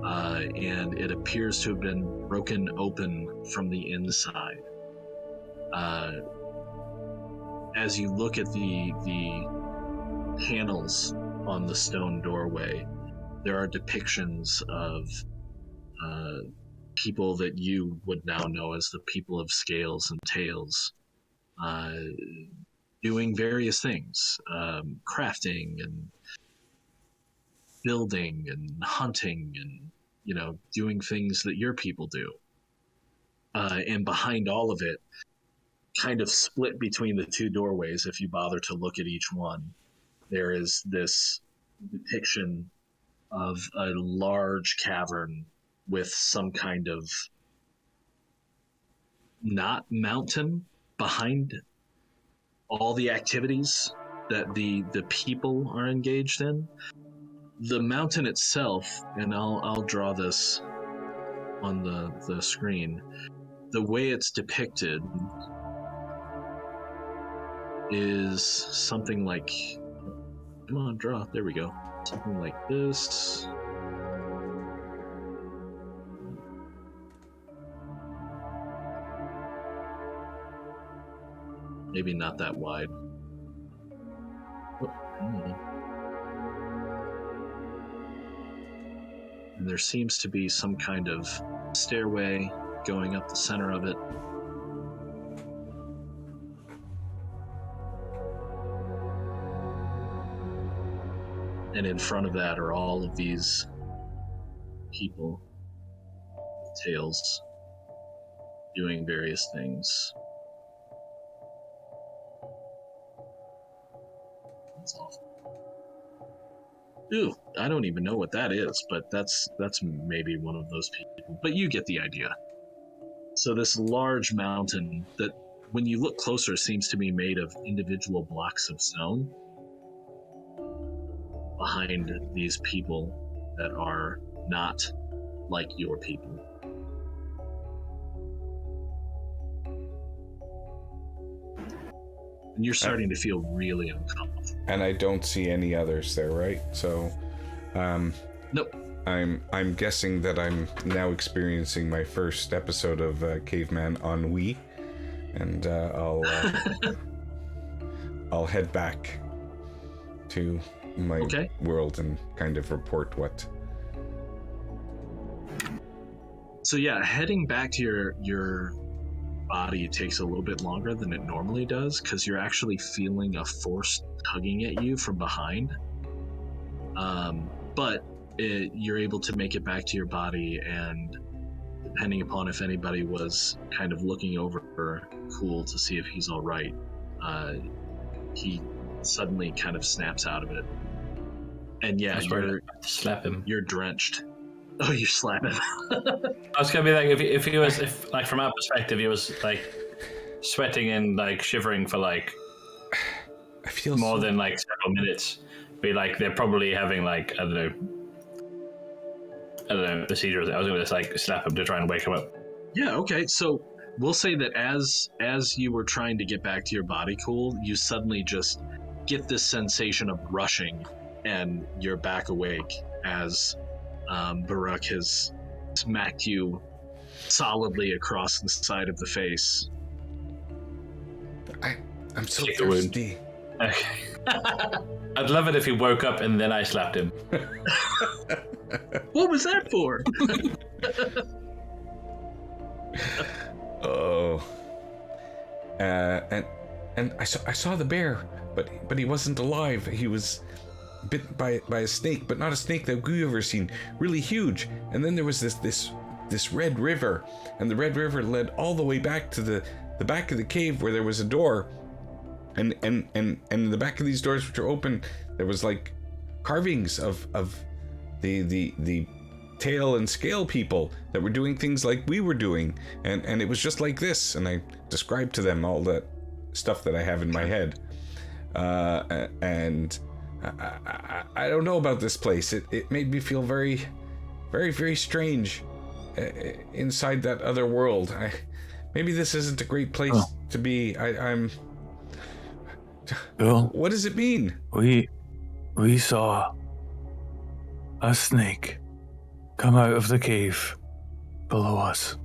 And it appears to have been broken open from the inside. As you look at the panels on the stone doorway, there are depictions of people that you would now know as the people of scales and tails, doing various things, crafting and building and hunting and, you know, doing things that your people do. And behind all of it, kind of split between the two doorways, if you bother to look at each one, there is this depiction of a large cavern with some kind of not mountain behind all the activities that the people are engaged in. The mountain itself, and I'll draw this on the screen, the way it's depicted is something like, come on, draw, there we go. Something like this. Maybe not that wide. And there seems to be some kind of stairway going up the center of it. And in front of that are all of these people with tails doing various things. That's awful. Ooh, I don't even know what that is, but that's maybe one of those people. But you get the idea. So this large mountain that, when you look closer, seems to be made of individual blocks of stone. behind these people that are not like your people. And you're starting to feel really uncomfortable. And I don't see any others there, right? So, Nope. I'm guessing that I'm now experiencing my first episode of Caveman Ennui, and I'll head back to my world and kind of report what. So yeah, heading back to your body takes a little bit longer than it normally does because you're actually feeling a force tugging at you from behind. But you're able to make it back to your body, and depending upon if anybody was kind of looking over Cool to see if he's all right, he suddenly kind of snaps out of it. And yeah, slap him. You're drenched. Oh, you slap him. I was gonna be like, if he was, like from our perspective, he was like sweating and like shivering for like I feel more than like several minutes. Be like they're probably having like I don't know procedures. I was gonna just like slap him to try and wake him up. Yeah. Okay. So we'll say that as you were trying to get back to your body, Cool, you suddenly just get this sensation of rushing, and you're back awake as Baruch has smacked you solidly across the side of the face. I'm so thirsty. Okay. I'd love it if he woke up and then I slapped him. What was that for? Oh. And I saw the bear, but he wasn't alive. He was bit by a snake, but not a snake that we've ever seen. Really huge. And then there was this red river, and the red river led all the way back to the back of the cave where there was a door. And in the back of these doors, which are open, there was like carvings of the tail and scale people that were doing things like we were doing, and it was just like this. And I described to them all that stuff that I have in my head, and I don't know about this place. It made me feel very, very, very strange inside that other world. Maybe this isn't a great place to be. I'm. Bill, what does it mean? We saw a snake come out of the cave below us,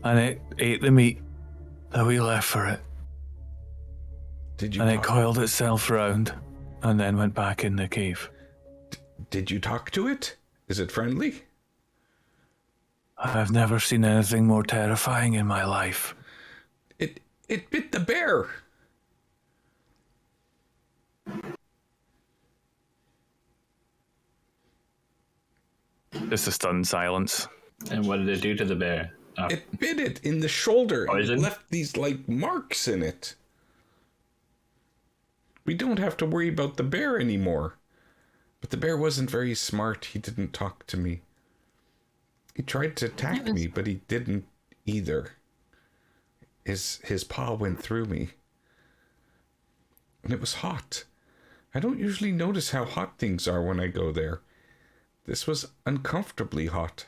and it ate the meat that we left for it. Did you? And it coiled itself around, and then went back in the cave. Did you talk to it? Is it friendly? I've never seen anything more terrifying in my life. It bit the bear. Just a stunned silence. And what did it do to the bear? It bit it in the shoulder. Poison? It left these like marks in it. We don't have to worry about the bear anymore. But the bear wasn't very smart. He didn't talk to me. He tried to attack me, but he didn't either. His paw went through me. And it was hot. I don't usually notice how hot things are when I go there. This was uncomfortably hot.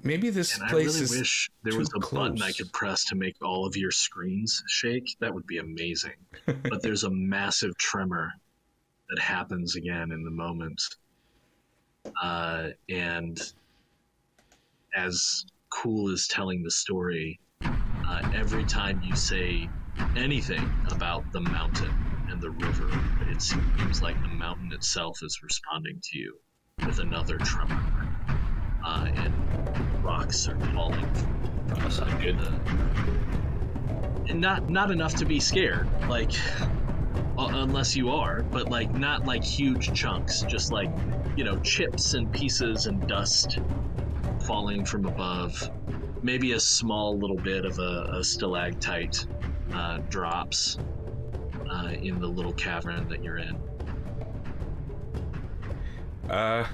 Maybe this place is. I really wish there was a close. button I could press to make all of your screens shake. That would be amazing. But there's a massive tremor that happens again in the moment. And as Cool is telling the story, every time you say anything about the mountain and the river, it seems like the mountain itself is responding to you with another tremor. And rocks are falling. That's not good. And not enough to be scared, like, unless you are, but like not like huge chunks, just like, chips and pieces and dust falling from above. Maybe a small little bit of a stalactite drops in the little cavern that you're in. Are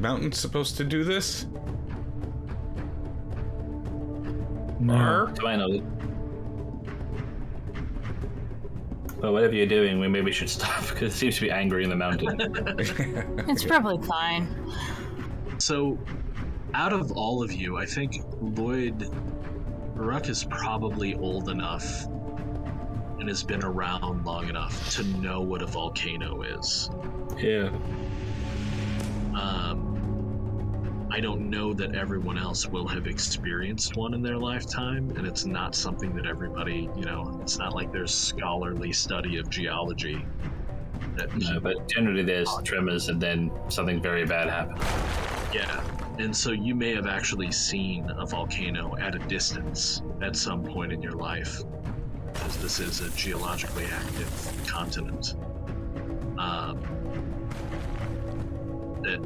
mountains supposed to do this? No. Do I know? But whatever you're doing, we maybe should stop because it seems to be angry in the mountain. It's probably fine. So, out of all of you, I think Ruck is probably old enough and has been around long enough to know what a volcano is. Yeah. I don't know that everyone else will have experienced one in their lifetime, and it's not something that everybody, it's not like there's scholarly study of geology. No, but generally there's tremors and then something very bad happens. Yeah, and so you may have actually seen a volcano at a distance at some point in your life, because this is a geologically active continent. That,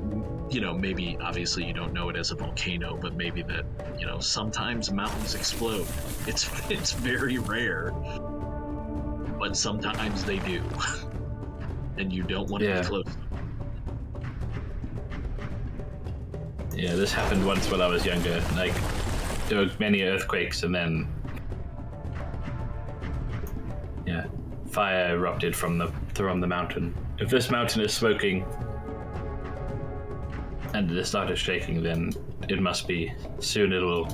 maybe obviously you don't know it as a volcano, but maybe that, sometimes mountains explode. It's very rare, but sometimes they do, and you don't want to be close. Yeah, this happened once when I was younger. Like, there were many earthquakes, and then fire erupted from the mountain. If this mountain is smoking and it started shaking, then it must be soon it'll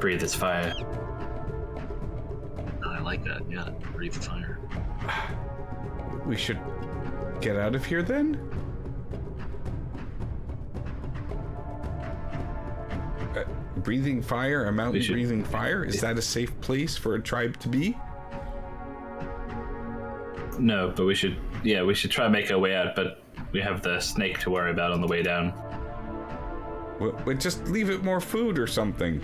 breathe its fire. I like that. Yeah, breathe fire. We should get out of here then? Breathing fire, a mountain breathing fire? Is that a safe place for a tribe to be? No, but we should try and make our way out, but we have the snake to worry about on the way down. Well, just leave it more food or something.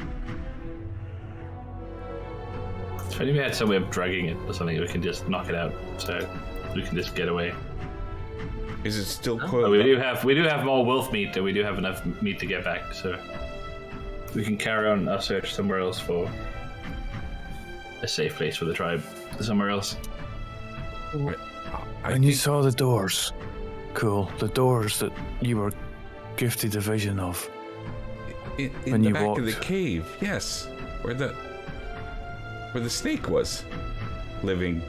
If only we had some way of drugging it or something, we can just knock it out, so we can just get away. Is it still But coiled? we do have more wolf meat, and we do have enough meat to get back, so we can carry on our search somewhere else for a safe place for the tribe. Somewhere else. And you saw the doors. Cool. The doors that you were gifted a vision of. In when the you back of the walked. cave, yes. Where the snake was living.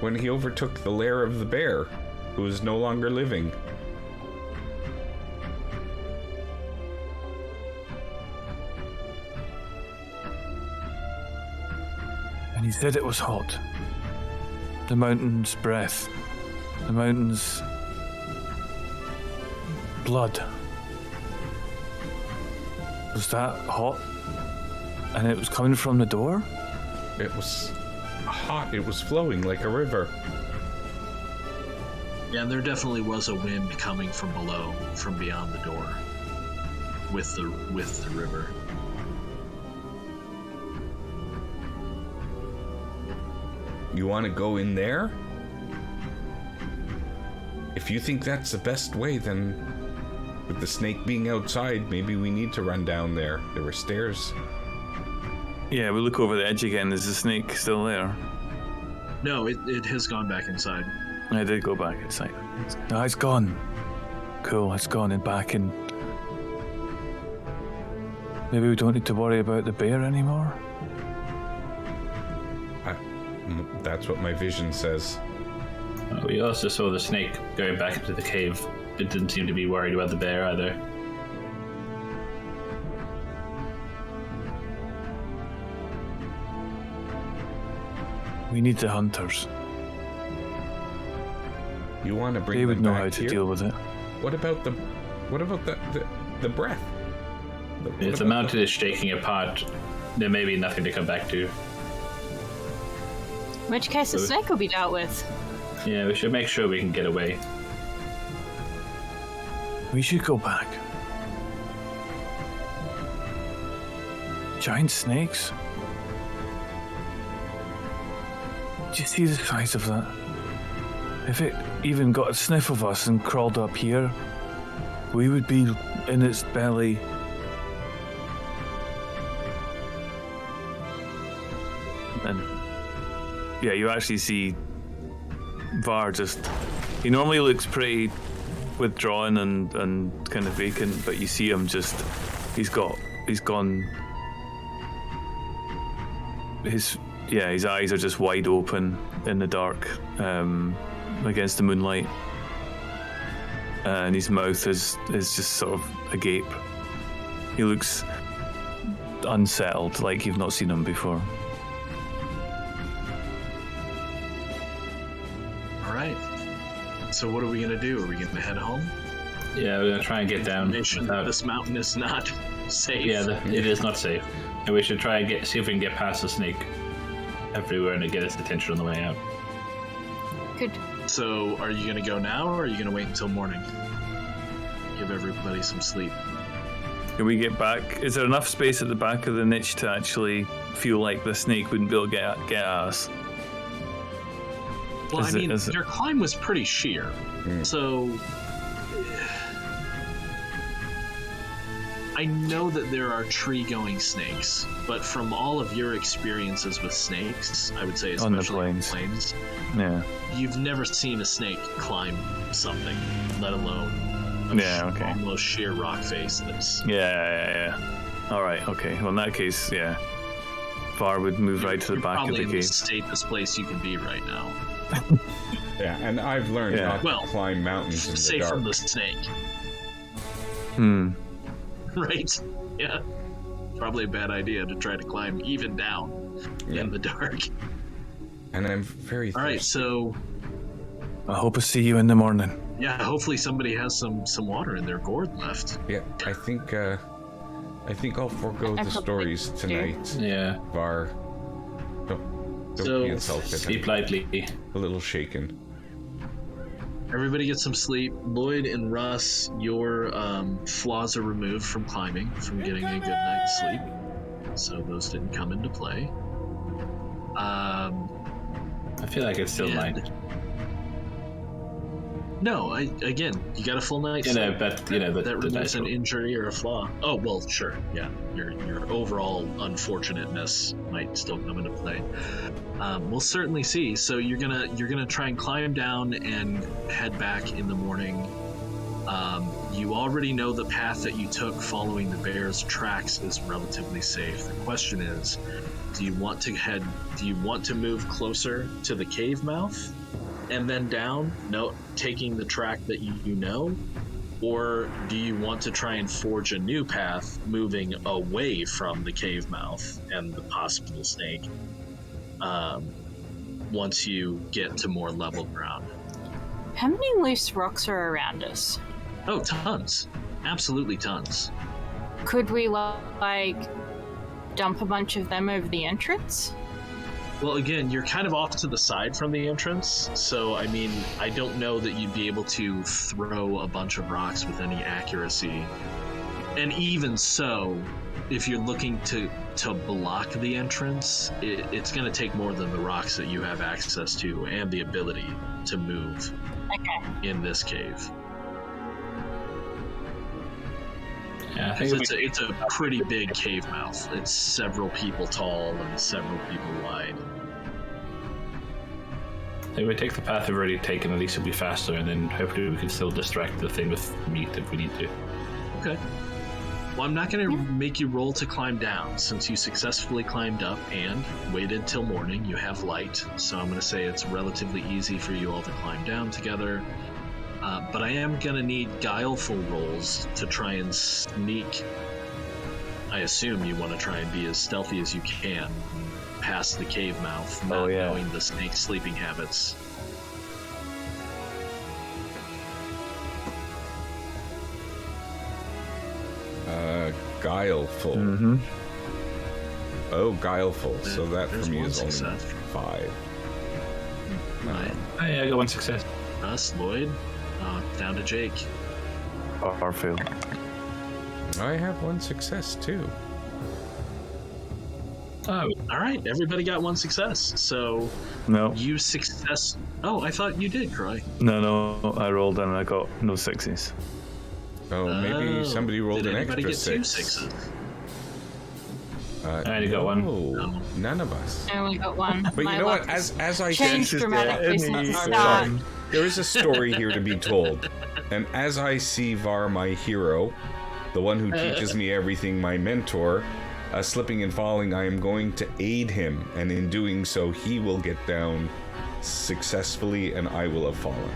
When he overtook the lair of the bear, who is no longer living. And he said it was hot. The mountain's breath. The mountain's blood. Was that hot? And it was coming from the door? It was hot. It was flowing like a river. Yeah, and there definitely was a wind coming from below, from beyond the door, with the river. You want to go in there? If you think that's the best way, then with the snake being outside, maybe we need to run down there. There were stairs. Yeah, we look over the edge again. Is the snake still there? No, it has gone back inside. I did go back inside. No, it's gone. Cool, it's gone and back and maybe we don't need to worry about the bear anymore? That's what my vision says. We also saw the snake going back into the cave. It didn't seem to be worried about the bear either. We need the hunters. You want to bring They would them know back how to here? deal with it. What about the breath? If the mountain is shaking apart, there may be nothing to come back to. In which case, the snake will be dealt with. Yeah, we should make sure we can get away. We should go back. Giant snakes? Do you see the size of that? If it even got a sniff of us and crawled up here, we would be in its belly. And yeah, you actually see Var just... He normally looks pretty withdrawn and kind of vacant, but you see him just... He's gone... yeah, his eyes are just wide open in the dark, against the moonlight, and his mouth is just sort of agape. He looks unsettled, like you've not seen him before. All right. So what are we gonna do? Are we gonna head home? Yeah, we're gonna try and get down. This mountain is not safe. Yeah, it is not safe, and we should try and see if we can get past the snake everywhere and to get its attention on the way out. Good. So are you gonna go now, or are you gonna wait until morning? Give everybody some sleep. Can we get back? Is there enough space at the back of the niche to actually feel like the snake wouldn't be able to get at us? Well, your climb was pretty sheer, so I know that there are tree-going snakes, but from all of your experiences with snakes, I would say especially on the plains, yeah, you've never seen a snake climb something, let alone almost sheer rock face. Yeah. All right, okay. Well, in that case, yeah, Var would move right to the back of the probably in cave. the safest place you can be right now. Yeah, and I've learned not to climb mountains in the safe dark. from the snake. Right? Yeah. Probably a bad idea to try to climb even down in the dark. And I'm very thirsty. All right, so I hope I see you in the morning. yeah, hopefully somebody has some water in their gourd left. Yeah, I think I'll forego the stories tonight. Yeah. Var. Don't be insulted. Sleep lightly. A little shaken. Everybody get some sleep. Lloyd and Russ, your flaws are removed from climbing, from getting a good night's sleep. So those didn't come into play. I feel like it's still night. No, again, you got a full night's sleep. But that removes an injury or a flaw. Oh well, sure, yeah. Your overall unfortunateness might still come into play. We'll certainly see. So you're gonna try and climb down and head back in the morning. You already know the path that you took following the bear's tracks is relatively safe. The question is, do you want to move closer to the cave mouth and then down, taking the track that you know? Or do you want to try and forge a new path, moving away from the cave mouth and the possible snake once you get to more level ground? How many loose rocks are around us? Oh, tons. Absolutely tons. Could we, dump a bunch of them over the entrance? Well, again, you're kind of off to the side from the entrance, so, I mean, I don't know that you'd be able to throw a bunch of rocks with any accuracy. And even so, if you're looking to block the entrance, it's going to take more than the rocks that you have access to and the ability to move in this cave. Yeah, I think it's a pretty big cave mouth. It's several people tall and several people wide. If we take the path we've already taken, at least it'll be faster, and then hopefully we can still distract the thing with meat if we need to. Okay. Well, I'm not going to make you roll to climb down, since you successfully climbed up and waited till morning. You have light, so I'm going to say it's relatively easy for you all to climb down together. But I am going to need guileful rolls to try and sneak. I assume you want to try and be as stealthy as you can past the cave mouth, not knowing the snake's sleeping habits. Guileful. Mm-hmm. Oh, guileful. So that for me is only success. 5. Right. I got one success. Us, Lloyd, down to Jake. Or fail. I have 1 success too. Oh, all right. Everybody got 1 success. So No. you success. Oh, I thought you did, Croy. No, I rolled and I got no 6s. Oh, maybe somebody rolled did an anybody extra get 6. 2 6s? I only got 1. No, none of us. I only got 1. But you know what? As I changed said, dramatically since the start. there is a story here to be told. And as I see Var, my hero, the one who teaches me everything, my mentor, slipping and falling, I am going to aid him, and in doing so, he will get down successfully, and I will have fallen.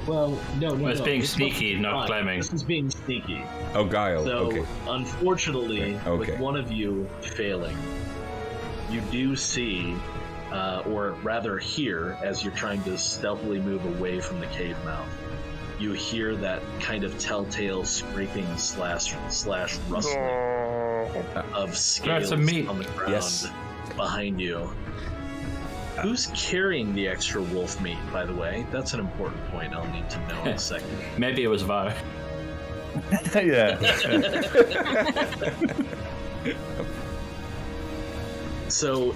Well, no. It's being This sneaky, wasn't not fun. climbing. This is being sneaky. Oh, guile. So, Okay. unfortunately, Okay. with one of you failing, you do see, or rather hear, as you're trying to stealthily move away from the cave mouth, you hear that kind of telltale scraping slash rustling of scales a meat. on the ground Yes. behind you. Who's carrying the extra wolf meat, by the way? That's an important point I'll need to know in a second. Maybe it was Var. Yeah. So,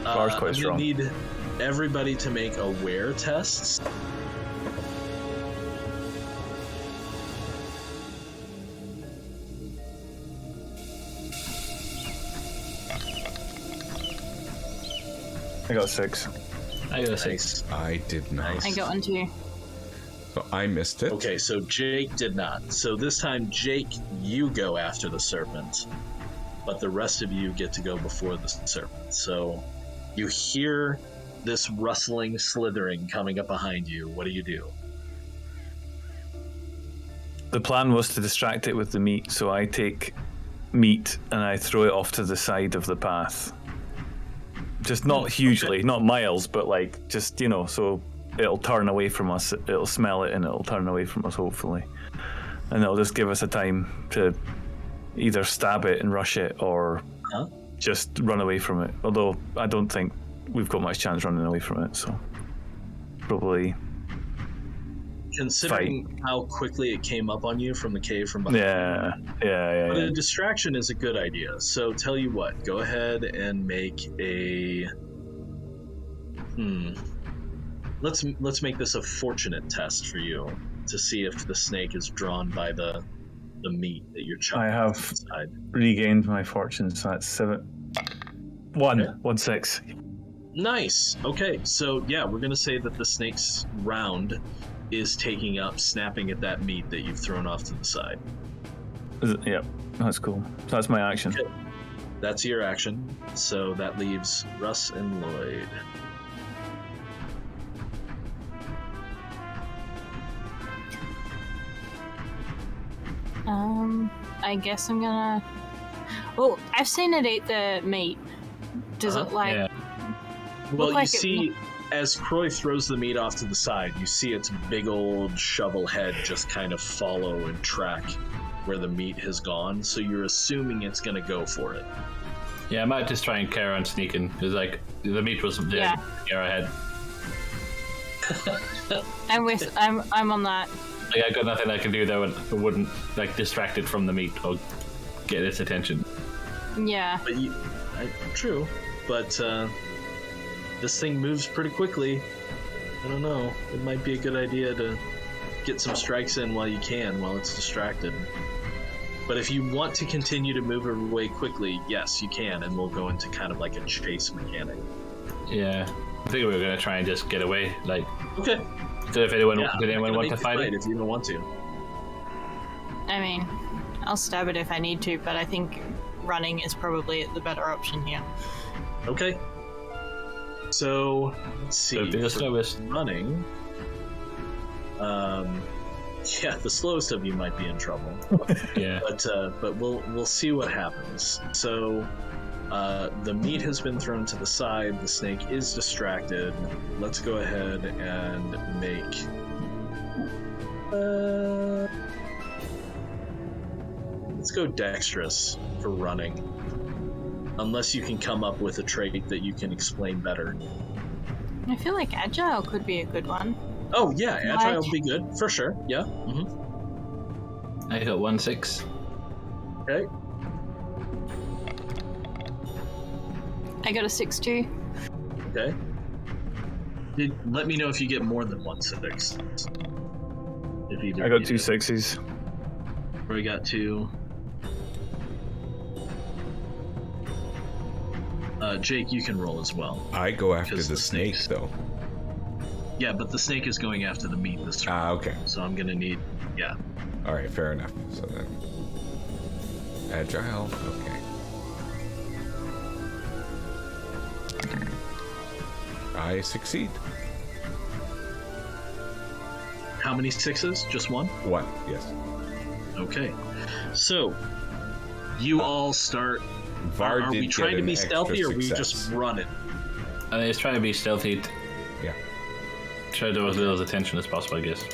Var's quite I'm strong. gonna need everybody to make aware tests. I got 6. I got a 6. I did not. I got one too. So I missed it. Okay, so Jake did not. So this time, Jake, you go after the serpent, but the rest of you get to go before the serpent. So you hear this rustling, slithering coming up behind you. What do you do? The plan was to distract it with the meat, so I take meat and I throw it off to the side of the path. Just not hugely, not miles, but like just, so it'll turn away from us. It'll smell it and it'll turn away from us, hopefully. And it'll just give us a time to either stab it and rush it or just run away from it. Although I don't think we've got much chance running away from it, so probably. Considering how quickly it came up on you from the cave from behind. Yeah. But a distraction is a good idea. So tell you what, go ahead and make a. Let's make this a fortunate test for you to see if the snake is drawn by the meat that you're chopping. I have inside. regained my fortune, so that's 7. 1 6. Nice. Okay, so yeah, we're gonna say that the snake's round is taking up, snapping at that meat that you've thrown off to the side. Yep, that's cool. So that's my action. Okay. That's your action. So that leaves Russ and Lloyd. I guess I'm gonna. Well, I've seen it eat the meat. Does it like? Yeah. Well, like you see, as Croy throws the meat off to the side, you see its big old shovel head just kind of follow and track where the meat has gone. So you're assuming it's going to go for it. Yeah, I might just try and carry on sneaking, because like the meat wasn't there. Yeah. Arrowhead. I'm on that. Like, I got nothing I can do that wouldn't like distract it from the meat or get its attention. Yeah. But true. But this thing moves pretty quickly. I don't know. It might be a good idea to get some strikes in while you can, while it's distracted. But if you want to continue to move away quickly, yes, you can, and we'll go into kind of like a chase mechanic. Yeah, I think we were gonna try and just get away. Like, Okay. did anyone Yeah, want to fight it? if you don't want to? I mean, I'll stab it if I need to, but I think running is probably the better option here. Okay. So let's see. So the For slowest. running. Yeah, the slowest of you might be in trouble. Yeah. But we'll see what happens. So the meat has been thrown to the side. The snake is distracted. Let's go ahead and make. Let's go dexterous for running. Unless you can come up with a trait that you can explain better. I feel like agile could be a good one. Oh yeah, agile What? would be good for sure. Yeah. Mm-hmm. I got 1 6. Okay. I got a 6-2. Okay. Let me know if you get more than 1 6. If either. I got of 2 you 6s. do. We got 2. Jake, you can roll as well. I go after Because the the snake, snakes- though. Yeah, but the snake is going after the meat this turn. Ah, okay. So I'm gonna need. Yeah. All right, fair enough. So then, Agile. Okay. I succeed. How many sixes? Just one? One. Yes. Okay. So, you all start. Var Are did we get trying to an be extra stealthy or are we success. just running? I think it's trying to be stealthy. Yeah. Try to draw as little attention as possible, I guess.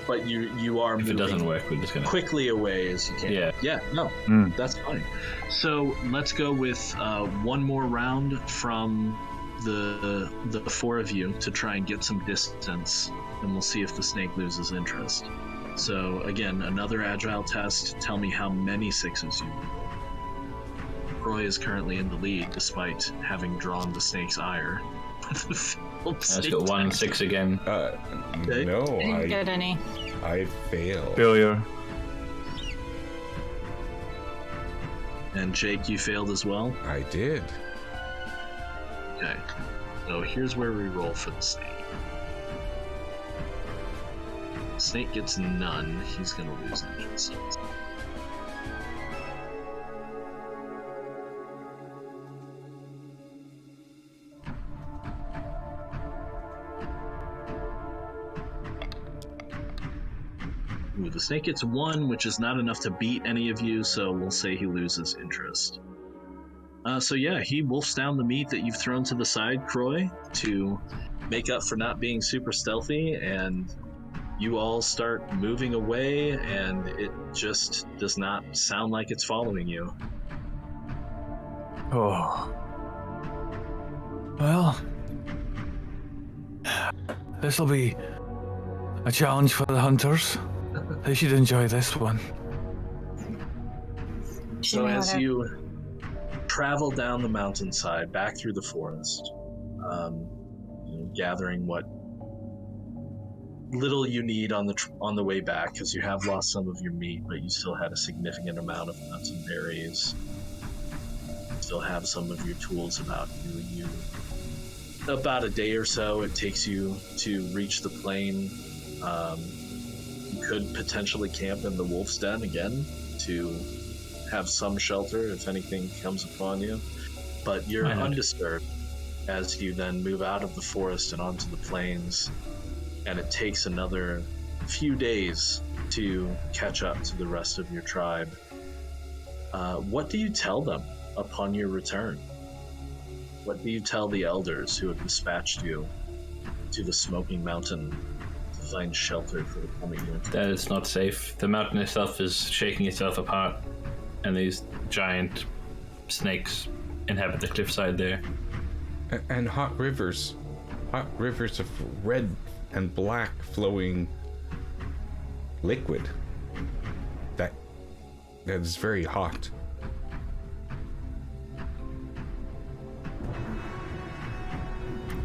But you are If moving it doesn't work, we're just gonna. quickly away as you can. Yeah. Yeah, no, that's fine. So let's go with one more round from the four of you to try and get some distance, and we'll see if the snake loses interest. So again, another agile test. Tell me how many sixes you roll. Roy is currently in the lead despite having drawn the snake's ire. Let's go 1 6 again. Okay. No, Didn't get any. I failed. Failure. And Jake, you failed as well? I did. Okay. So here's where we roll for the snake. Snake gets none. He's gonna lose interest. Ooh, the snake gets 1, which is not enough to beat any of you, so we'll say he loses interest. So yeah, he wolfs down the meat that you've thrown to the side, Croy, to make up for not being super stealthy, and you all start moving away, and it just does not sound like it's following you. Oh. Well, this'll be a challenge for the hunters. They should enjoy this one. So as you travel down the mountainside, back through the forest, gathering what little you need on the way back, because you have lost some of your meat, but you still had a significant amount of nuts and berries. Still have some of your tools about you. About a day or so it takes you to reach the plain. You could potentially camp in the wolf's den again to have some shelter if anything comes upon you, but you're undisturbed as you then move out of the forest and onto the plains, and it takes another few days to catch up to the rest of your tribe. What do you tell them upon your return? What do you tell the elders who have dispatched you to the Smoking Mountain to find shelter for the coming winter? That it's not safe. The mountain itself is shaking itself apart, and these giant snakes inhabit the cliffside there. And hot rivers of red and black flowing liquid. That is very hot.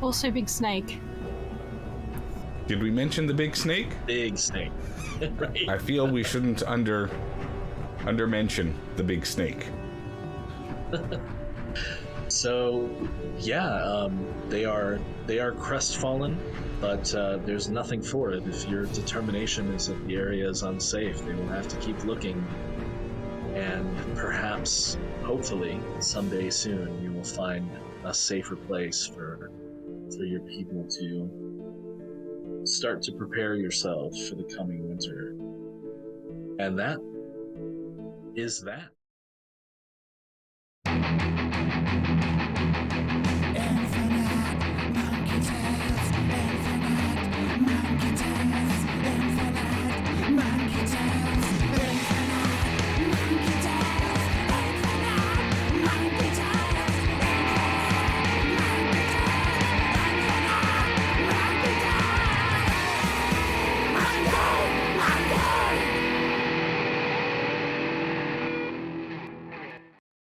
Also, big snake. Did we mention the big snake? Big snake. Right? I feel we shouldn't under mention the big snake. So, yeah, they are crestfallen, but there's nothing for it. If your determination is that the area is unsafe, they will have to keep looking, and perhaps, hopefully, someday soon, you will find a safer place for your people to start to prepare yourself for the coming winter. And that is that.